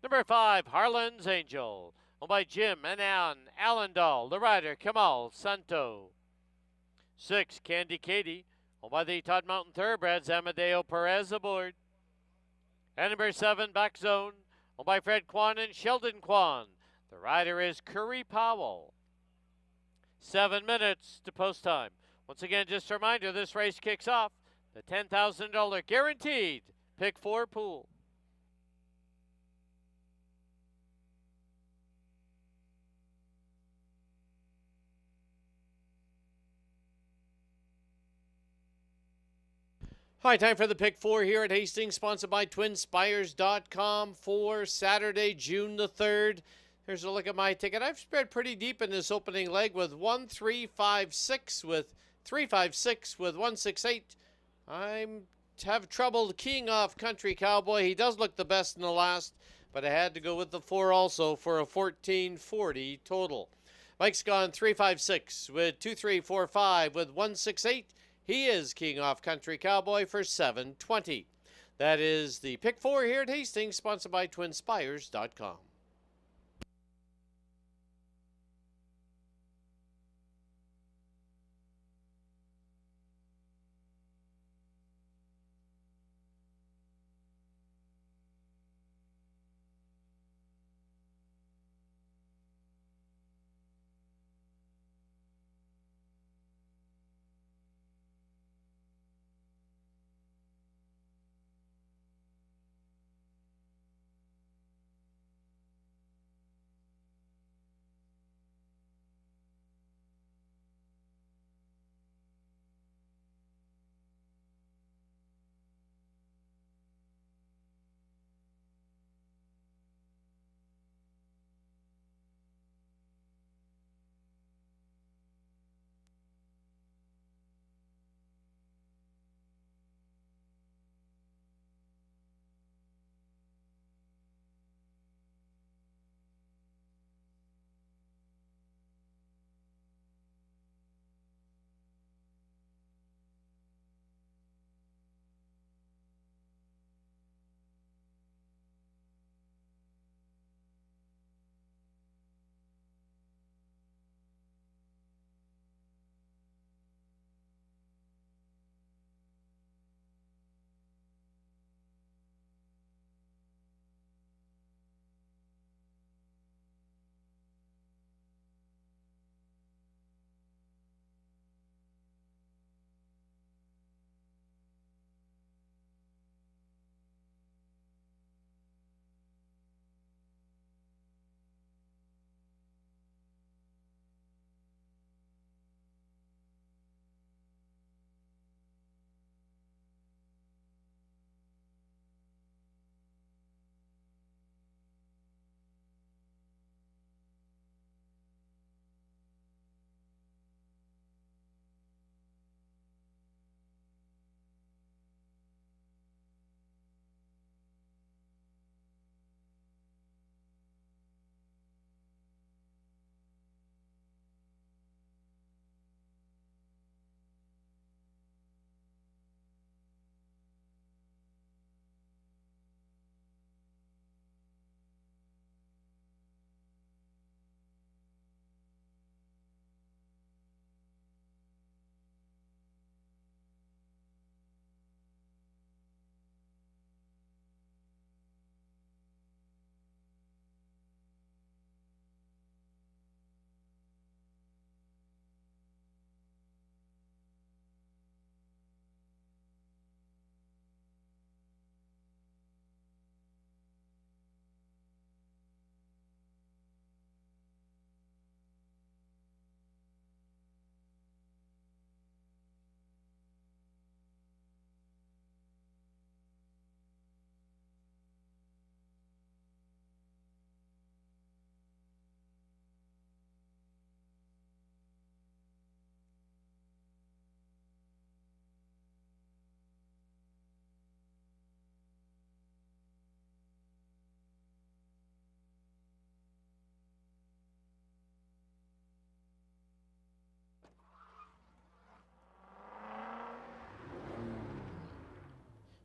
Number 5, Harlan's Angel, owned by Jim and Ann Allendal, the rider Kamal Santo. 6, Candy Katie, owned by the Todd Mountain Thoroughbreds, Amadeo Perez aboard. And number 7, Back Zone, owned by Fred Kwan and Sheldon Kwan. The rider is Curry Powell. 7 minutes to post time. Once again, just a reminder, this race kicks off the $10,000 guaranteed pick 4 pool. Hi, time for the pick 4 here at Hastings, sponsored by TwinSpires.com for Saturday, June the 3rd. Here's a look at my ticket. I've spread pretty deep in this opening leg with 1, 3, 5, 6, with 3, 5, 6, with 1, 6, 8. I have trouble keying off Country Cowboy. He does look the best in the last, but I had to go with the 4 also for a 1440 total. Mike's gone 3, 5, 6 with 2, 3, 4, 5 with 1, 6, 8. He is keying off Country Cowboy for 720. That is the pick 4 here at Hastings, sponsored by TwinSpires.com.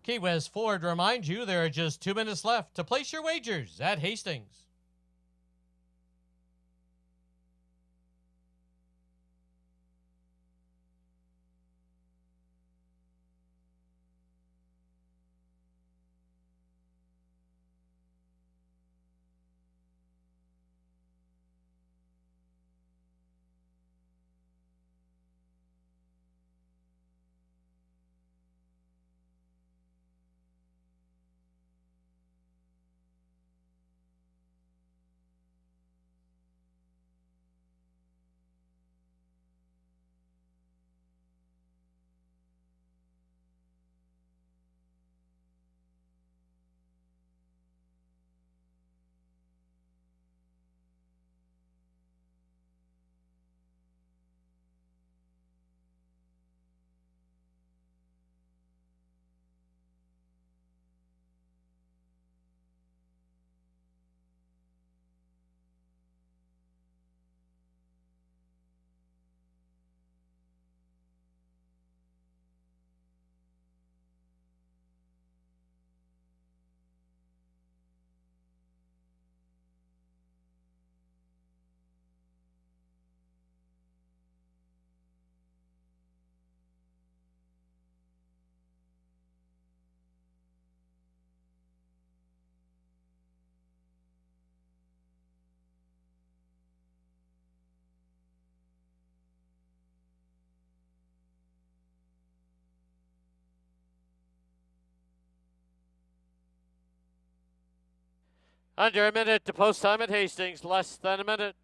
Key West Ford reminds you there are just 2 minutes left to place your wagers at Hastings. Under a minute to post time at Hastings, less than a minute.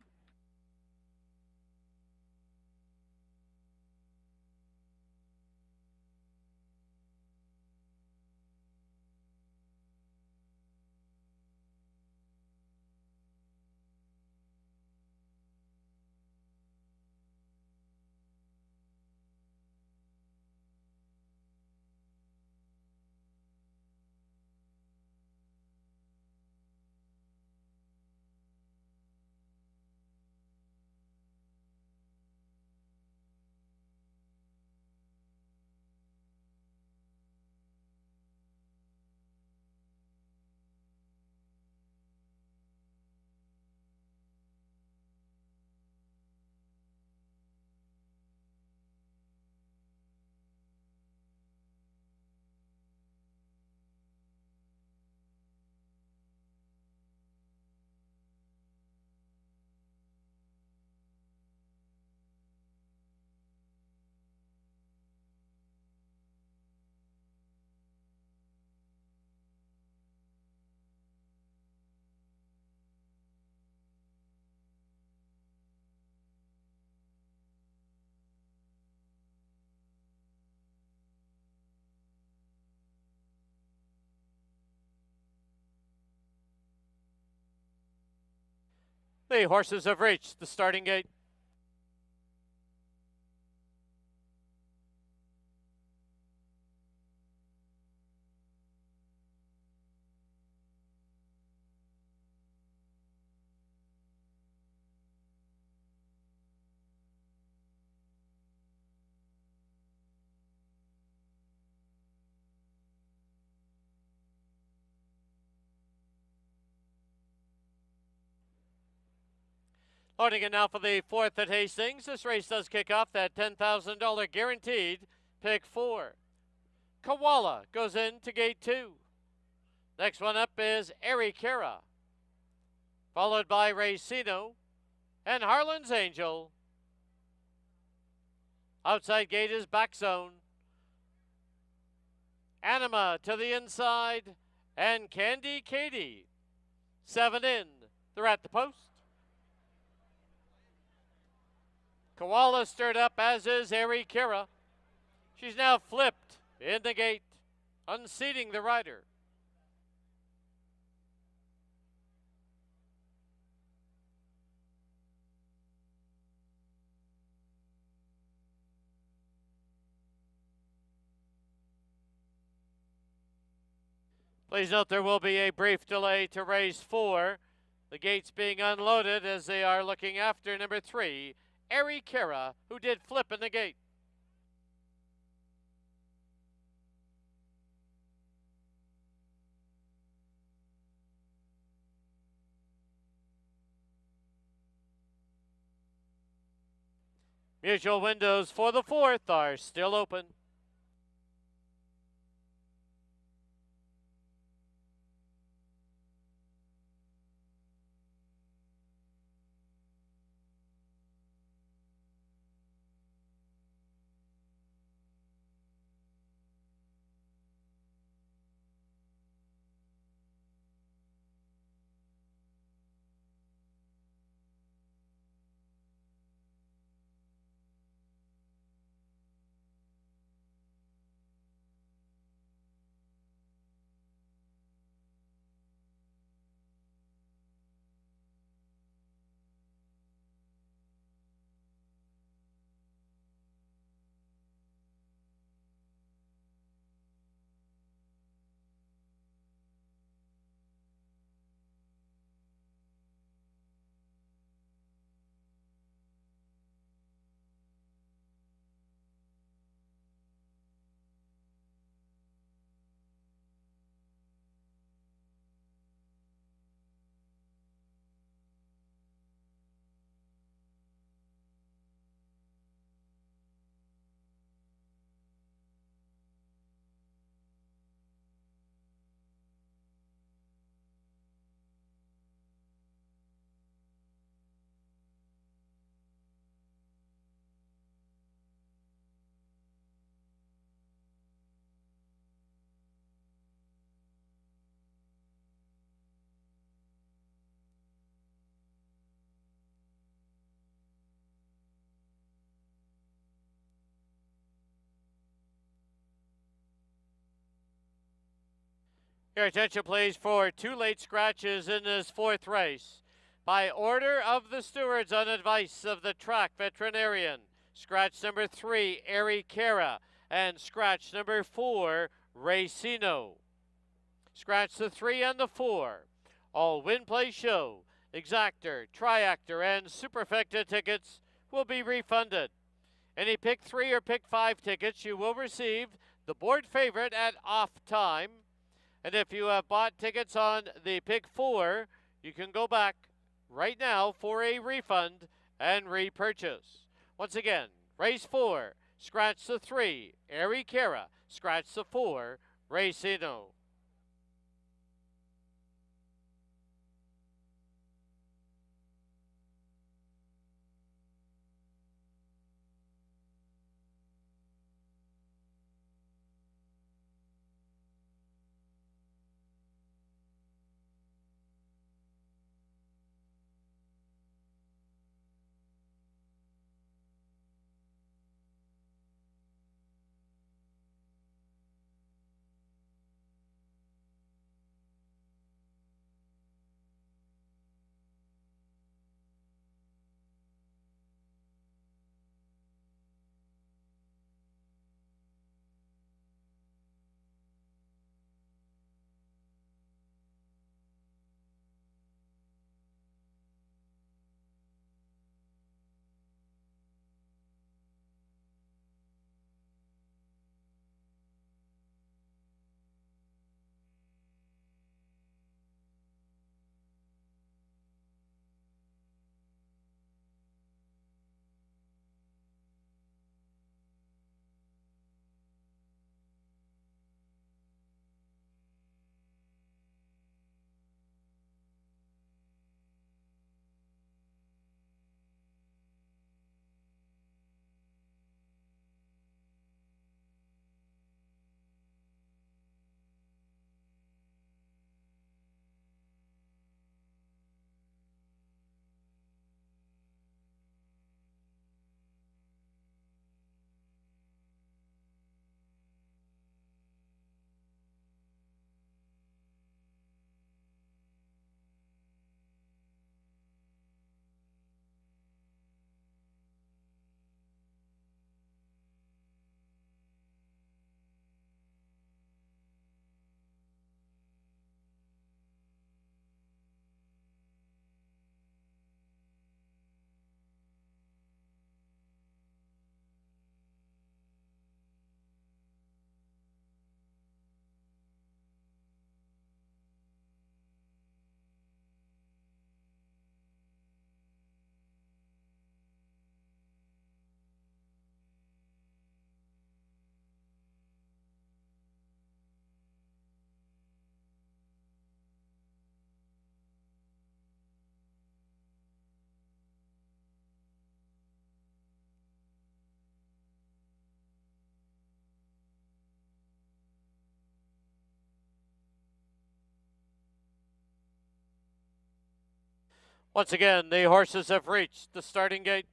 The horses have reached the starting gate. Loading it now for the fourth at Hastings. This race does kick off that $10,000 guaranteed. Pick 4. Koala goes into gate 2. Next one up is Erikera, followed by Racino and Harlan's Angel. Outside gate is Back Zone. Anima to the inside and Candy Katie. 7 in. They're at the post. Koala stirred up, as is Erikera. She's now flipped in the gate, unseating the rider. Please note there will be a brief delay to race 4. The gates being unloaded as they are looking after number 3, Erikera, who did flip in the gate. Mutual windows for the 4th are still open. Your attention, please, for 2 late scratches in this 4th race. By order of the stewards on advice of the track veterinarian, scratch number 3, Ari Cara, and scratch number 4, Racino. Scratch the 3 and the 4. All win, play, show, exactor, triactor, and superfecta tickets will be refunded. Any pick 3 or pick 5 tickets you will receive the board favorite at off time. And if you have bought tickets on the pick 4, you can go back right now for a refund and repurchase. Once again, race 4, scratch the 3, Ari Cara, scratch the 4, Racino. Once again, the horses have reached the starting gate.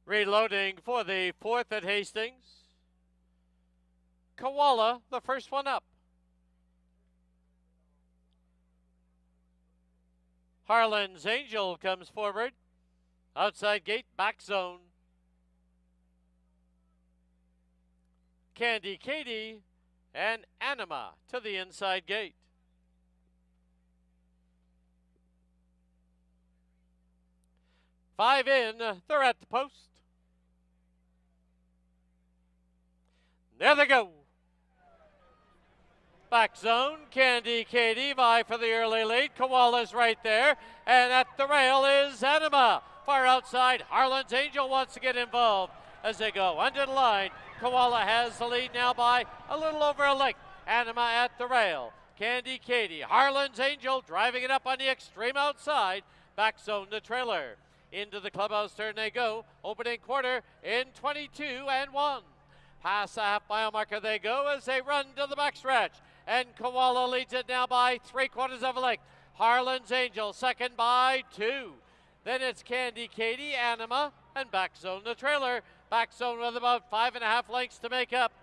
Reloading for the 4th at Hastings. Koala, the first one up. Harlan's Angel comes forward. Outside gate, back zone. Candy Katie and Anima to the inside gate. Five in, they're at the post. There they go. Back zone, Candy Katie, vie for the early lead. Koala's right there. And at the rail is Anima. Far outside, Harlan's Angel wants to get involved as they go under the line. Koala has the lead now by a little over a length. Anima at the rail. Candy Katie, Harlan's Angel driving it up on the extreme outside. Back zone, the trailer. Into the clubhouse turn they go. Opening quarter in 22 and 1. Past the half-mile marker they go as they run to the backstretch. And Koala leads it now by 3/4 of a length. Harlan's Angel second by 2. Then it's Candy Katie, Anima, and back zone the trailer. Back zone with about 5.5 lengths to make up.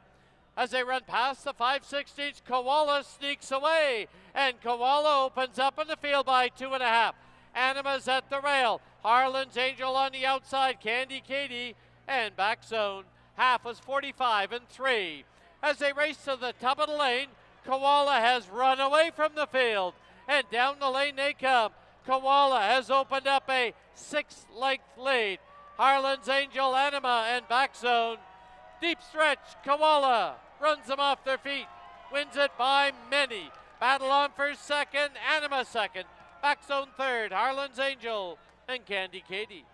As they run past the 5/16, Koala sneaks away. And Koala opens up in the field by 2.5. Anima's at the rail. Harlan's Angel on the outside. Candy Katie and back zone. Half was 45 and 3. As they race to the top of the lane, Koala has run away from the field. And down the lane they come. Koala has opened up a 6-length lead. Harlan's Angel, Anima, and back zone. Deep stretch, Koala runs them off their feet. Wins it by many. Battle on for second, Anima second. Back zone third, Harlan's Angel and Candy Katie.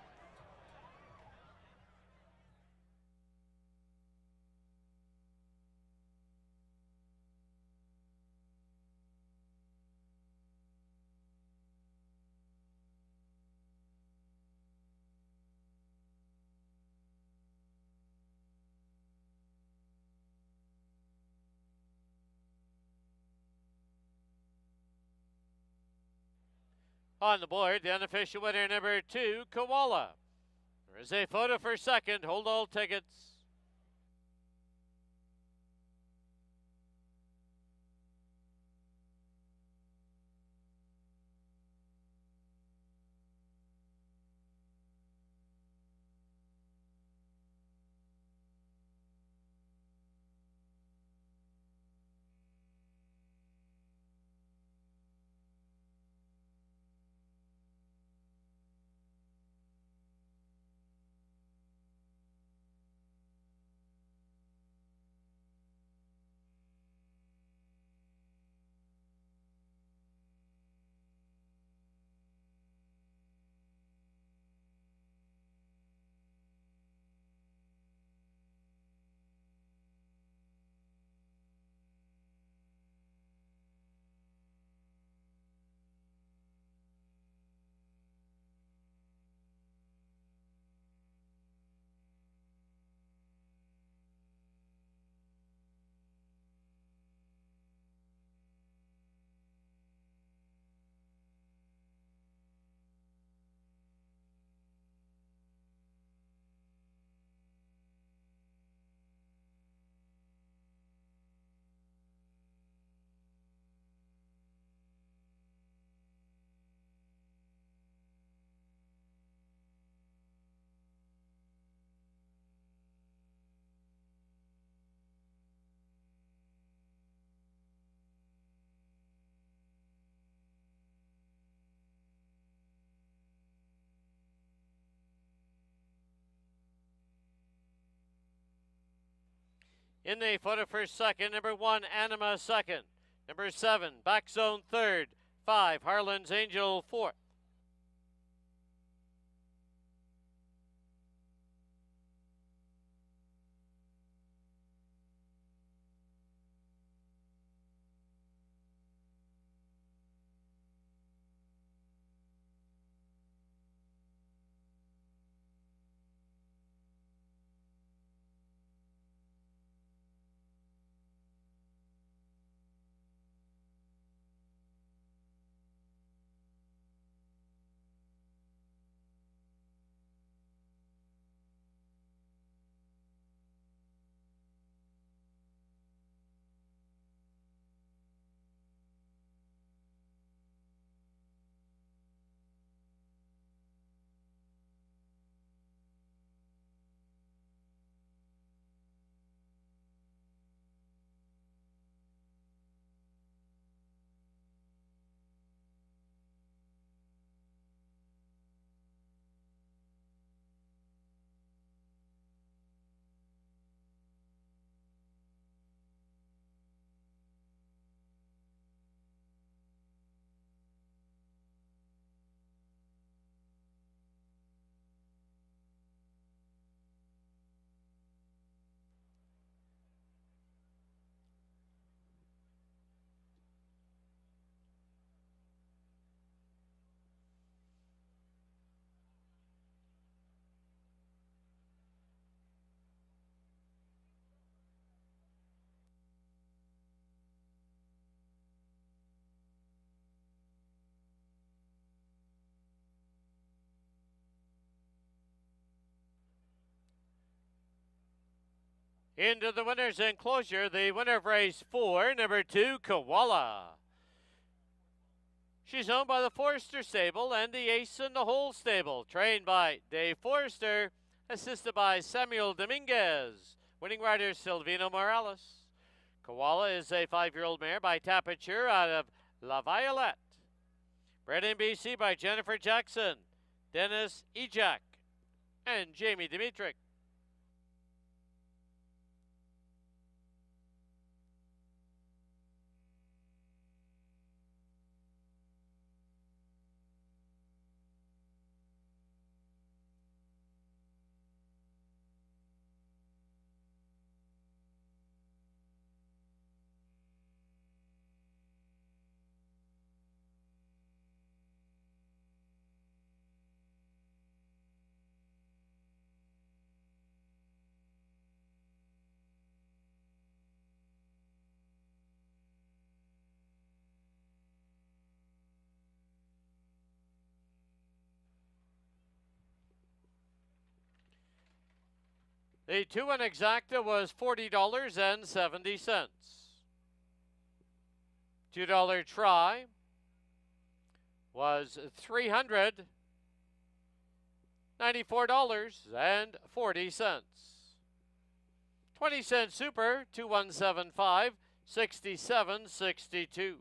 On the board, the unofficial winner number 2, Koala. There is a photo for second. Hold all tickets. In the photo for second, number 1, Anima second. Number 7, back zone third. 5, Harlan's Angel fourth. Into the winner's enclosure, the winner of race 4, number 2, Koala. She's owned by the Forster Stable and the Ace in the Hole Stable, trained by Dave Forster, assisted by Samuel Dominguez, winning rider Silvino Morales. Koala is a 5-year-old mare by Tapiture out of La Violette. Bred in BC by Jennifer Jackson, Dennis Ejak, and Jamie Dimitrick. The 2-1 exacta was $40.70. $2 try was $394.40. 20-cent super, 2175, 67.62.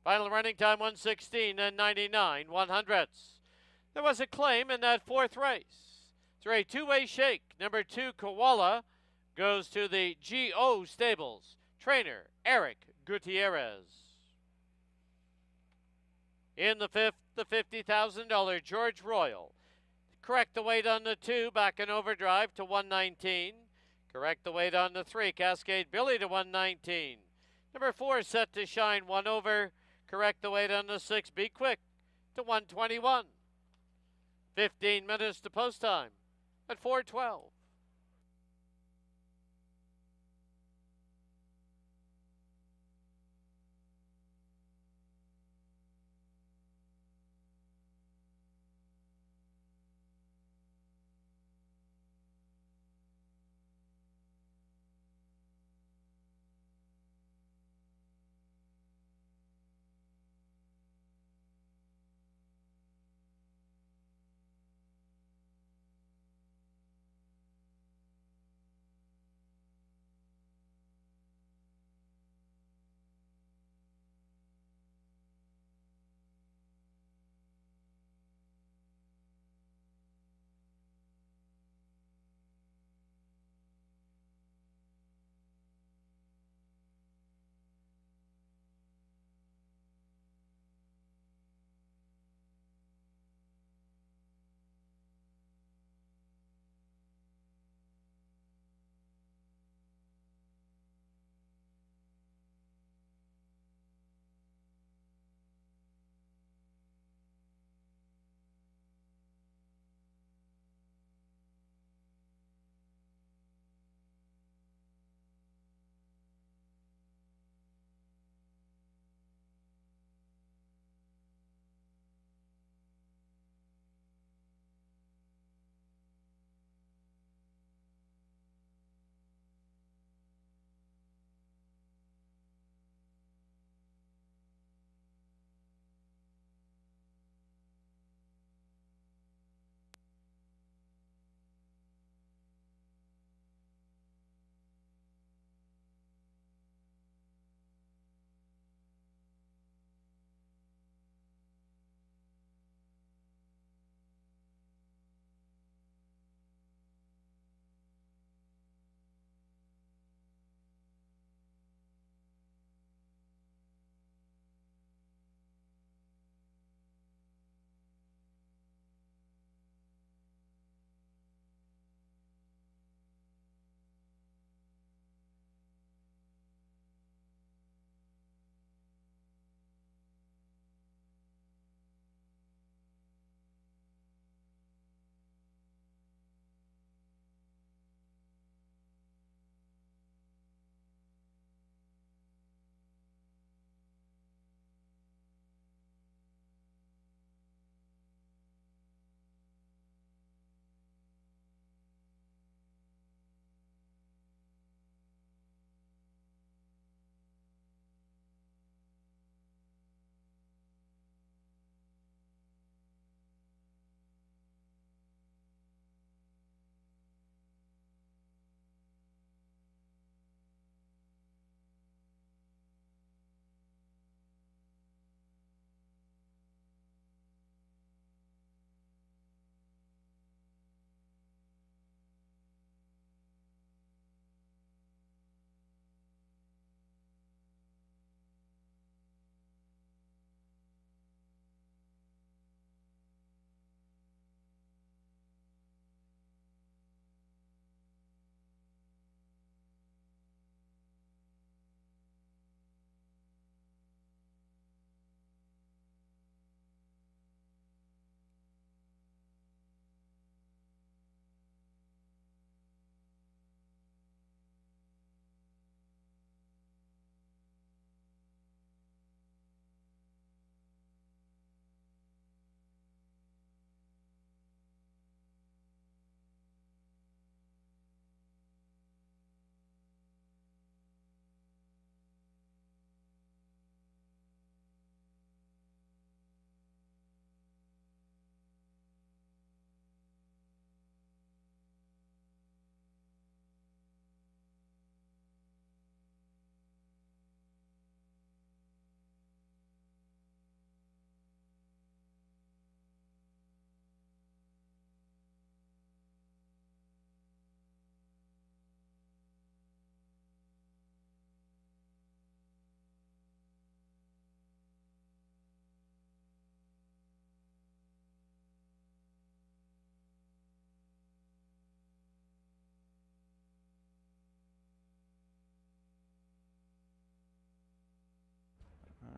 Final running time 1:16 and 99/100ths. There was a claim in that 4th race. Through a 2-way shake, number 2 Koala goes to the GO Stables. Trainer Eric Gutierrez. In the 5th, the $50,000 George Royal. Correct the weight on the 2, back in overdrive to 119. Correct the weight on the 3, Cascade Billy to 119. Number 4 set to shine 1 over. Correct the weight on the 6, Be Quick to 121. 15 minutes to post time at 4:12.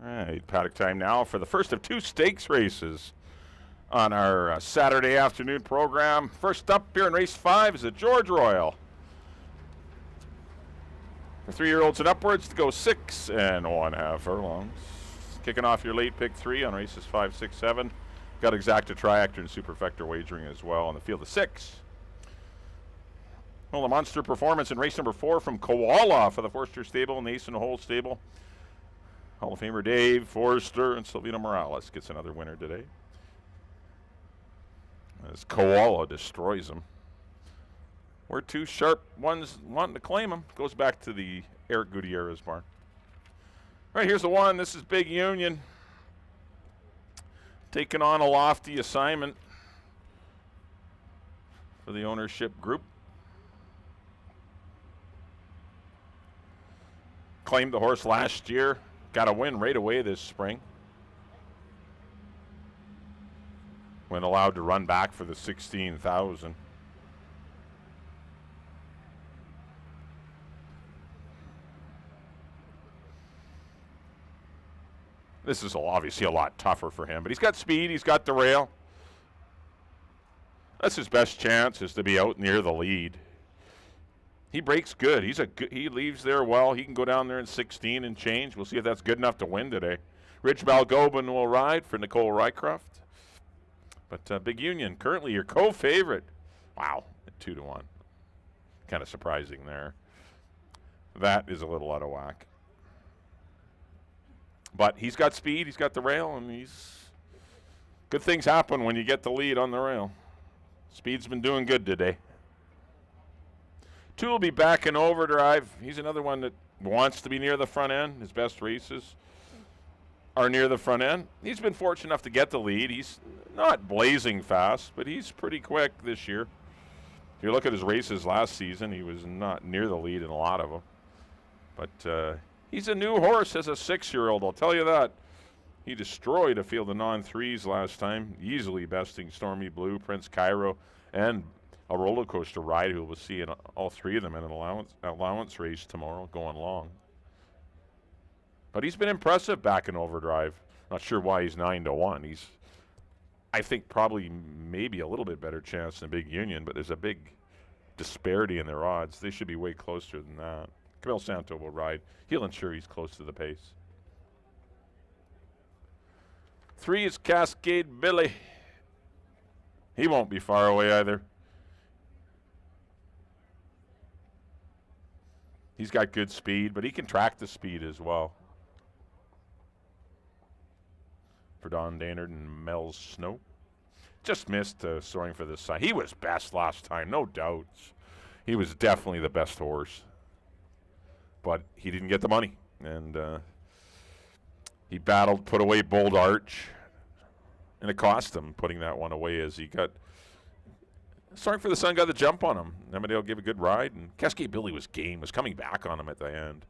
All right, paddock time now for the first of 2 stakes races on our Saturday afternoon program. First up here in race 5 is the George Royal. For 3-year-olds and upwards to go 6 1/2 furlongs. Kicking off your late pick 3 on races 5, 6, 7. Got exacta triactor and superfecta wagering as well on the field of 6. Well, a monster performance in race number 4 from Koala for the Forster stable and the Ace in the Hole stable. Hall of Famer Dave Forster and Silvino Morales gets another winner today, as Koala destroys him. We're 2 sharp ones wanting to claim him. Goes back to the Eric Gutierrez barn. All right, here's the one. This is Big Union. Taking on a lofty assignment for the ownership group. Claimed the horse last year. Got a win right away this spring, when allowed to run back for the 16,000. This is obviously a lot tougher for him, but he's got speed, he's got the rail. That's his best chance, is to be out near the lead. He breaks good. He leaves there well. He can go down there in 16 and change. We'll see if that's good enough to win today. Rich Balgobin will ride for Nicole Rycroft. But Big Union, currently your co-favorite. Wow, at 2-1. Kind of surprising there. That is a little out of whack. But he's got speed, he's got the rail, and good things happen when you get the lead on the rail. Speed's been doing good today. 2 will be back in overdrive. He's another one that wants to be near the front end. His best races are near the front end. He's been fortunate enough to get the lead. He's not blazing fast, but he's pretty quick this year. If you look at his races last season, he was not near the lead in a lot of them. But he's a new horse as a 6-year-old, I'll tell you that. He destroyed a field of non-3s last time, easily besting Stormy Blue, Prince Cairo, and a roller coaster ride, who we'll see in all 3 of them in an allowance race tomorrow going long. But he's been impressive back in overdrive. Not sure why he's 9-1. He's, I think, probably maybe a little bit better chance than Big Union, but there's a big disparity in their odds. They should be way closer than that. Camille Santo will ride. He'll ensure he's close to the pace. 3 is Cascade Billy. He won't be far away either. He's got good speed, but he can track the speed as well. For Don Daynard and Mel Snow. Just missed Soaring for the Sun. He was best last time, no doubts. He was definitely the best horse. But he didn't get the money. And he battled, put away Bold Arch. And it cost him putting that one away, as he got... Soaring for the Sun got the jump on him. Emmerdale gave a good ride, and Cascade Billy was game, was coming back on him at the end.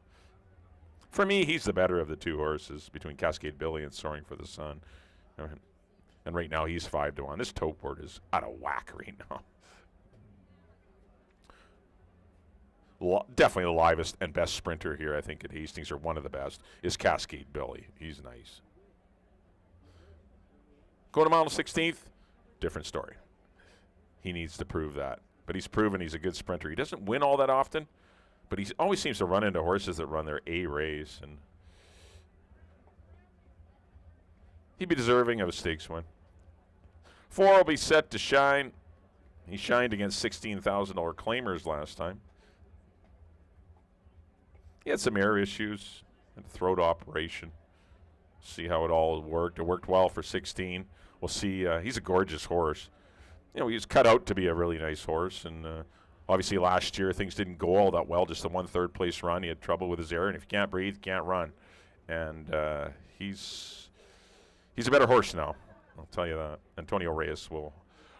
For me, he's the better of the 2 horses between Cascade Billy and Soaring for the Sun. And right now he's 5-1. This tote board is out of whack right now. Definitely the livest and best sprinter here, I think, at Hastings, or one of the best, is Cascade Billy. He's nice. Go to mile 16th, different story. He needs to prove that. But he's proven he's a good sprinter. He doesn't win all that often, but he always seems to run into horses that run their A race. And he'd be deserving of a stakes win. 4 will be set to shine. He shined against $16,000 claimers last time. He had some air issues and throat operation. See how it all worked. It worked well for 16. We'll see. He's a gorgeous horse. You know, he was cut out to be a really nice horse, and obviously last year things didn't go all that well, just a 1 3rd place run. He had trouble with his air, and if you can't breathe, you can't run. And he's a better horse now, I'll tell you that. Antonio Reyes will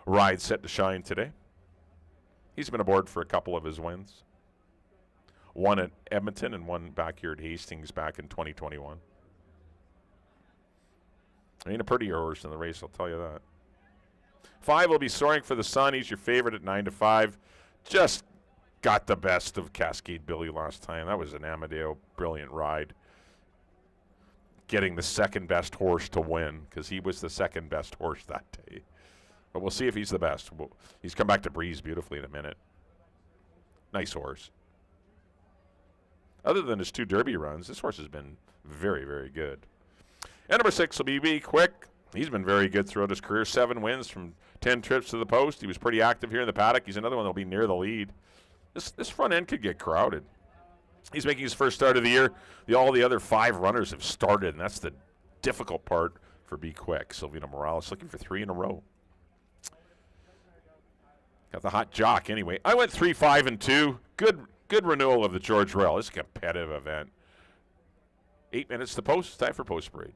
ride set to shine today. He's been aboard for a couple of his wins. 1 at Edmonton and 1 back here at Hastings back in 2021. Ain't a prettier horse in the race, I'll tell you that. 5 will be Soaring for the Sun. He's your favorite at 9-5. Just got the best of Cascade Billy last time. That was an Amadeo brilliant ride. getting the second best horse to win because he was the second best horse that day. But we'll see if he's the best. He's come back to breeze beautifully in a minute. Nice horse. Other than his 2 Derby runs, this horse has been very, very good. And number 6 will be Quick. He's been very good throughout his career. 7 wins from 10 trips to the post. He was pretty active here in the paddock. He's another one that'll be near the lead. This front end could get crowded. He's making his first start of the year. All the other 5 runners have started, and that's the difficult part for Be Quick. Silvino Morales looking for 3 in a row. Got the hot jock anyway. I went 3, 5, and 2. Good renewal of the George Royal. This is a competitive event. 8 minutes to post. Time for post parade.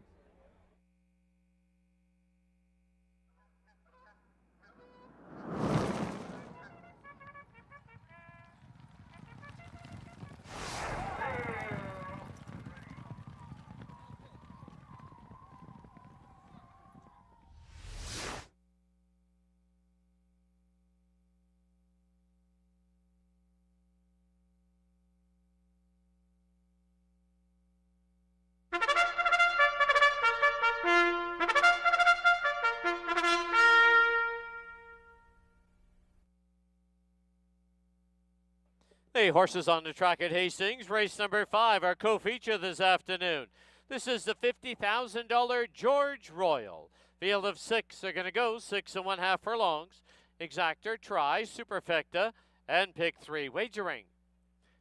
The horses on the track at Hastings, race number 5, our co-feature this afternoon. This is the $50,000 George Royal. Field of 6 are going to go 6 1/2 furlongs. Exactor, Try, Superfecta, and Pick 3 wagering.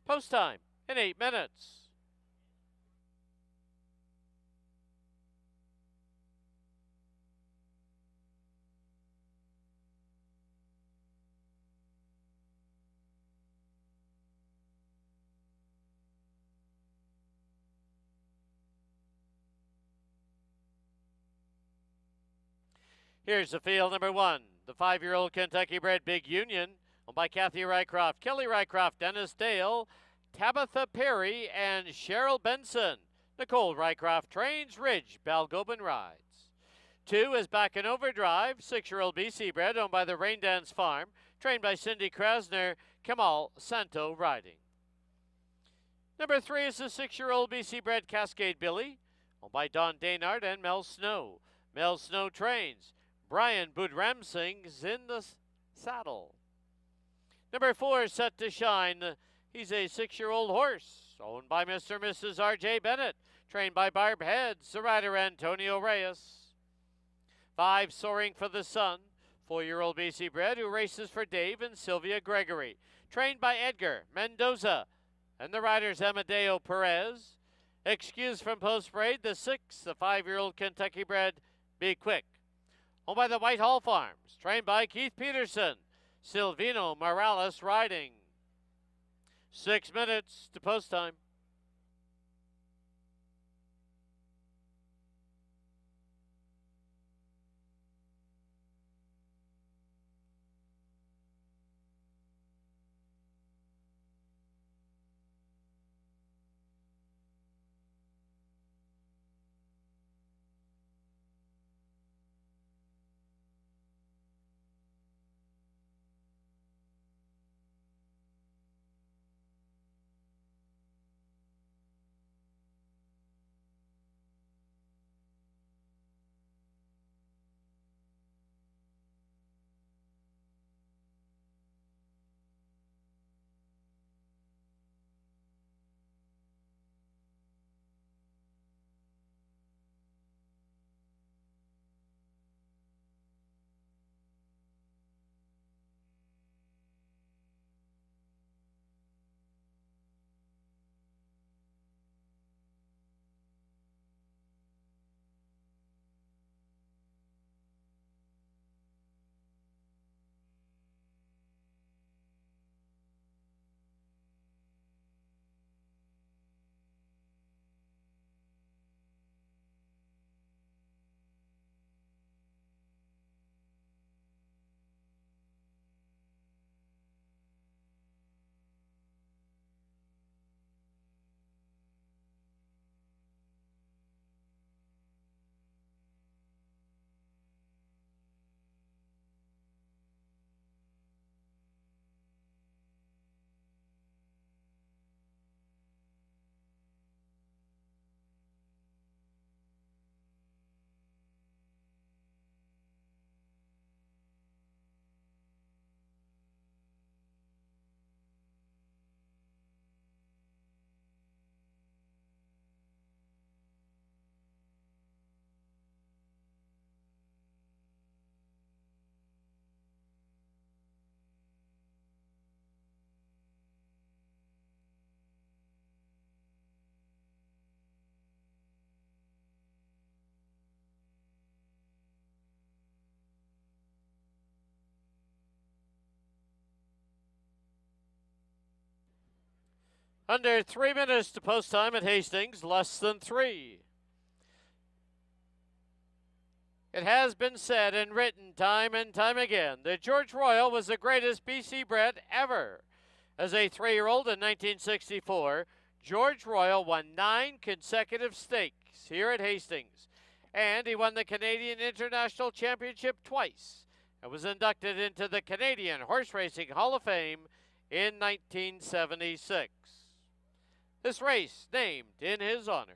Post time in 8 minutes. Here's the field number 1. The 5-year-old Kentucky-bred Big Union, owned by Kathy Rycroft, Kelly Rycroft, Dennis Dale, Tabitha Perry, and Cheryl Benson. Nicole Rycroft trains, Ridge Balgobin rides. 2 is Back in Overdrive, 6-year-old BC bred, owned by the Rain Dance Farm, trained by Cindy Krasner, Kamal Santo riding. Number 3 is the 6-year-old BC bred Cascade Billy, owned by Don Daynard and Mel Snow. Mel Snow trains. Brian Budramsing's in the saddle. Number 4 is Set to Shine. He's a 6-year-old horse, owned by Mr. and Mrs. R.J. Bennett, trained by Barb Heads, the rider Antonio Reyes. 5, Soaring for the Sun, 4-year-old BC bred who races for Dave and Sylvia Gregory, trained by Edgar Mendoza, and the riders Amadeo Perez. Excused from post parade, the 6, the 5-year-old Kentucky bred Be Quick, owned by the Whitehall Farms, trained by Keith Peterson, Silvino Morales riding. 6 minutes to post time. Under 3 minutes to post time at Hastings, less than 3. It has been said and written time and time again that George Royal was the greatest BC bred ever. As a 3-year-old in 1964, George Royal won 9 consecutive stakes here at Hastings, and he won the Canadian International Championship twice and was inducted into the Canadian Horse Racing Hall of Fame in 1976. This race named in his honor.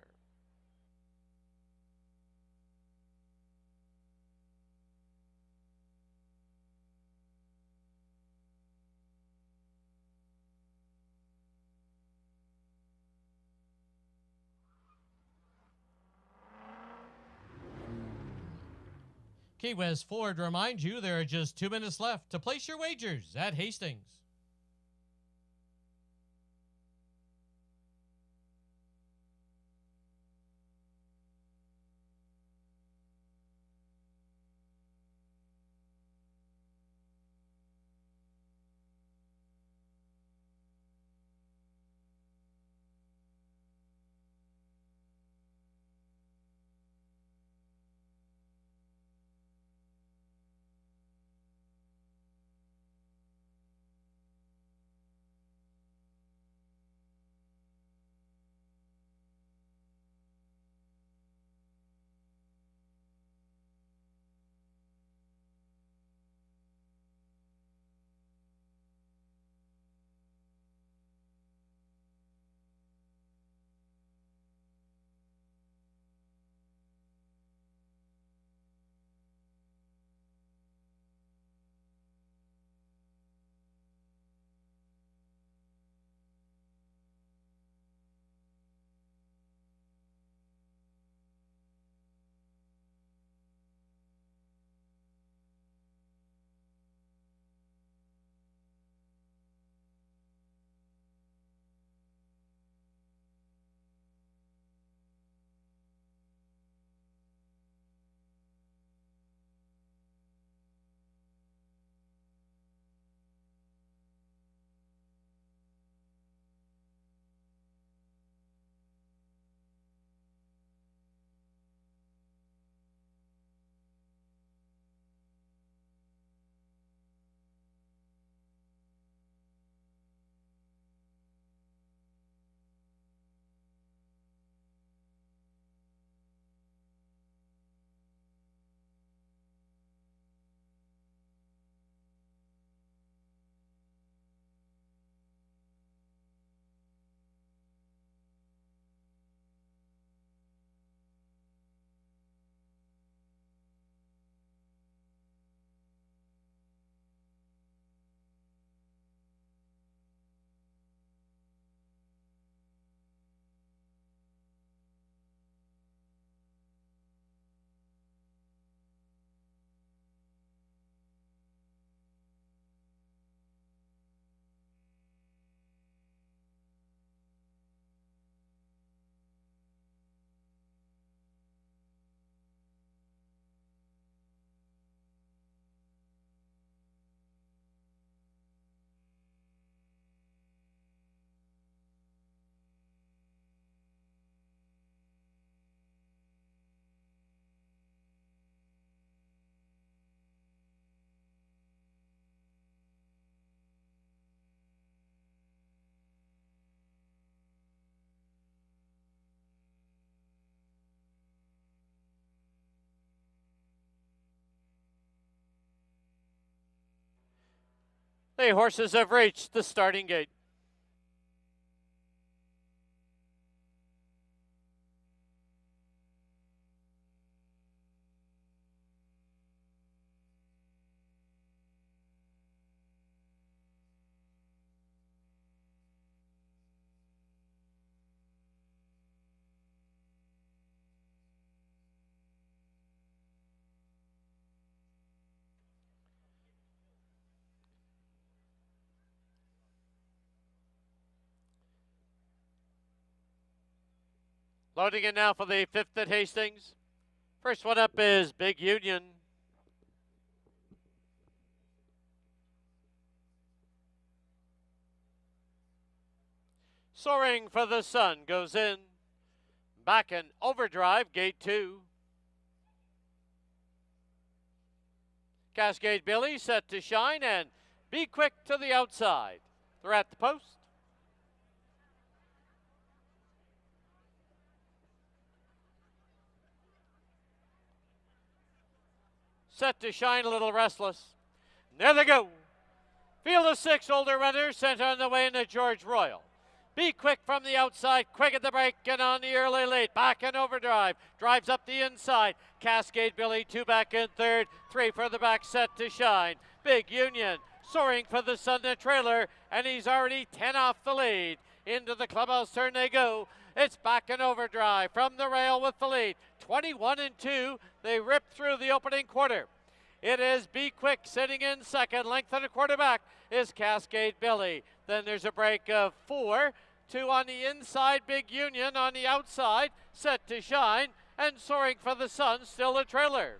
Key West Ford reminds you there are just 2 minutes left to place your wagers at Hastings. The horses have reached the starting gate. Loading in now for the 5th at Hastings. First one up is Big Union. Soaring for the Sun goes in. Back in overdrive, gate 2. Cascade Billy set to shine, and Be Quick to the outside. They're at the post. Set to shine, a little restless. There they go. Field of 6 older runners sent on the way into George Royal. Be Quick from the outside, quick at the break and on the early late. Back in overdrive, drives up the inside. Cascade Billy, 2 back in third, 3 for the back, set to shine. Big Union, Soaring for the Sun, the trailer, and he's already 10 off the lead. Into the clubhouse turn they go. It's back in overdrive from the rail with the lead. 21 and 2, they rip through the opening quarter. It is Be Quick sitting in second. Length and a quarter back is Cascade Billy. Then there's a break of 4. 2 on the inside, Big Union on the outside, set to shine, and Soaring for the Sun, still a trailer.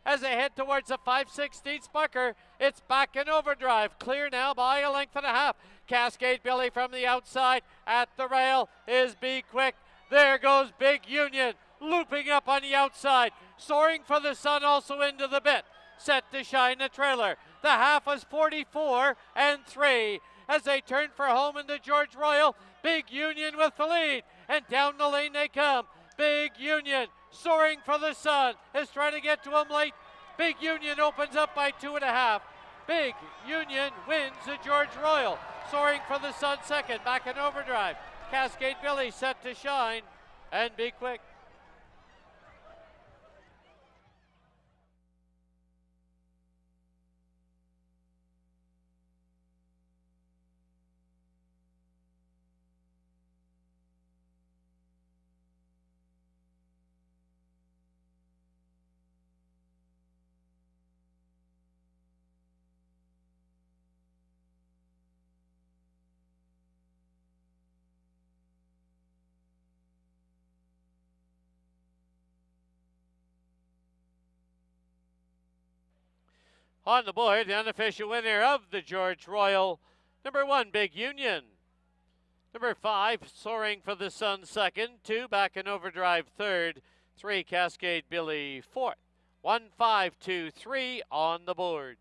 As they head towards the 5/16 marker, it's back in overdrive, clear now by a length and a half. Cascade Billy from the outside, at the rail is Be Quick. There goes Big Union, looping up on the outside. Soaring for the Sun also into the bit, set to shine the trailer. The half was 44 and 3. As they turn for home into George Royal, Big Union with the lead, and down the lane they come. Big Union, Soaring for the Sun, is trying to get to him late. Big Union opens up by 2.5. Big Union wins the George Royal. Soaring for the Sun second, back in overdrive. Cascade Billy set to shine, and Be Quick. On the board, the unofficial winner of the George Royal, number 1, Big Union. Number 5, Soaring for the Sun second. 2, back in overdrive third. 3, Cascade Billy fourth. 1, 5, 2, 3 on the board.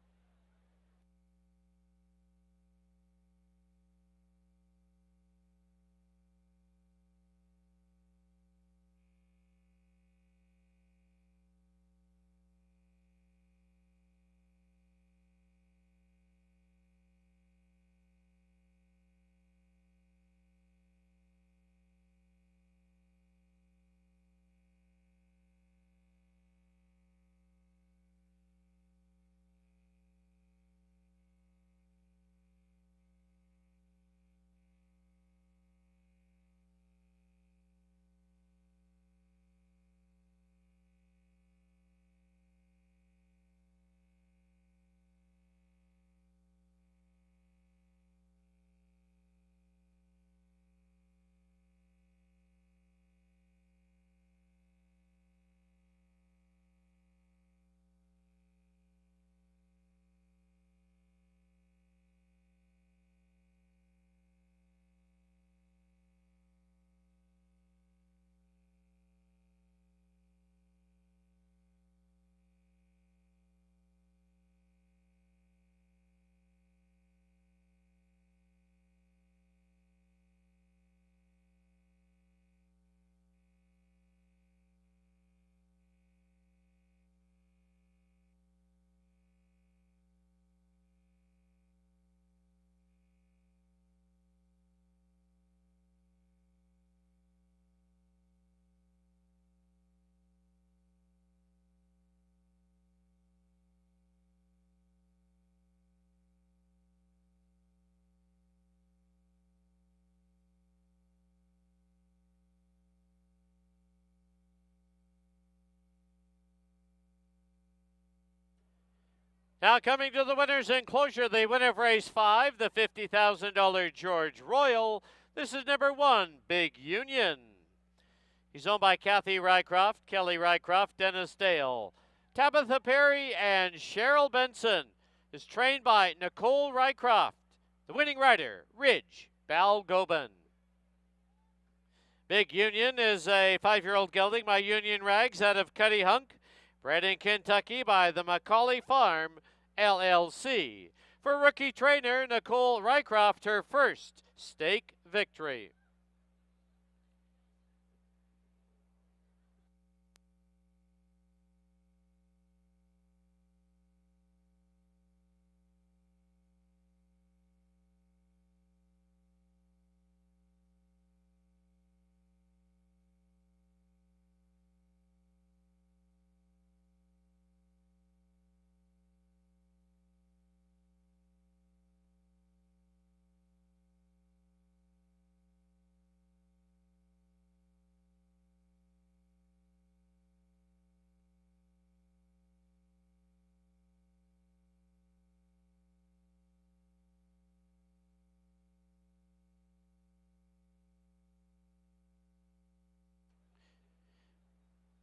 Now coming to the winner's enclosure, the winner of race 5, the $50,000 George Royal. This is number 1, Big Union. He's owned by Kathy Rycroft, Kelly Rycroft, Dennis Dale, Tabitha Perry, and Cheryl Benson. Is trained by Nicole Rycroft. The winning rider, Ridge Balgobin. Big Union is a 5-year-old gelding by Union Rags out of Cuddy Hunk, bred in Kentucky by the Macaulay Farm, LLC. For rookie trainer Nicole Rycroft, her first stake victory.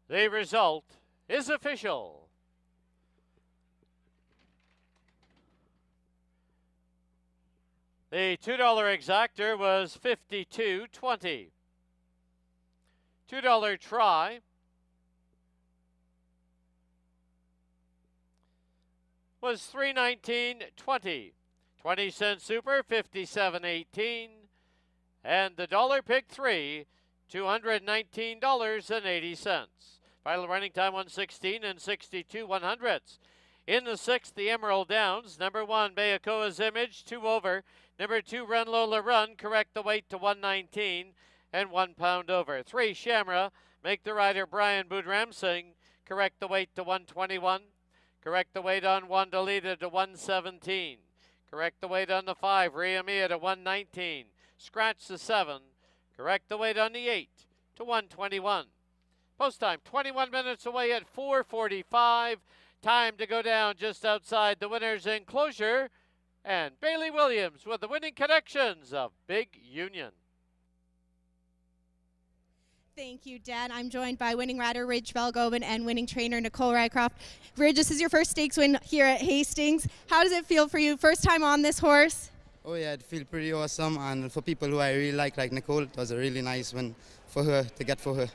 The result is official. The $2 exactor was 52.20. $2 try was 319.20. 20-cent super 57.18, and the dollar pick 3, $219.80. Final running time 1:16 and 62/100ths. In the 6th, the Emerald Downs. Number 1, Bayakoa's Image, 2 over. Number 2, Run Lola Run, correct the weight to 119 and 1 pound over. 3, Shamra, make the rider Brian Budramsing, correct the weight to 121. Correct the weight on 1, Delita to 117. Correct the weight on the 5, Riamia to 119. Scratch the 7. Correct the weight on the 8 to 121. Post time 21 minutes away at 4:45. Time to go down just outside the winner's enclosure. And Bailey Williams with the winning connections of Big Union. Thank you, Dan. I'm joined by winning rider Ridge Belgobin and winning trainer Nicole Rycroft. Ridge, this is your first stakes win here at Hastings. How does it feel for you? First time on this horse? Oh yeah, it feels pretty awesome, and for people who I really like Nicole, it was a really nice win for her, to get for her.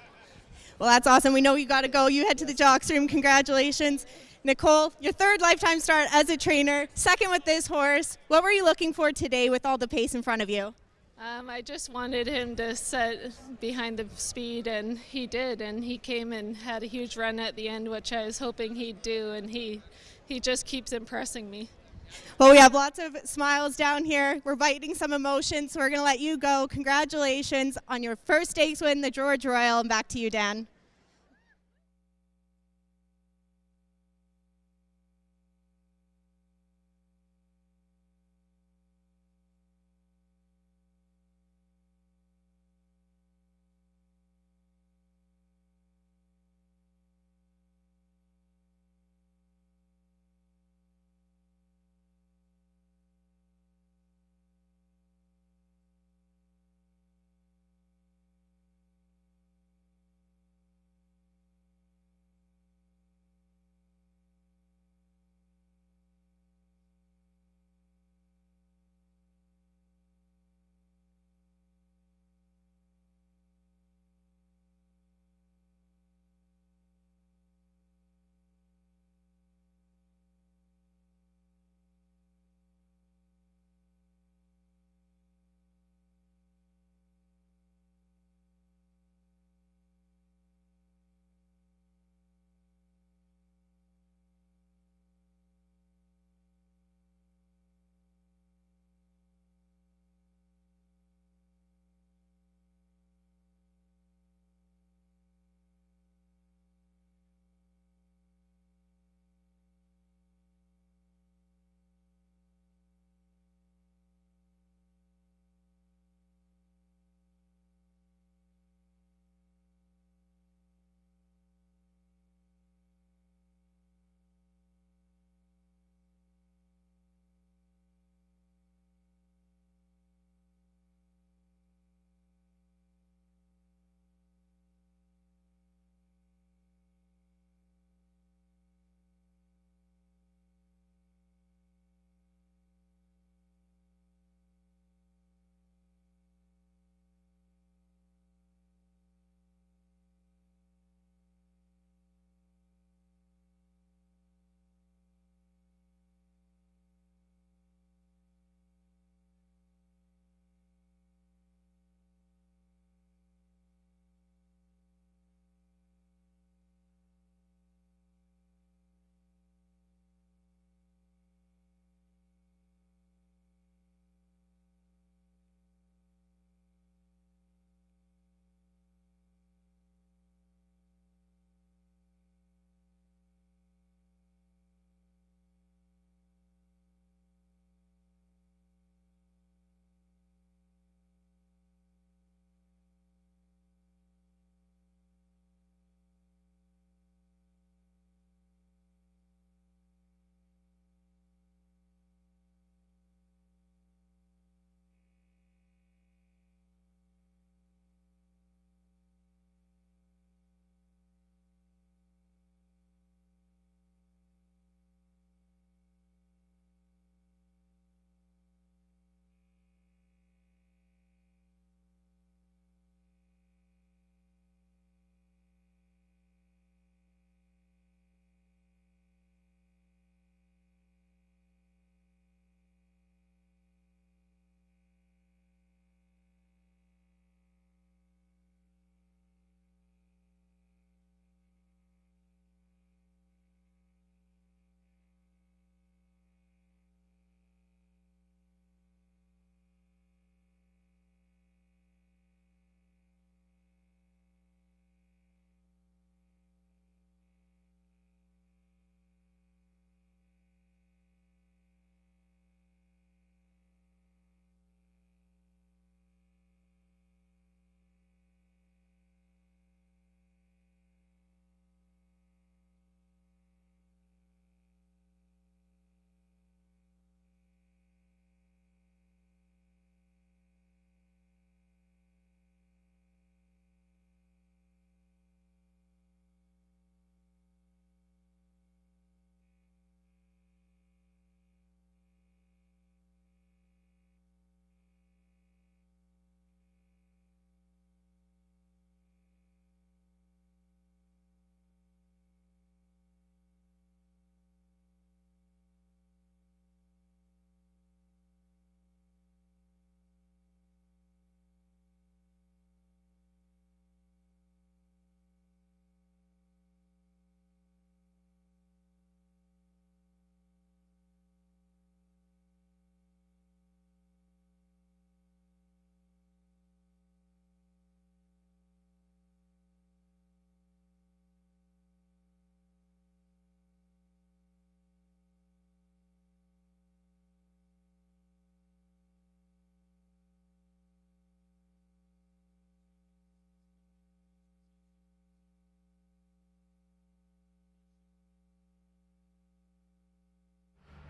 Well, that's awesome. We know you got to go. You head to the jocks room. Congratulations. Nicole, your 3rd lifetime start as a trainer, 2nd with this horse. What were you looking for today with all the pace in front of you? I just wanted him to set behind the speed, and he did, and he came and had a huge run at the end, which I was hoping he'd do, and he just keeps impressing me. Well, we have lots of smiles down here. We're biting some emotions, so we're going to let you go. Congratulations on your first stakes win, the George Royal, and back to you, Dan.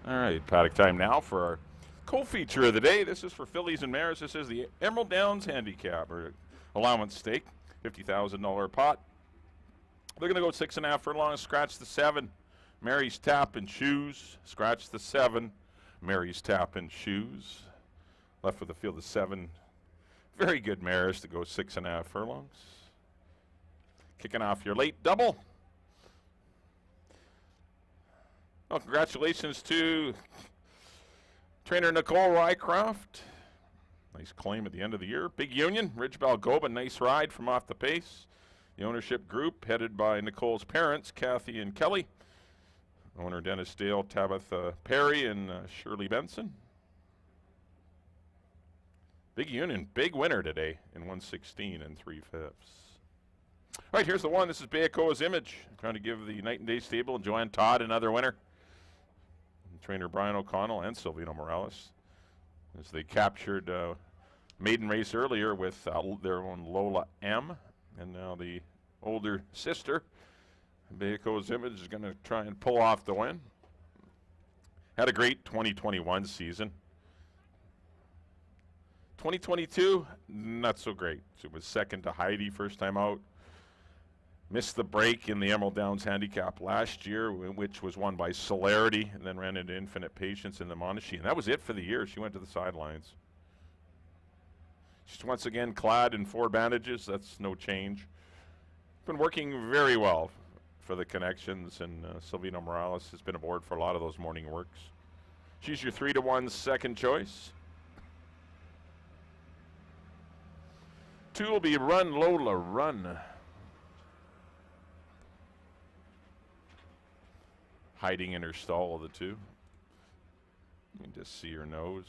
All right, paddock time now for our co-feature of the day. This is for fillies and mares. This is the Emerald Downs Handicap, or allowance stake, $50,000 pot. They're going to go 6.5 furlongs, scratch the 7. Mary's Tap and Shoes, scratch the 7. Mary's Tap and Shoes. Left with the field of 7 very good mares to go 6.5 furlongs. Kicking off your late double. Well, congratulations to trainer Nicole Rycroft. Nice claim at the end of the year. Big Union, Ridge Balgoba, nice ride from off the pace. The ownership group headed by Nicole's parents, Kathy and Kelly. Owner Dennis Dale, Tabitha Perry, and Shirley Benson. Big Union, big winner today in 116 and 3/5. All right, here's the one. This is Bayakoa's Image. Trying to give the Night and Day stable and Joanne Todd another winner. And trainer Brian O'Connell and Silvino Morales, as they captured maiden race earlier with their own Lola M. And now the older sister, Bayakoa's Image, is going to try and pull off the win. Had a great 2021 season. 2022, not so great. It was second to Heidi first time out. Missed the break in the Emerald Downs Handicap last year, which was won by Celerity, and then ran into Infinite Patience in the Monashee. And that was it for the year. She went to the sidelines. She's once again clad in 4 bandages. That's no change. Been working very well for the connections, and Silvino Morales has been aboard for a lot of those morning works. She's your 3-1 second choice. 2 will be Run Lola Run. Hiding in her stall, the 2. You can just see her nose.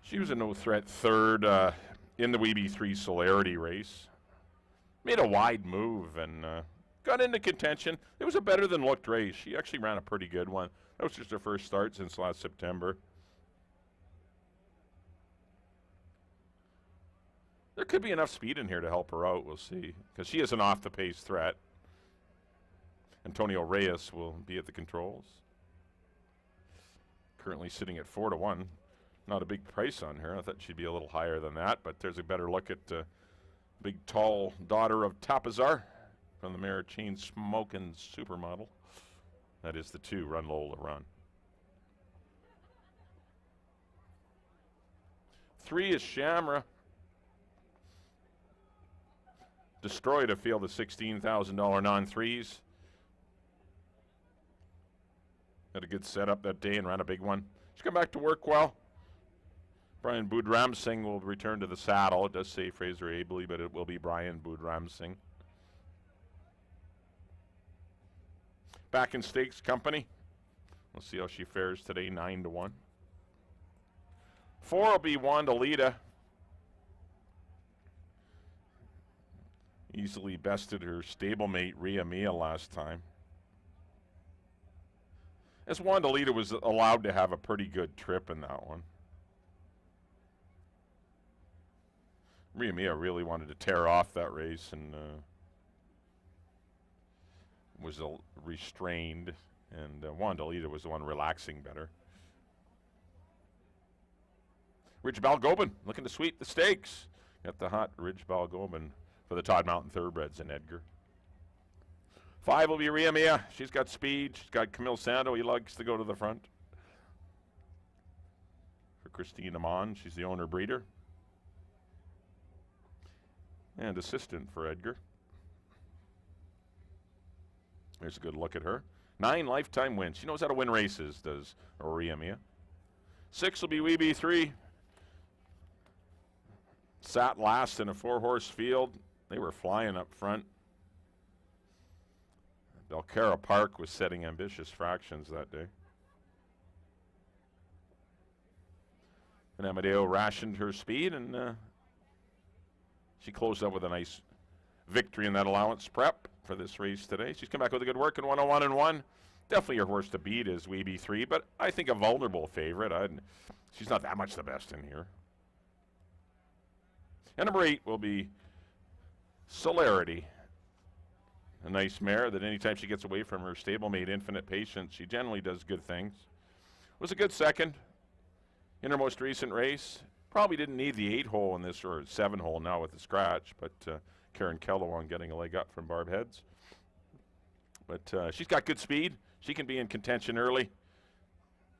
She was a no-threat third in the WB3 Celerity race. Made a wide move and got into contention. It was a better-than-looked race. She actually ran a pretty good one. That was just her first start since last September. There could be enough speed in here to help her out, we'll see, because she is an off-the-pace threat. Antonio Reyes will be at the controls. Currently sitting at 4-1. Not a big price on her. I thought she'd be a little higher than that, but there's a better look at big, tall daughter of Tapazar from the mare Chain Smokin' Supermodel. That is the 2, Run Lola Run. 3 is Shamra. Destroyed a field of $16,000 non-3s. Had a good setup that day and ran a big one. She's come back to work well. Brian Budram Singh will return to the saddle. It does say Fraser Abley, but it will be Brian Budram Singh. Back in stakes company. We'll see how she fares today, 9-1. 4 will be Wandalita. Easily bested her stablemate Rhea Mia last time. As Wandalita was allowed to have a pretty good trip in that one. Rhea Mia really wanted to tear off that race and was restrained, and Wandalita was the one relaxing better. Ridge Balgobin looking to sweep the stakes. Got the hot Ridge Balgobin for the Todd Mountain Thoroughbreds in Edgar. 5 will be Rhea Mia. She's got speed. She's got Camille Sando. He likes to go to the front. For Christine Amon, she's the owner breeder. And assistant for Edgar. There's a good look at her. 9 lifetime wins. She knows how to win races, does Rhea Mia. 6 will be Weeby 3. Sat last in a 4-horse field. They were flying up front. Belcara Park was setting ambitious fractions that day. And Amadeo rationed her speed, and she closed up with a nice victory in that allowance prep for this race today. She's come back with a good work in 101-1. Definitely her horse to beat is Weeby 3, but I think a vulnerable favorite. She's not that much the best in here. And number 8 will be Celerity. a nice mare that anytime she gets away from her stablemate Infinite Patience, she generally does good things. Was a good second in her most recent race. Probably didn't need the 8-hole in this, or 7-hole now with the scratch, but Karen Kellawong getting a leg up from Barb Heads. But she's got good speed. She can be in contention early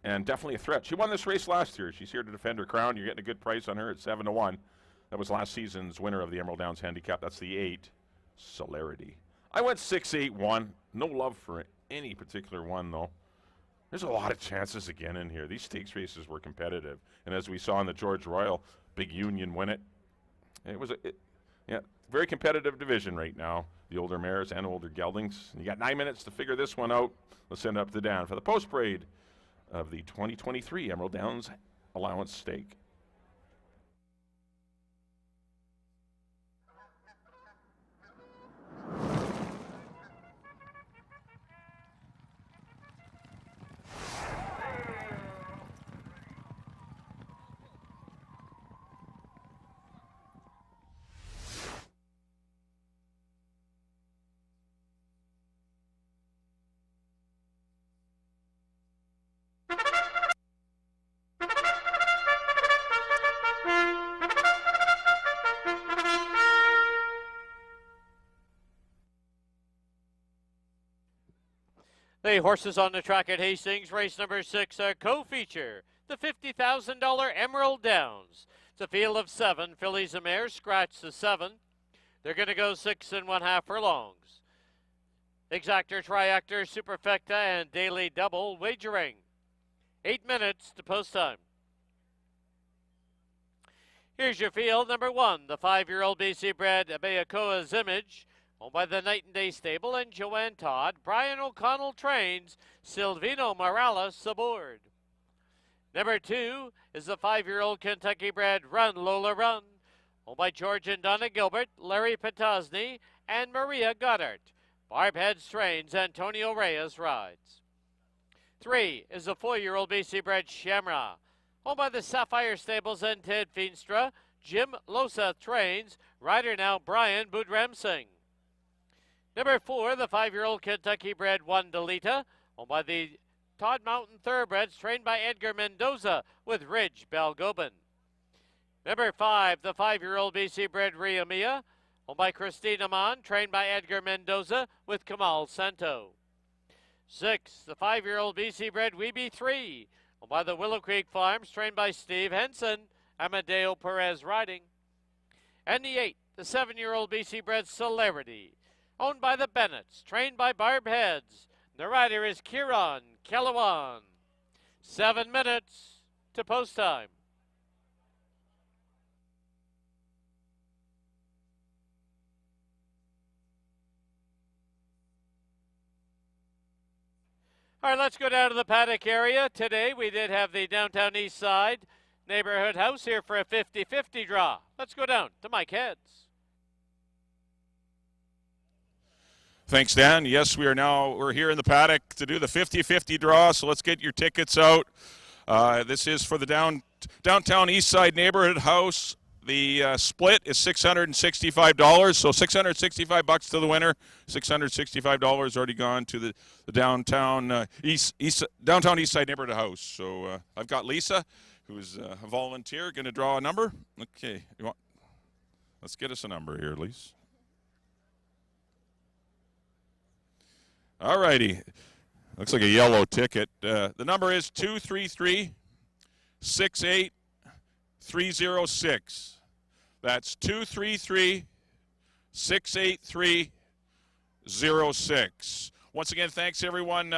and definitely a threat. She won this race last year. She's here to defend her crown. You're getting a good price on her at 7-1. That was last season's winner of the Emerald Downs Handicap. That's the 8, Celerity. I went 6-8-1. No love for any particular one, though. There's a lot of chances again in here. These stakes races were competitive. And as we saw in the George Royal, Big Union win it. It was a very competitive division right now. The older mares and older geldings. And you got 9 minutes to figure this one out. Let's send up the down for the post parade of the 2023 Emerald Downs Allowance Stake. The horses on the track at Hastings, race number 6, co-feature the $50,000 Emerald Downs. It's a field of 7 fillies and mares, scratch the 7. They're going to go 6 1/2 furlongs. Exactor, Triactor, Superfecta, and Daily Double wagering. 8 minutes to post time. Here's your field. Number 1, the 5-year-old BC bred Abeakoa's Image, owned by the Night and Day Stable and Joanne Todd. Brian O'Connell trains. Silvino Morales aboard. Number 2 is the 5-year-old Kentucky-bred Run Lola Run, owned by George and Donna Gilbert, Larry Potosny, and Maria Goddard. Barb Heads trains. Antonio Reyes rides. 3 is the 4-year-old BC-bred Shamra, owned by the Sapphire Stables and Ted Feenstra. Jim Losa trains. Rider now Brian Budramsing. Number 4, the 5-year-old Kentucky-bred Wandalita, owned by the Todd Mountain Thoroughbreds, trained by Edgar Mendoza with Ridge Balgobin. Number 5, the 5-year-old BC-bred Riamia, owned by Christina Mon, trained by Edgar Mendoza with Kamal Santo. 6, the 5-year-old BC-bred Weeby 3, owned by the Willow Creek Farms, trained by Steve Henson, Amadeo Perez riding. And the 8, the 7-year-old BC-bred Celerity, owned by the Bennetts, trained by Barb Heads. The rider is Kieran Kellawan. 7 minutes to post time. All right, let's go down to the paddock area. Today we did have the Downtown East Side Neighborhood House here for a 50-50 draw. Let's go down to Mike Heads. Thanks, Dan. Yes, we're here in the paddock to do the 50-50 draw, so let's get your tickets out. This is for the Downtown East Side Neighborhood House. The split is $665, so $665 to the winner. $665 already gone to the Downtown East Side Neighborhood House. So I've got Lisa, who's a volunteer, going to draw a number. Okay, let's get us a number here, Lisa. All righty. Looks like a yellow ticket. The number is 233-68306. That's 233-68306. Once again, thanks everyone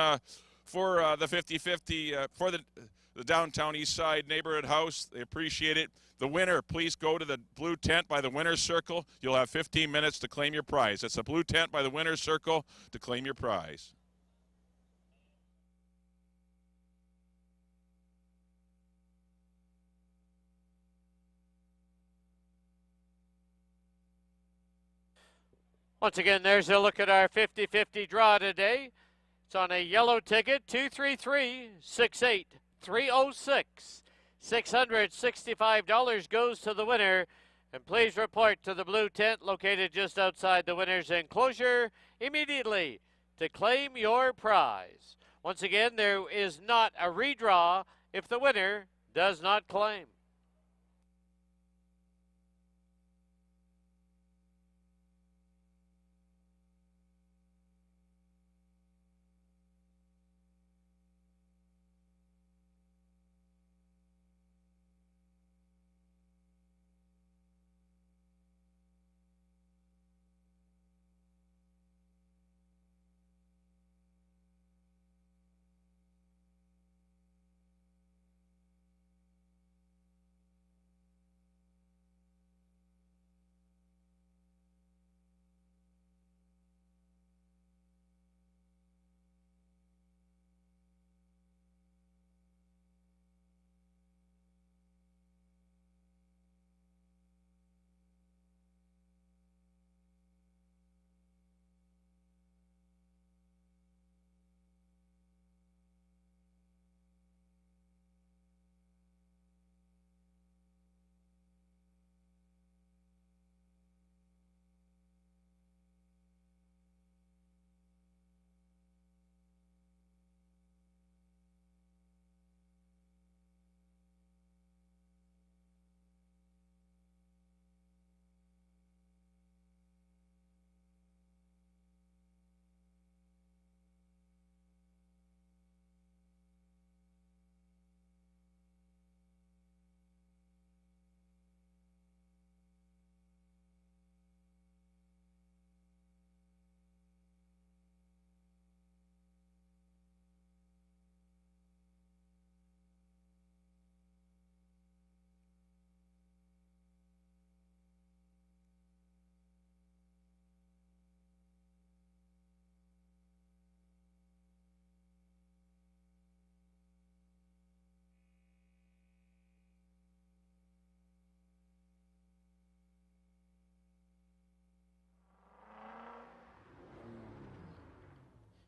for the 50-50 for the Downtown East Side Neighborhood House. They appreciate it. The winner, please go to the blue tent by the winner's circle. You'll have 15 minutes to claim your prize. That's the blue tent by the winner's circle to claim your prize. Once again, there's a look at our 50-50 draw today. It's on a yellow ticket, 233-68306. $665 goes to the winner, And please report to the blue tent located just outside the winner's enclosure immediately to claim your prize. Once again, there is not a redraw if the winner does not claim.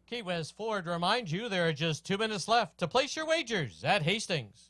Key West Ford reminds you there are just 2 minutes left to place your wagers at Hastings.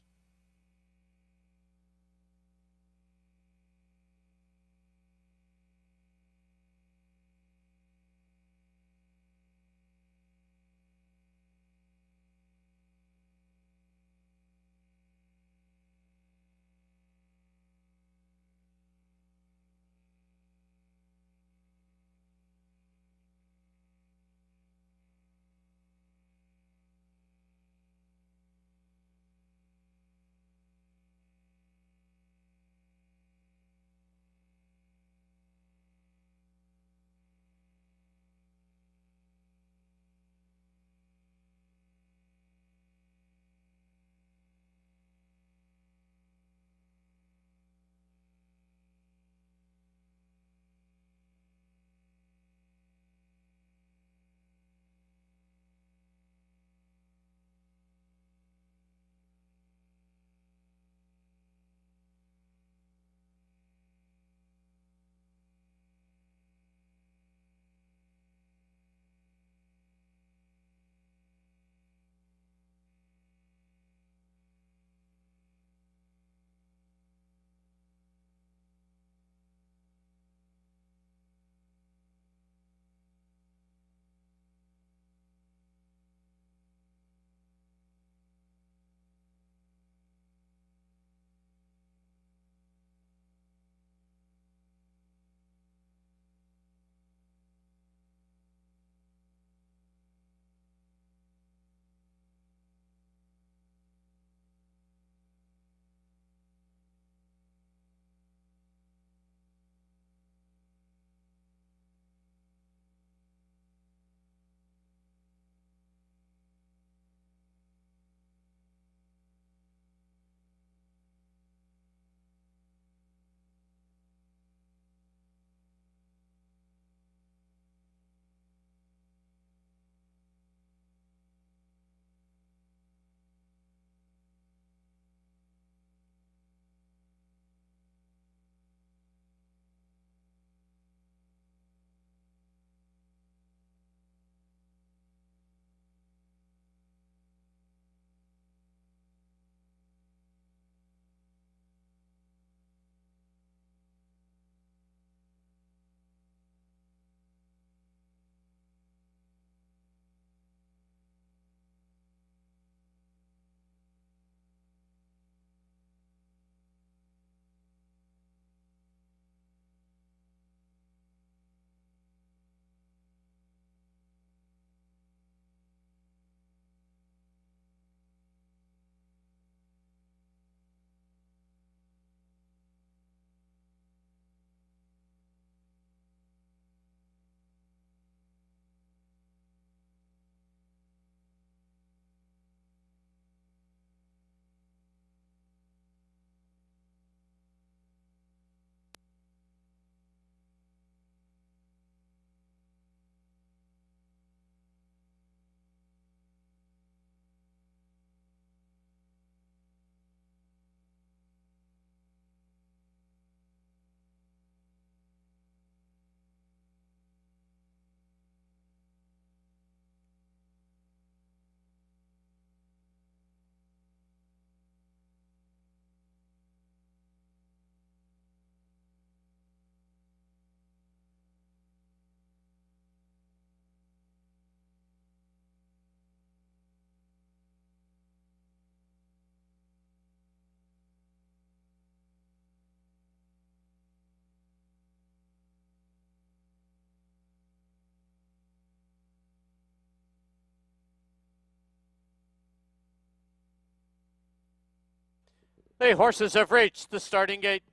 The horses have reached the starting gate.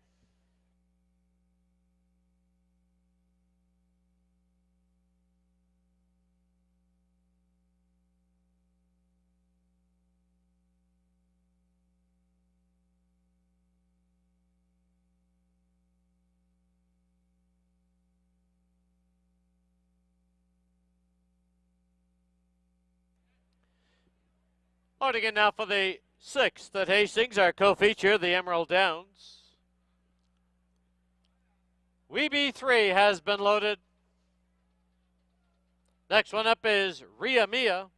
Loading in now for the 6th at Hastings, our co-feature, the Emerald Downs. WeBe3 has been loaded. Next one up is Ria Mia.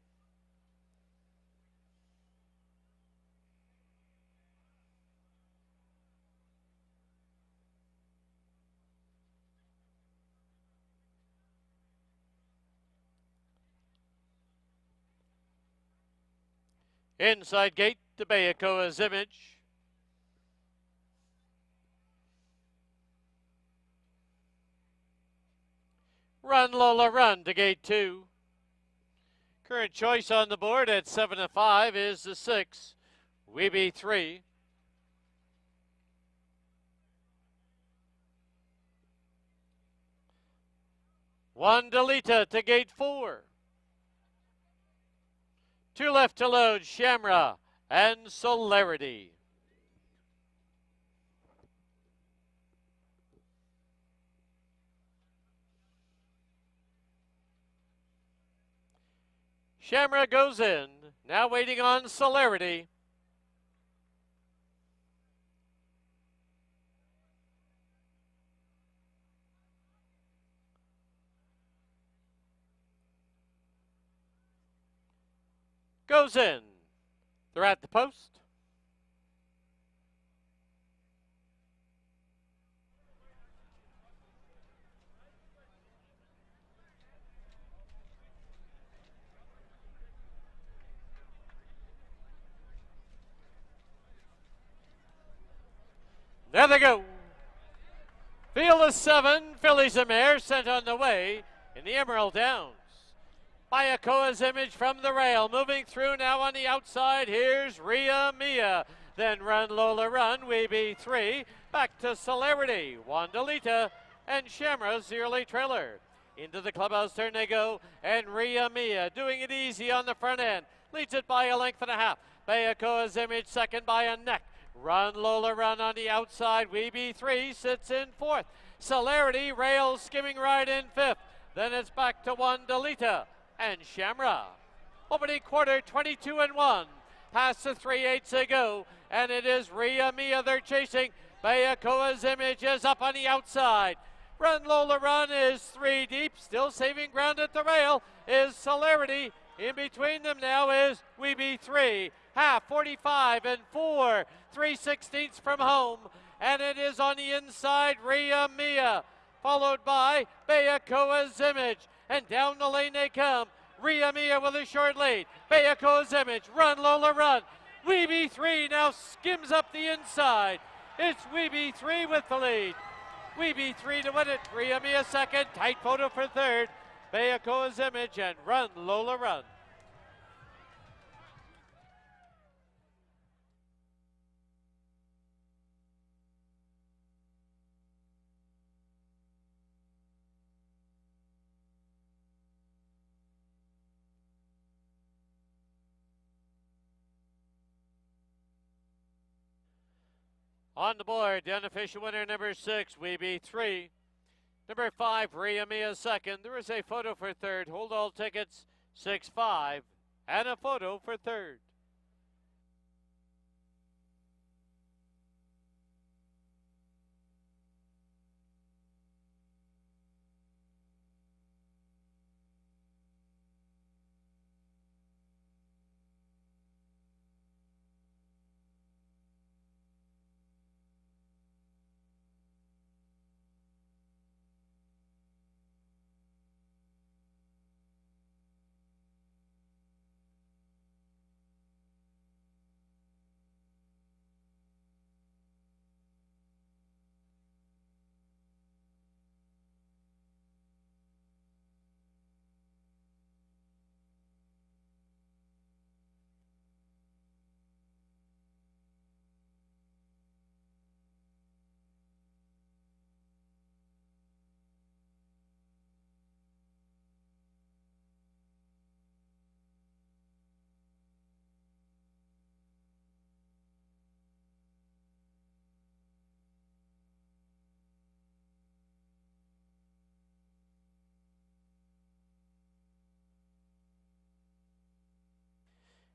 Inside gate to Bayakoa's Image. Run Lola Run to gate 2. Current choice on the board at 7-5 is the 6, WeBe3. One Delita to gate 4. 2 left to load, Shamra and Celerity. Shamra goes in, now waiting on Celerity. Goes in. They're at the post. There they go. Field of 7, Fillies and Mare sent on the way in the Emerald Downs. Bayakoa's Image from the rail, moving through now on the outside. Here's Ria Mia. Then Run Lola Run, WeBe3. Back to Celerity, Wandelita, and Shamra's the early trailer. Into the clubhouse turn they go, and Ria Mia doing it easy on the front end. Leads it by a length and a half. Bayakoa's Image second by a neck. Run Lola Run on the outside. WeBe3 sits in 4th. Celerity rails skimming right in 5th. Then it's back to Wandelita and Shamra. Opening quarter, 22-1. Past the 3/8 to go, and it is Ria Mia they're chasing. Bayakoa's Image is up on the outside. Run Lola Run is 3 deep, still saving ground at the rail is Celerity. In between them now is WeBe3. Half 45 and 4, 3/16 from home, and it is on the inside Ria Mia, followed by Bayakoa's Image. And down the lane they come. Ria Mia with a short lead. Bayakoa's Image, Run Lola Run. WeBe3 now skims up the inside. It's WeBe3 with the lead. WeBe3 to win it. Ria Mia second. Tight photo for third. Bayakoa's Image and Run Lola Run. On the board, the unofficial winner, number 6, WeBe3. Number 5, Ria Mia second. There is a photo for third. Hold all tickets, 6-5, and a photo for third.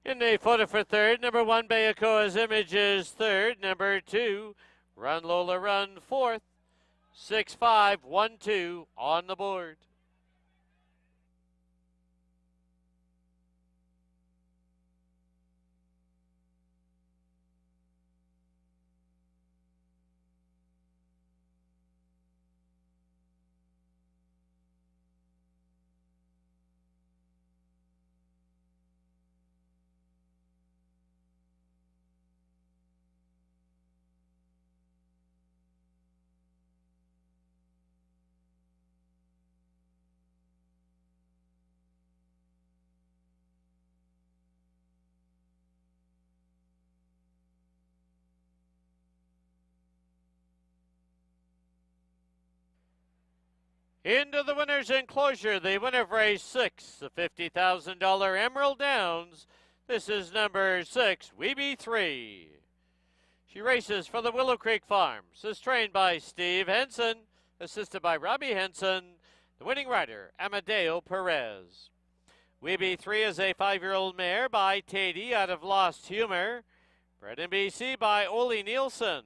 In the photo for third, number 1, Bayakoa's Image is third. Number 2, Run Lola Run fourth. 6-5-1-2 on the board. Into the winner's enclosure, the winner of race 6, the $50,000 Emerald Downs. This is number 6, Weeby 3. She races for the Willow Creek Farms, is trained by Steve Henson, assisted by Robbie Henson, the winning rider, Amadeo Perez. Weeby 3 is a 5-year-old mare by Tatey out of Lost Humor, bred in BC by Ole Nielsen.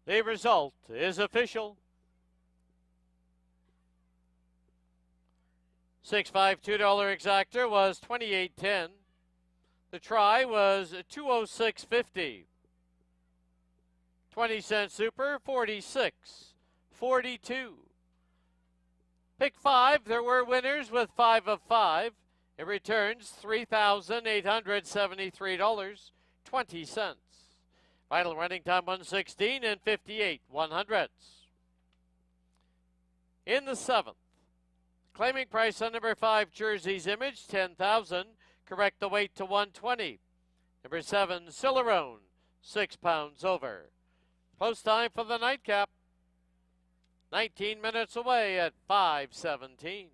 The result is official. 652 exactor was 28.10. The try was 206.50. 20-cent super 46.42. Pick 5, there were winners with 5 of 5. It returns $3,873.20. Final running time 1:16 and 58/100ths. In the 7th, claiming price on number 5, Jersey's Image, 10,000. Correct the weight to 120. Number 7, Cicerone, 6 pounds over. Post time for the nightcap, 19 minutes away at 5:17.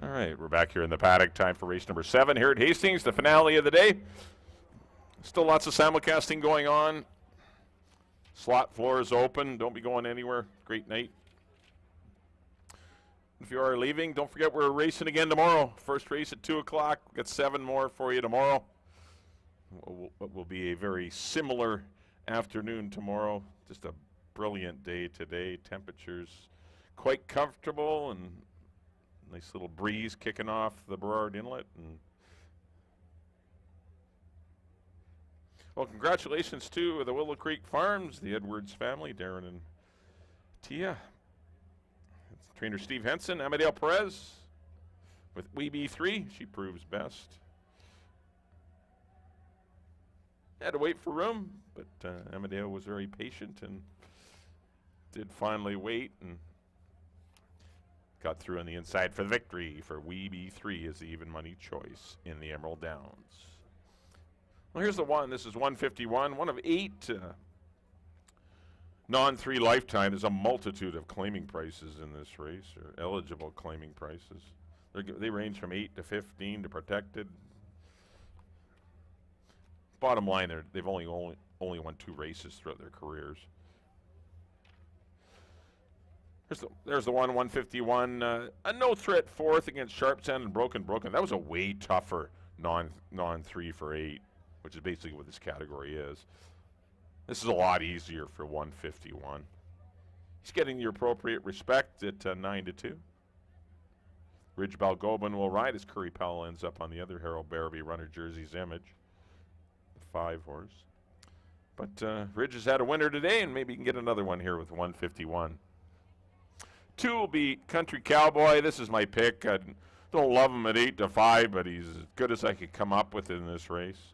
All right, we're back here in the paddock. Time for race number 7 here at Hastings, the finale of the day. Still lots of simulcasting going on. Slot floor is open. Don't be going anywhere. Great night. If you are leaving, don't forget we're racing again tomorrow. First race at 2 o'clock. We've got 7 more for you tomorrow. It will be a very similar afternoon tomorrow. Just a brilliant day today. Temperatures quite comfortable and nice little breeze kicking off the Burrard Inlet. And well, congratulations to the Willow Creek Farms, the Edwards family, Darren and Tia. It's trainer Steve Henson, Amadeo Perez with WeB3. She proves best. Had to wait for room, but Amadeo was very patient and did finally wait and got through on the inside for the victory for WeB3 as the even money choice in the Emerald Downs. Well, here's the one. This is 151, one of 8 non-3 lifetime. There's a multitude of claiming prices in this race, or eligible claiming prices. They range from 8 to 15 to protected. Bottom line, they've only won 2 races throughout their careers. There's the one, 151. A no-threat 4th against Sharpsand and Broken. That was a way tougher non-3 for 8, which is basically what this category is. This is a lot easier for 151. He's getting the appropriate respect at 9-2. Ridge Balgobin will ride as Curry Powell ends up on the other Harold Barabee runner, Jersey's Image, the 5 horse. But Ridge has had a winner today, and maybe he can get another one here with 151. 2 will be Country Cowboy. This is my pick. I don't love him at 8-5, but he's as good as I could come up with in this race.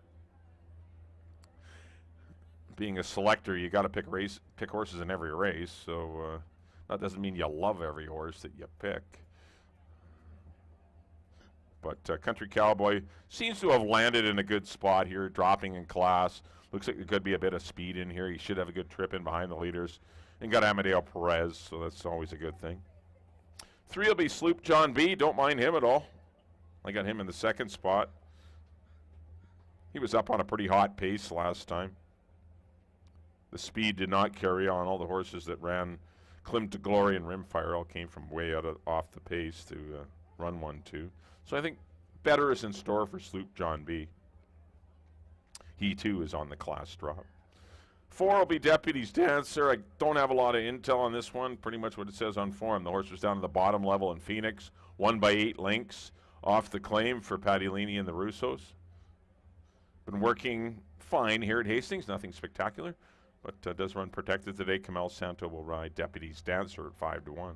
Being a selector, you got to pick horses in every race. So that doesn't mean you love every horse that you pick. But Country Cowboy seems to have landed in a good spot here, dropping in class. Looks like there could be a bit of speed in here. He should have a good trip in behind the leaders. And got Amadeo Perez, so that's always a good thing. 3 will be Sloop John B. Don't mind him at all. I got him in the 2nd spot. He was up on a pretty hot pace last time. The speed did not carry on. All the horses that ran Clim to Glory and Rimfire all came from way off the pace to run 1-2. So I think better is in store for Sloop John B. He too is on the class drop. 4 will be Deputy's Dancer. I don't have a lot of intel on this one. Pretty much what it says on form. The horse was down to the bottom level in Phoenix. Won by 8 lengths off the claim for Patty Leaney and the Russos. Been working fine here at Hastings. Nothing spectacular. But does run protected today. Kamel Santo will ride Deputy's Dancer at 5-1.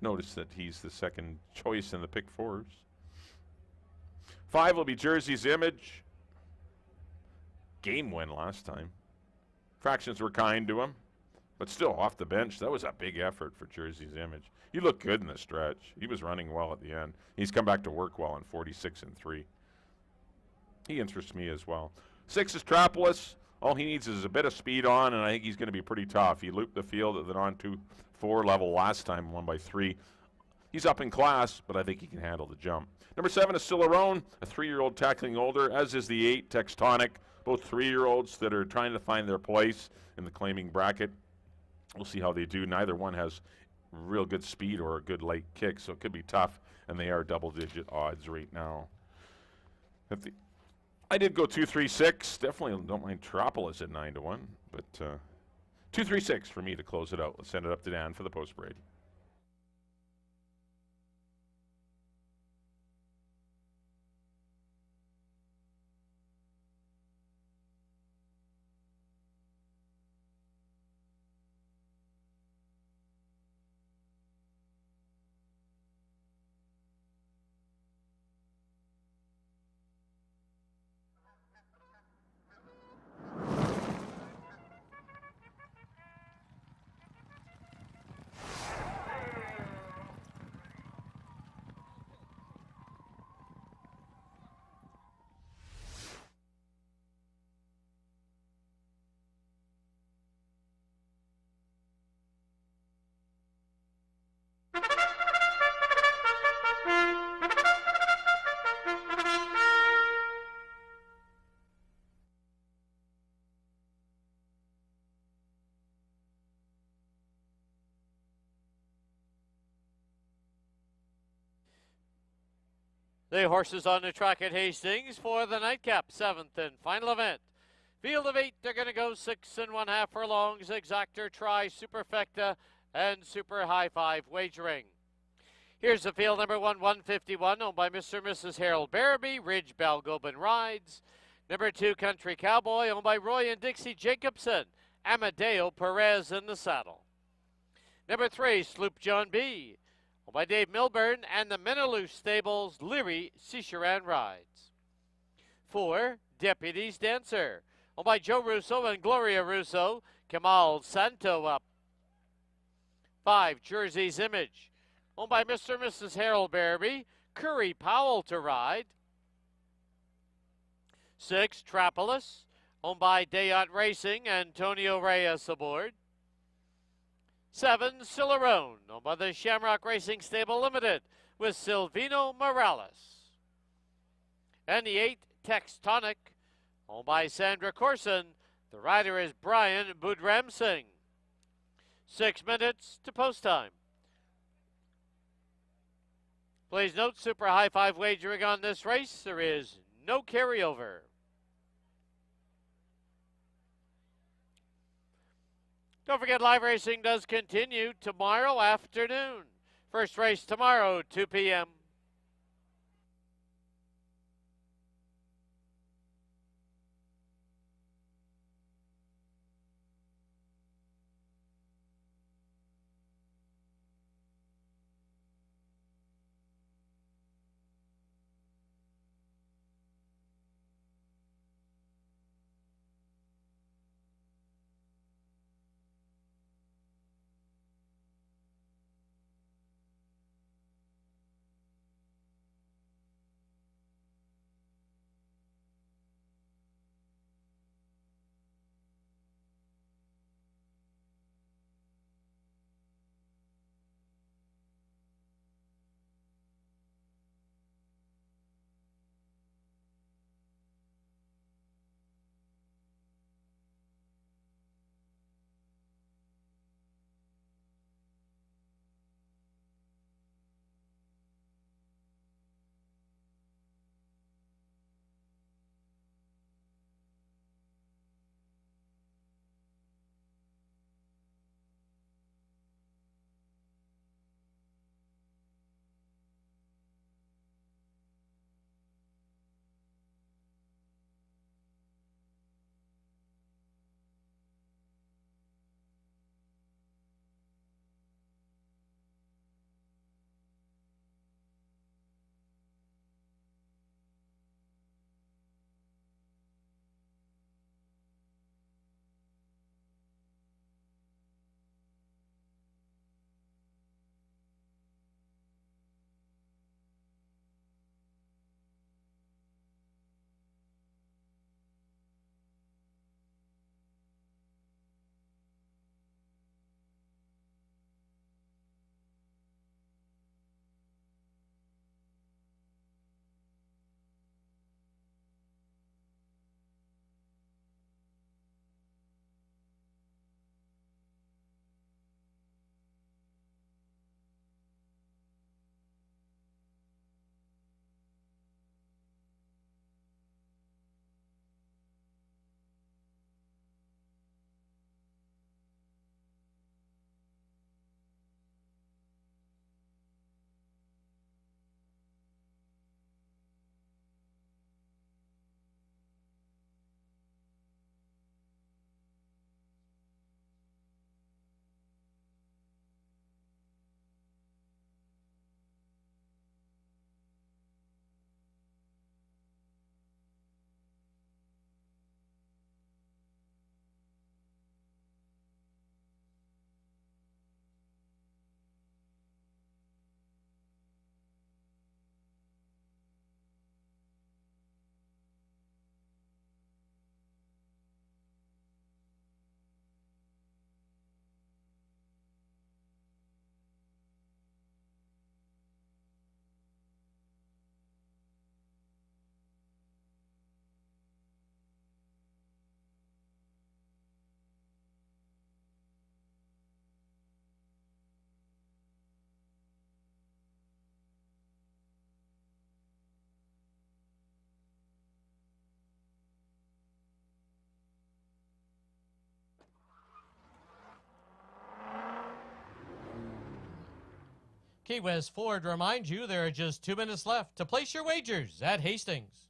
Notice that he's the 2nd choice in the pick 4s. 5 will be Jersey's Image. Game win last time. Fractions were kind to him, but still off the bench. That was a big effort for Jersey's Image. He looked good in the stretch. He was running well at the end. He's come back to work well in 46-3. He interests me as well. 6 is Trapolis. All he needs is a bit of speed on, and I think he's going to be pretty tough. He looped the field at the non-2-4 level last time, won by 3. He's up in class, but I think he can handle the jump. Number 7 is Cilarone, a 3-year-old tackling older, as is the 8, Textonic. Both 3-year-olds that are trying to find their place in the claiming bracket. We'll see how they do. Neither one has real good speed or a good late kick, so it could be tough, and they are double-digit odds right now. I did go 2-3-6. Definitely don't mind Tropolis at 9-1, but 2-3-6 for me to close it out. Let's send it up to Dan for the post-Brady. The horses on the track at Hastings for the nightcap, 7th and final event. Field of 8, they're going to go 6 1/2 furlongs, Exactor, Try, Superfecta, and Super High Five Wagering. Here's the field, number 1, 151, owned by Mr. and Mrs. Harold Barabee, Ridge Bell Gobin Rides. Number 2, Country Cowboy, owned by Roy and Dixie Jacobson, Amadeo Perez in the saddle. Number 3, Sloop John B., owned by Dave Milburn and the Menelou Stables, Leary Cicheran Rides. 4, Deputy's Dancer, owned by Joe Russo and Gloria Russo, Kamal Santo up. 5, Jersey's Image, owned by Mr. and Mrs. Harold Barabee, Curry Powell to ride. 6, Trapolis, owned by Dayot Racing, Antonio Reyes aboard. 7, Cicerone, owned by the Shamrock Racing Stable Limited, with Silvino Morales. And the 8, Textonic, owned by Sandra Corson. The rider is Brian Budram Singh. 6 minutes to post time. Please note, Super High Five wagering on this race. There is no carryover. Don't forget, live racing does continue tomorrow afternoon. First race tomorrow, 2 p.m. Key West Ford reminds you there are just 2 minutes left to place your wagers at Hastings.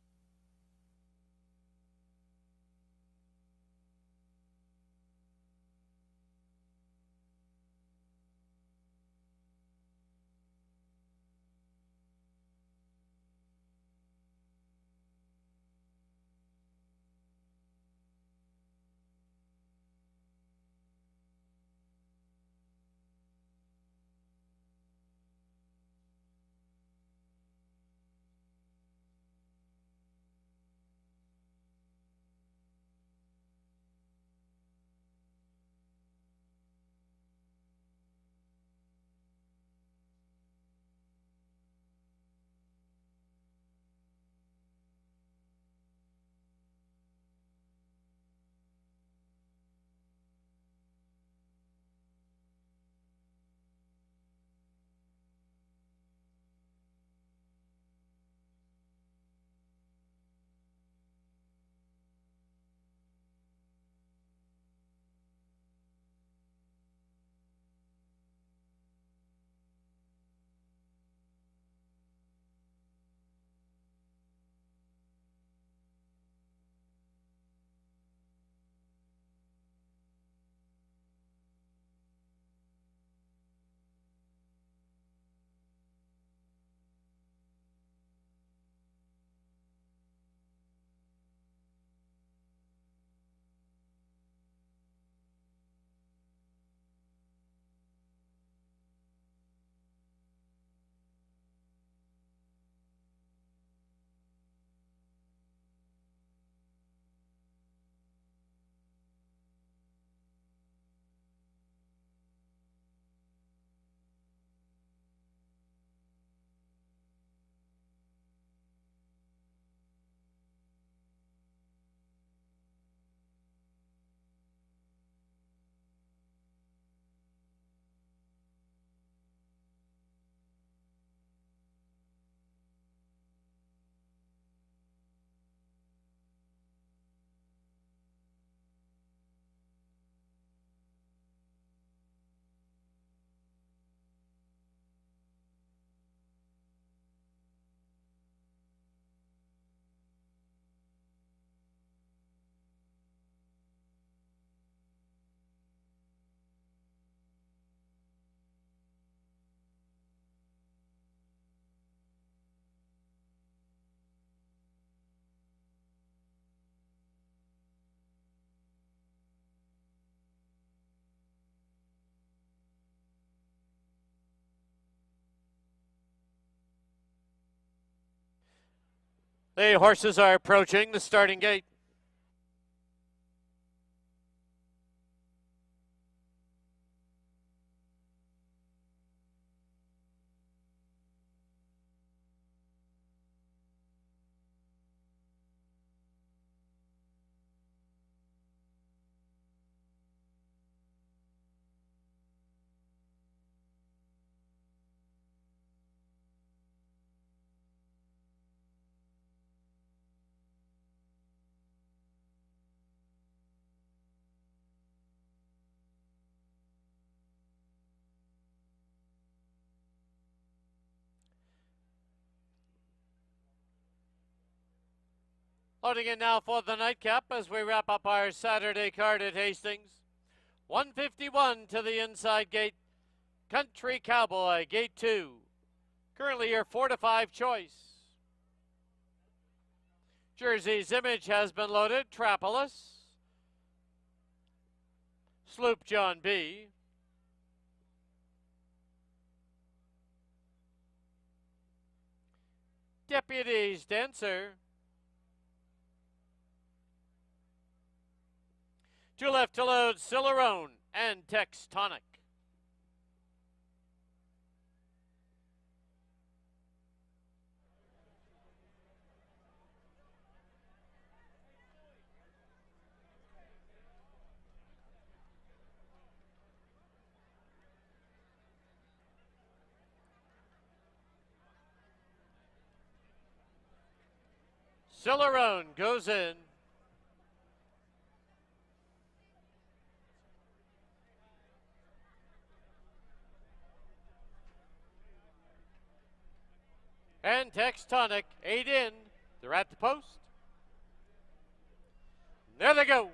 The horses are approaching the starting gate. Loading in now for the nightcap as we wrap up our Saturday card at Hastings. 151 to the inside gate. Country Cowboy, gate 2. Currently your 4 to 5 choice. Jersey's Image has been loaded. Trapolis. Sloop John B. Deputy's Dancer. Two left to load, Cicerone and Textonic. Cicerone goes in. and Textonic 8 in. They're at the post. There they go.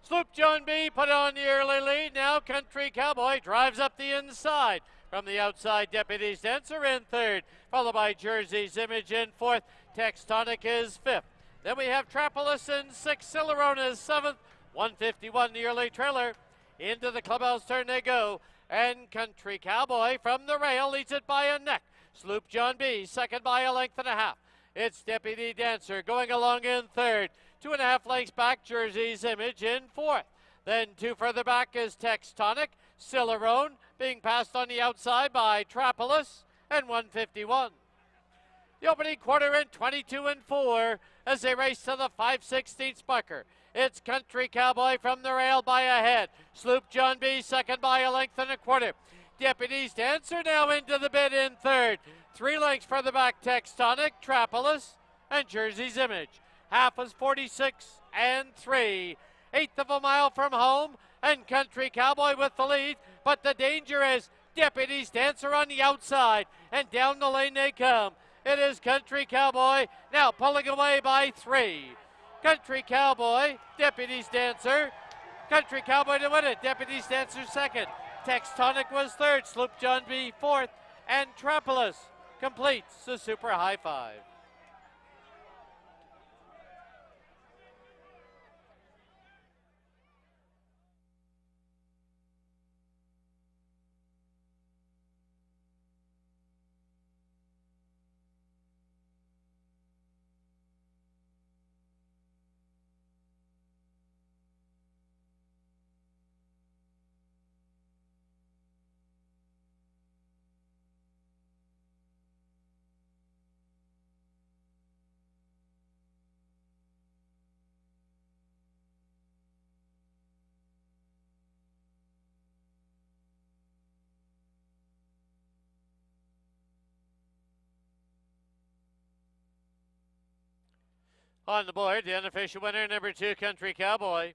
Sloop John B put on the early lead. Now Country Cowboy drives up the inside. From the outside, Deputy's Dancer in third, followed by Jersey's Image in fourth. Textonic is fifth. Then we have Trapolis in sixth. Cilarona is seventh. 151 the early trailer. Into the clubhouse turn they go. And Country Cowboy from the rail leads it by a neck. Sloop John B second by a length and a half. It's Deputy Dancer going along in third. 2.5 lengths back, Jersey's Image in fourth. Then two further back is Textonic. Cilarone being passed on the outside by Trapolis and 151. The opening quarter in 22 and 4 as they race to the 5/16 marker. It's Country Cowboy from the rail by a head. Sloop John B second by a length and a quarter. Deputy's Dancer now into the bid in third. 3 lengths further back, Textonic, Trapolis, and Jersey's Image. Half was 46 and 3. Eighth of a mile from home, and Country Cowboy with the lead. But the danger is Deputy's Dancer on the outside, and down the lane they come. It is Country Cowboy now pulling away by 3. Country Cowboy, Deputy's Dancer. Country Cowboy to win it. Deputy's Dancer second. Textonic was third. Sloop John B fourth. And Trapolis completes the Super High Five. On the board, the unofficial winner, number 2, Country Cowboy.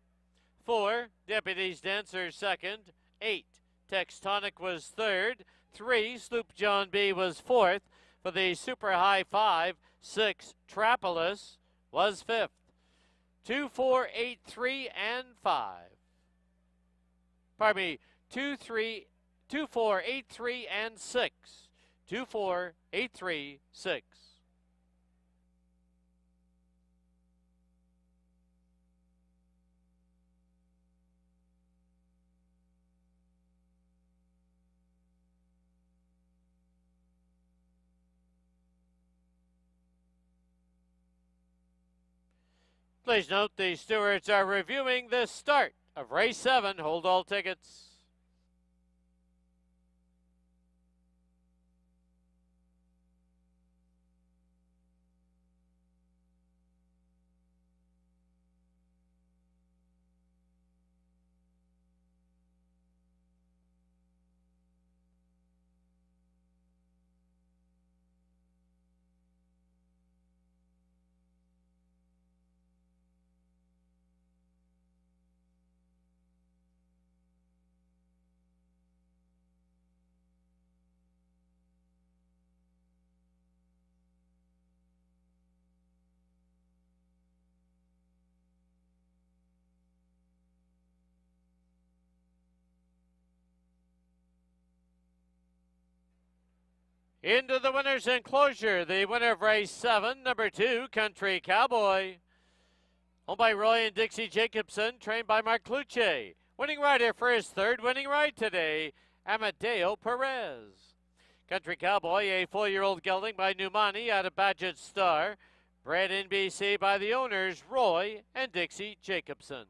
4, Deputy's Dancer second. 8, Textonic was third. 3, Sloop John B was fourth. For the Super High Five, 6, Trapolis was fifth. 2, 4, 8, 3, and 5. Pardon me, 2, 4, 8, 3, and 6. 2, 4, 8, 3, 6. Please note the stewards are reviewing the start of race 7. Hold all tickets. Into the winner's enclosure, the winner of race 7, number 2, Country Cowboy. Owned by Roy and Dixie Jacobson, trained by Mark Cluche. Winning rider for his third winning ride today, Amadeo Perez. Country Cowboy, a 4-year-old gelding by Numani out of Badgett Star. Bred in BC by the owners, Roy and Dixie Jacobson.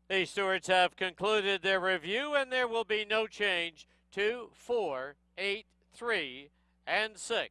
The stewards have concluded their review, and there will be no change. 2, 4, 8, 3, and 6.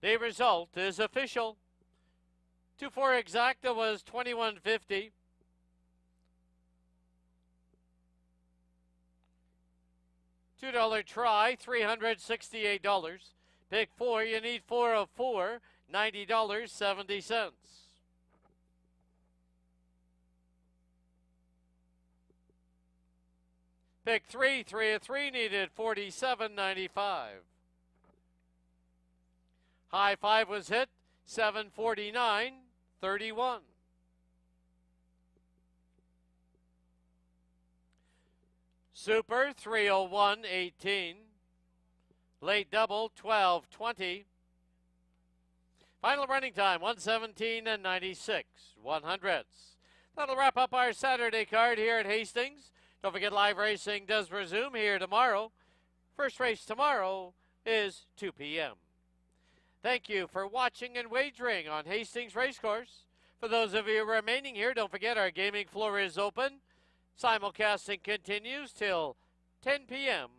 The result is official. 2-4 exacta was $21.50. $2 try, $368. Pick 4, you need 4 of 4, $90.70. Pick 3, 3 of 3 needed, $47.95. High 5 was hit, $749.31. Super, $301.18. Late double, $12.20. Final running time, 1:17.96, 100ths. That'll wrap up our Saturday card here at Hastings. Don't forget, live racing does resume here tomorrow. First race tomorrow is 2 p.m. Thank you for watching and wagering on Hastings Racecourse. For those of you remaining here, don't forget our gaming floor is open. Simulcasting continues till 10 p.m.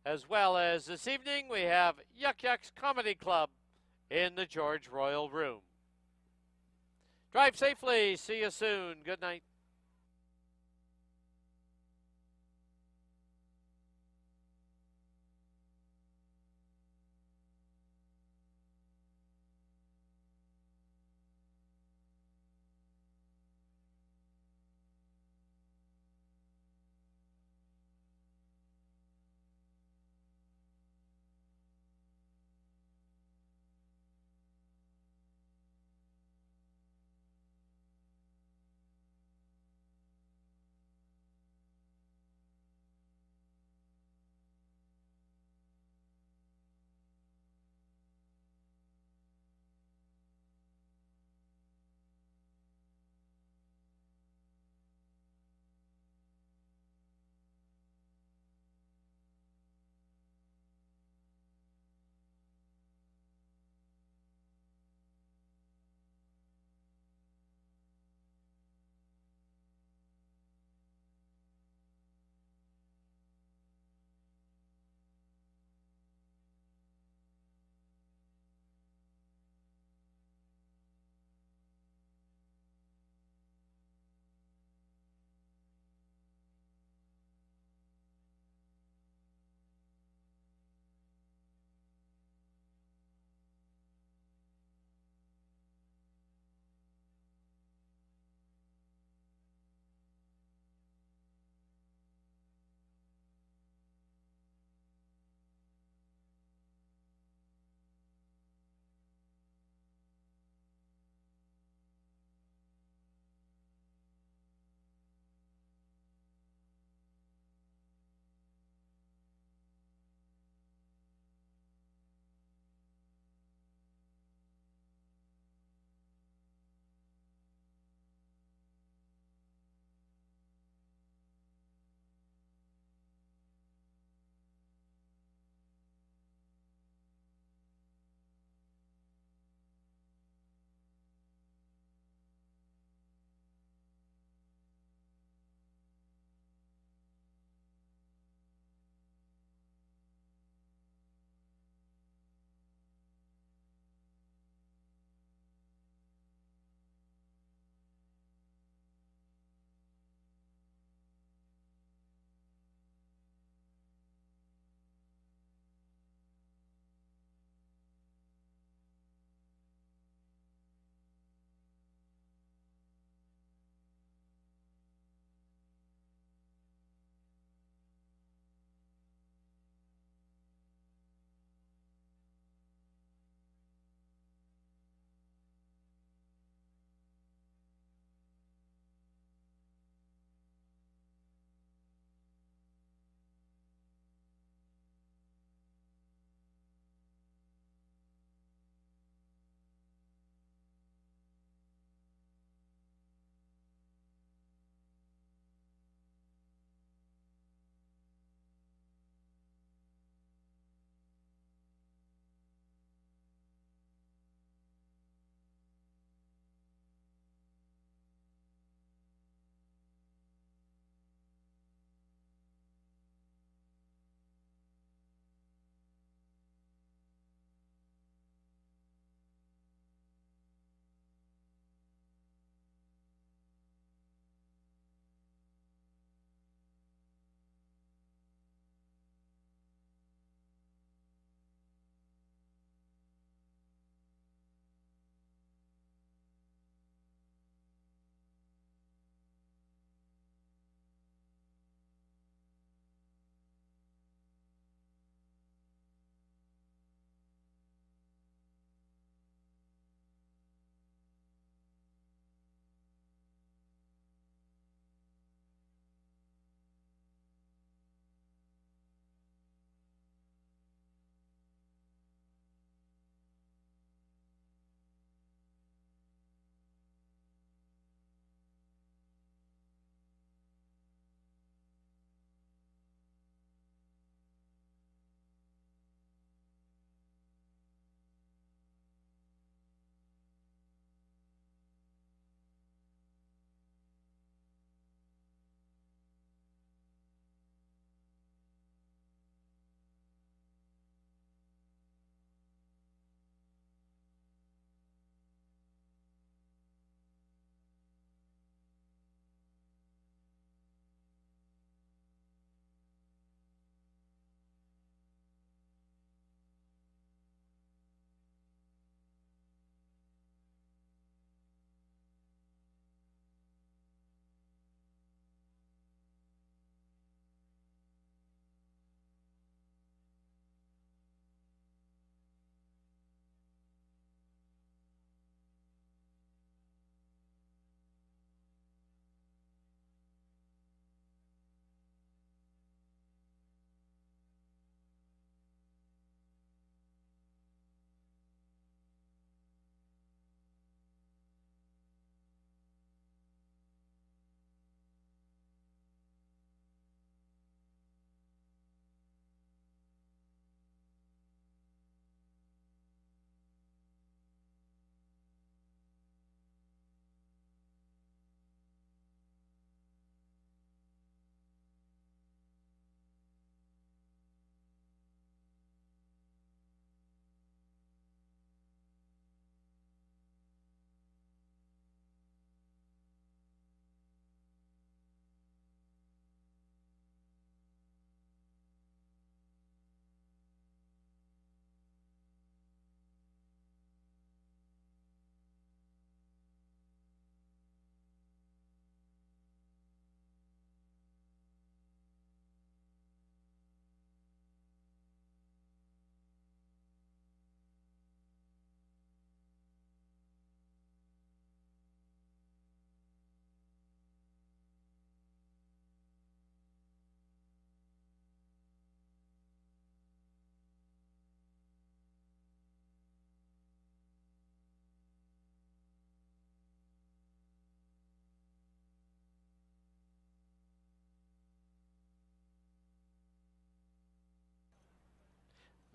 As well as this evening, we have Yuck Yucks Comedy Club in the George Royal Room. Drive safely. See you soon. Good night.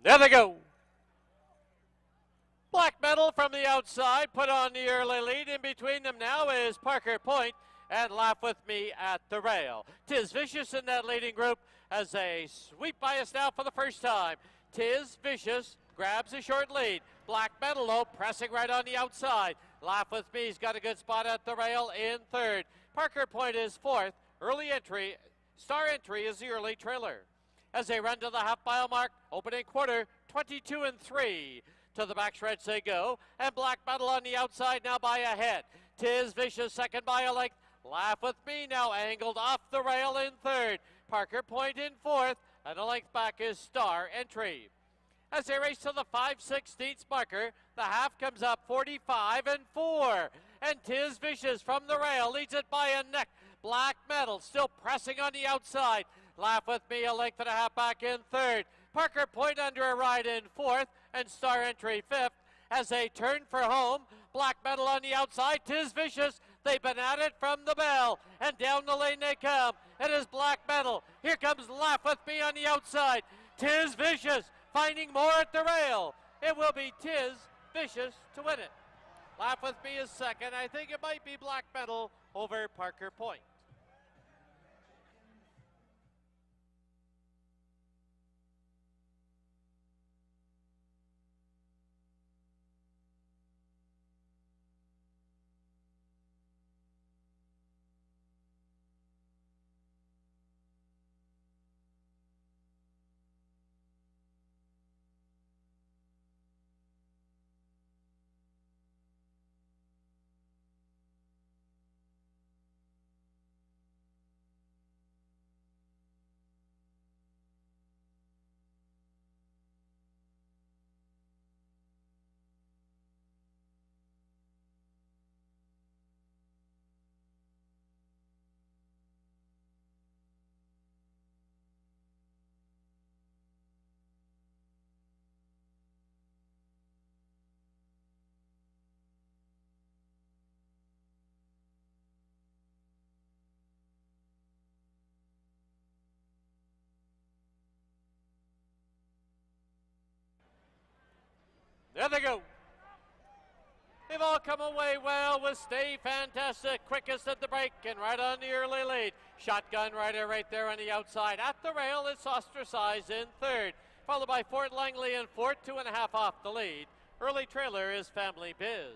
There they go. Black Metal from the outside put on the early lead. In between them now is Parker Point and Laugh With Me at the rail. Tiz Vicious in that leading group as they sweep by us now for the first time. Tiz Vicious grabs a short lead. Black Metal, though, pressing right on the outside. Laugh With Me's got a good spot at the rail in third. Parker Point is fourth. Early entry, Star Entry is the early trailer. As they run to the half-mile mark, opening quarter, 22 and 3. To the backstretch they go, and Black Metal on the outside now by a head. Tiz Vicious second by a length. Laugh With Me now angled off the rail in third. Parker Point in fourth, and a length back is Star Entry. As they race to the 5/16 marker, the half comes up 45 and 4. And Tiz Vicious from the rail leads it by a neck. Black Metal still pressing on the outside. Laugh With Me a length and a half back in third. Parker Point under a ride in fourth, and Star Entry fifth. As they turn for home, Black Metal on the outside. Tiz Vicious, they've been at it from the bell, and down the lane they come. It is Black Metal. Here comes Laugh With Me on the outside. Tiz Vicious finding more at the rail. It will be Tiz Vicious to win it. Laugh With Me is second. I think it might be Black Metal over Parker Point. There they go. They've all come away well with Stay Fantastic, quickest at the break and right on the early lead. Shotgun Rider right there on the outside. At the rail, it's Ostracized in third, followed by Fort Langley in fourth, 2.5 off the lead. Early trailer is Family Biz.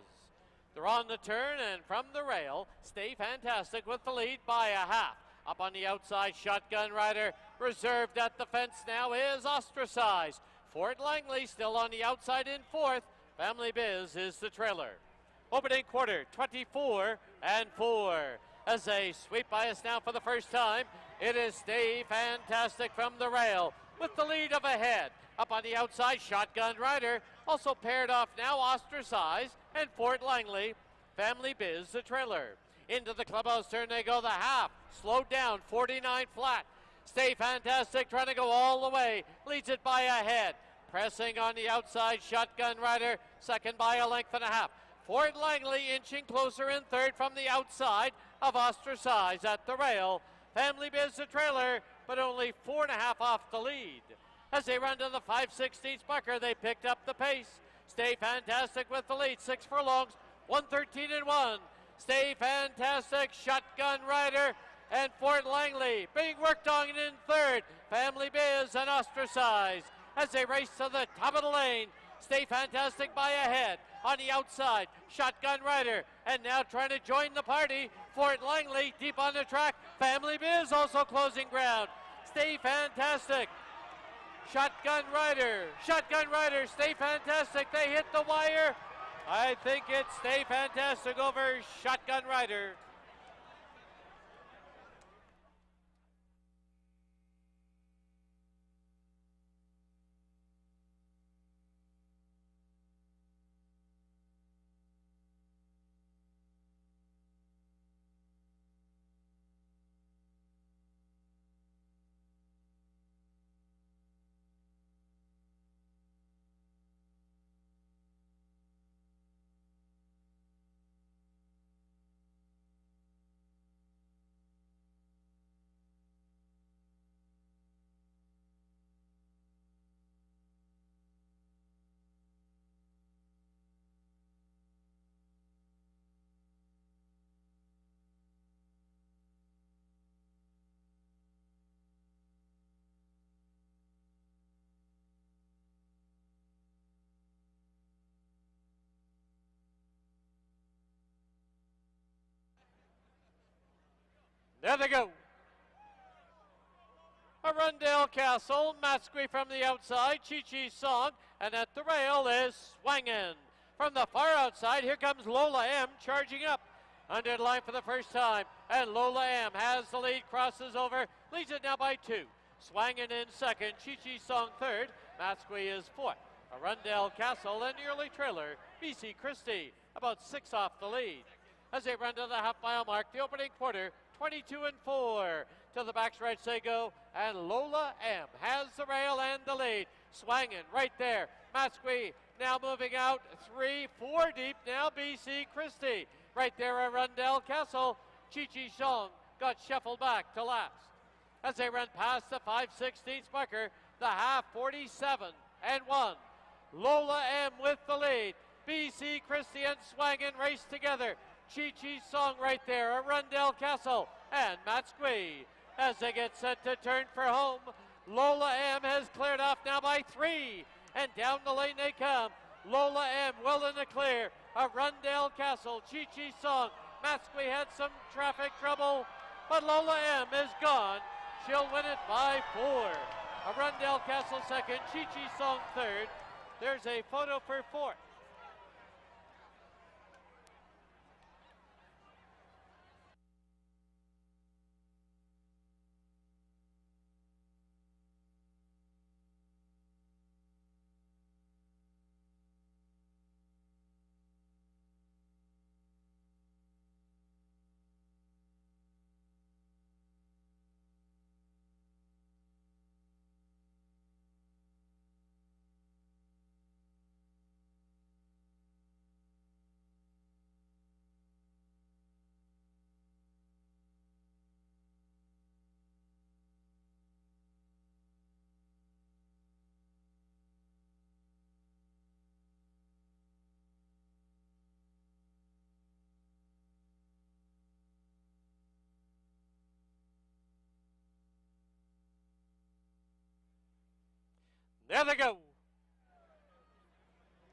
They're on the turn, and from the rail, Stay Fantastic with the lead by a half. Up on the outside, Shotgun Rider reserved at the fence now is Ostracized. Fort Langley still on the outside in fourth. Family Biz is the trailer. Opening quarter, 24 and 4. As they sweep by us now for the first time, it is Stay Fantastic from the rail with the lead of a head. Up on the outside, Shotgun Rider, also paired off now Ostracized, and Fort Langley, Family Biz the trailer. Into the clubhouse turn they go, the half, slowed down, 49 flat. Stay Fantastic trying to go all the way, leads it by a head. Pressing on the outside, Shotgun Rider, second by a length and a half. Fort Langley inching closer in third from the outside of Ostracized at the rail. Family Biz the trailer, but only 4.5 off the lead. As they run to the 5/16 marker, they picked up the pace. Stay Fantastic with the lead, 6 furlongs, 113 and 1. Stay Fantastic, Shotgun Rider, and Fort Langley being worked on in third. Family Biz and Ostracized as they race to the top of the lane. Stay Fantastic by a head. On the outside, Shotgun Rider, and now trying to join the party, Fort Langley deep on the track. Family Biz also closing ground. Stay Fantastic, Shotgun Rider, Stay Fantastic, they hit the wire. I think it's Stay Fantastic over Shotgun Rider. There they go. Arundel Castle, Matsqui from the outside, Chi-Chi's Song, and at the rail is Swangin. From the far outside, here comes Lola M charging up. Under the line for the first time, and Lola M has the lead, crosses over, leads it now by 2. Swangin in second, Chi-Chi's Song third, Matsqui is fourth. Arundel Castle and the early trailer, BC Christie, about 6 off the lead. As they run to the half-mile mark, the opening quarter, 22 and 4. To the backstretch they go, and Lola M has the rail and the lead. Swangin right there. Matsqui now moving out, 3, 4 deep, now BC Christie. Right there, Arundel Castle. Chi-Chi's Song got shuffled back to last. As they run past the 5/16 marker, the half 47 and 1. Lola M with the lead. BC Christie and Swangin race together. Chi-Chi's Song right there, Arundel Castle and Matsqui. As they get set to turn for home, Lola M has cleared off now by 3, and down the lane they come. Lola M well in the clear. Arundel Castle, Chi-Chi's Song. Matsqui had some traffic trouble, but Lola M is gone. She'll win it by 4. Arundel Castle second, Chi-Chi's Song third. There's a photo for fourth. There they go.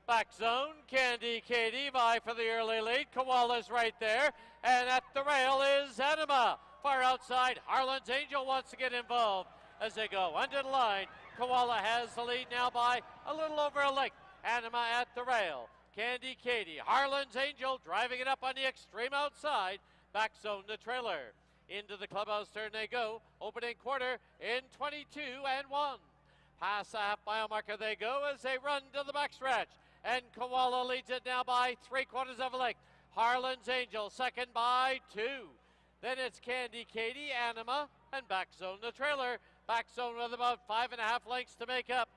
Back zone, Candy Katie vie for the early lead. Koala's right there. And at the rail is Anima. Far outside, Harlan's Angel wants to get involved as they go under the line. Koala has the lead now by a little over a length. Anima at the rail. Candy Katie, Harlan's Angel driving it up on the extreme outside. Back zone, the trailer. Into the clubhouse turn they go. Opening quarter in 22 and 1. Past the half-mile marker they go as they run to the backstretch. And Koala leads it now by 3/4 of a length. Harlan's Angel second by 2. Then it's Candy Katie, Anima, and back zone the trailer. Back zone with about 5.5 lengths to make up.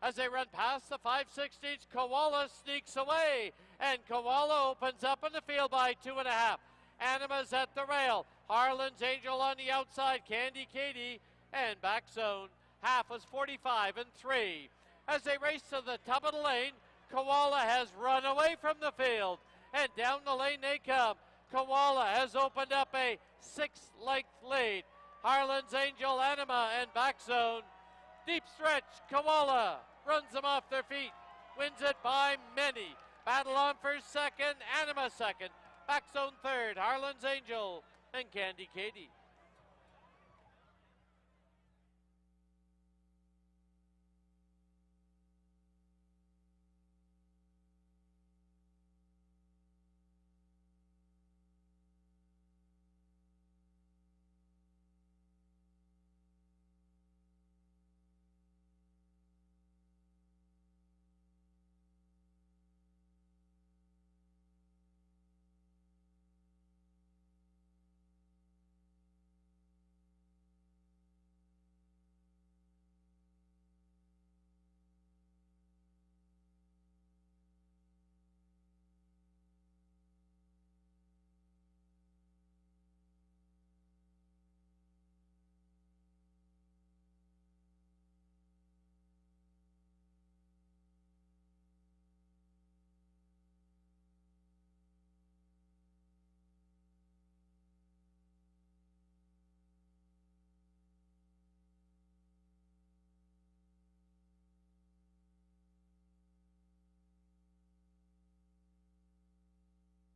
As they run past the 5/16, Koala sneaks away. And Koala opens up in the field by 2.5. Anima's at the rail. Harlan's Angel on the outside. Candy Katie and back zone. Half was 45 and 3. As they race to the top of the lane, Koala has run away from the field. And down the lane they come. Koala has opened up a 6-length lead. Harlan's Angel, Anima, and back zone. Deep stretch, Koala runs them off their feet. Wins it by many. Battle on for second, Anima second. Back zone third, Harlan's Angel, and Candy Katie.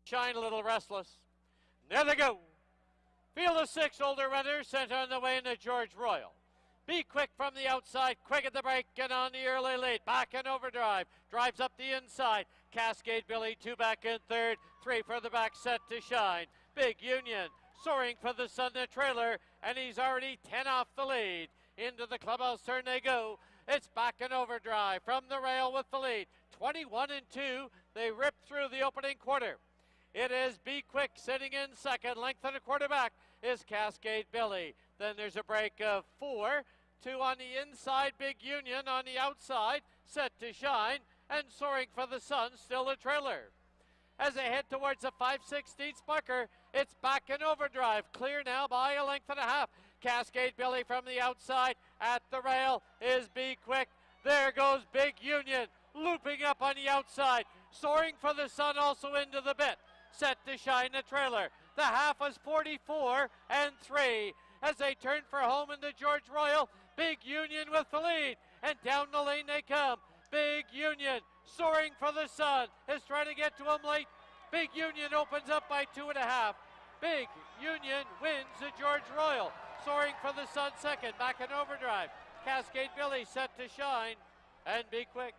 Shine a little restless. There they go. Field of 6 older runners sent on the way into George Royal. Be Quick from the outside, quick at the break and on the early lead. Back in overdrive, drives up the inside. Cascade Billy, 2 back in third, 3 for the back set to shine. Big Union, Soaring for the Sun, the trailer, and he's already 10 off the lead. Into the clubhouse turn they go. It's back in overdrive from the rail with the lead. 21 and 2, they rip through the opening quarter. It is Be Quick sitting in second. Length and a quarter back is Cascade Billy. Then there's a break of 4. 2 on the inside, Big Union on the outside, set to shine, and Soaring for the Sun, still a trailer. As they head towards the 5/16 marker, it's back in overdrive, clear now by a length and a half. Cascade Billy from the outside, at the rail is Be Quick. There goes Big Union, looping up on the outside. Soaring for the Sun also into the bit, set to shine the trailer. The half was 44 and 3. As they turn for home into George Royal, Big Union with the lead, and down the lane they come. Big Union, Soaring for the Sun, is trying to get to him late. Big Union opens up by 2.5. Big Union wins the George Royal. Soaring for the Sun second, back in overdrive. Cascade Billy set to shine, and Be Quick.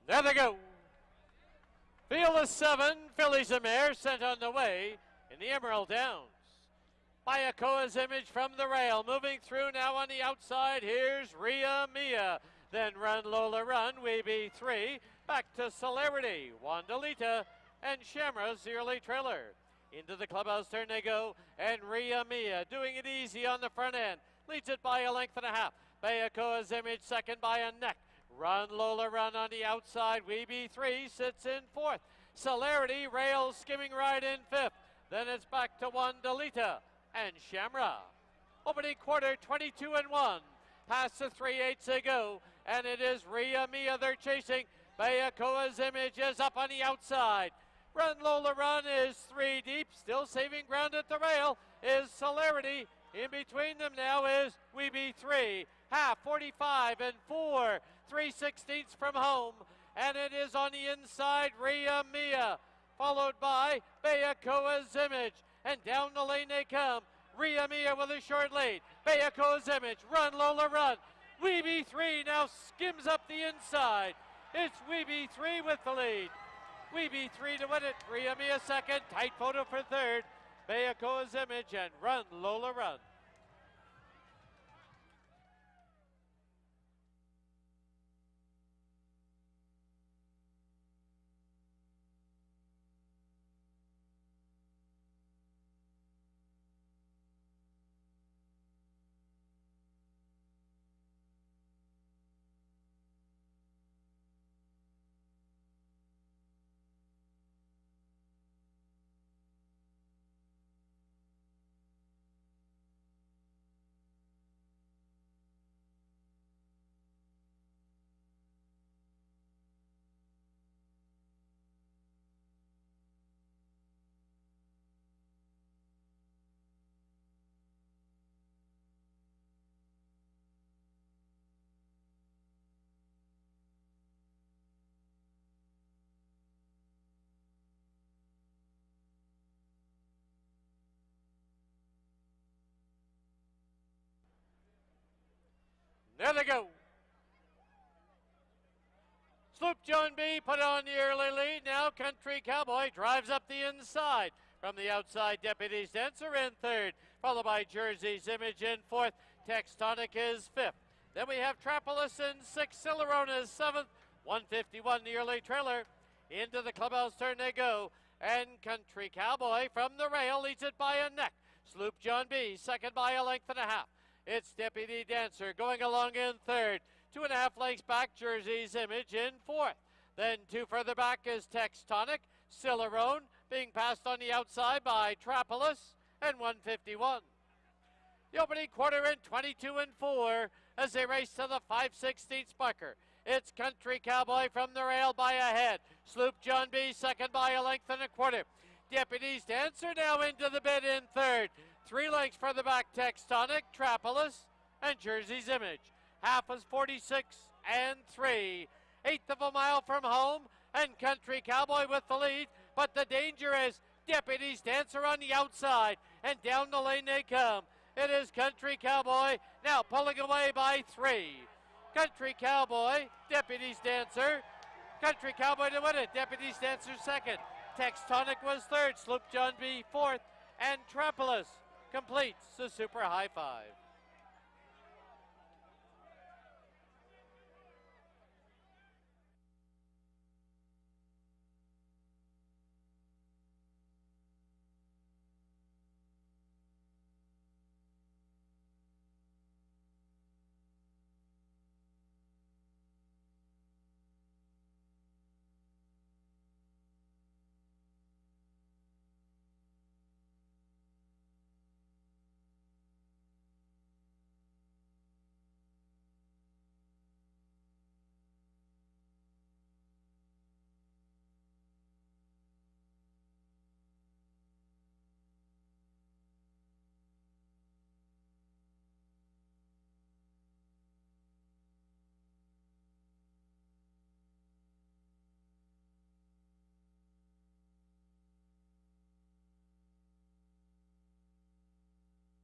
There they go. Field of 7, fillies and mares sent on the way in the Emerald Downs. Bayakoa's Image from the rail, moving through now on the outside. Here's Ria Mia. Then Run Lola Run, We Be 3. Back to Celerity, Wandalita, and Shamra's the early trailer. Into the clubhouse turn they go, and Ria Mia doing it easy on the front end. Leads it by a length and a half. Bayakoa's Image second by a neck. Run Lola Run on the outside. We Be 3 sits in fourth. Celerity rails skimming right in fifth. Then it's back to Wandalita and Shamra. Opening quarter, 22 and 1. Past the 3/8 they go, and it is Ria Mia they're chasing. Bayakoa's Image is up on the outside. Run Lola Run is 3 deep, still saving ground at the rail is Celerity. In between them now is We Be 3. Half 45 and 4. 3/16 from home, and it is on the inside Ria Mia, followed by Bayakoa's Image, and down the lane they come. Ria Mia with a short lead. Bayakoa's Image, Run Lola Run. We Be 3 now skims up the inside. It's We Be 3 with the lead. We Be 3 to win it. Ria Mia second, tight photo for third. Bayakoa's Image and Run Lola Run. There they go. Sloop John B. put on the early lead. Now Country Cowboy drives up the inside. From the outside, Deputy's Dancer in third, followed by Jersey's Image in fourth. Textonic is fifth. Then we have Trapolis in sixth. Cilarona is seventh. 151 the early trailer. Into the clubhouse turn they go. And Country Cowboy from the rail leads it by a neck. Sloop John B, second by a length and a half. It's Deputy Dancer going along in third. 2.5 lengths back, Jersey's Image in fourth. Then 2 further back is Textonic. Cicerone being passed on the outside by Trapolis and 151. The opening quarter in 22 and 4 as they race to the 5/16 marker. It's Country Cowboy from the rail by a head. Sloop John B second by a length and a quarter. Deputy's Dancer now into the bid in third. 3 lengths further back, Textonic, Trapolis, and Jersey's Image. Half is 46 and 3. 1/8 of a mile from home, and Country Cowboy with the lead. But the danger is Deputy's Dancer on the outside, and down the lane they come. It is Country Cowboy now pulling away by 3. Country Cowboy, Deputy's Dancer. Country Cowboy to win it. Deputy's Dancer second. Textonic was third. Sloop John B fourth. And Trapolis completes the Super High Five.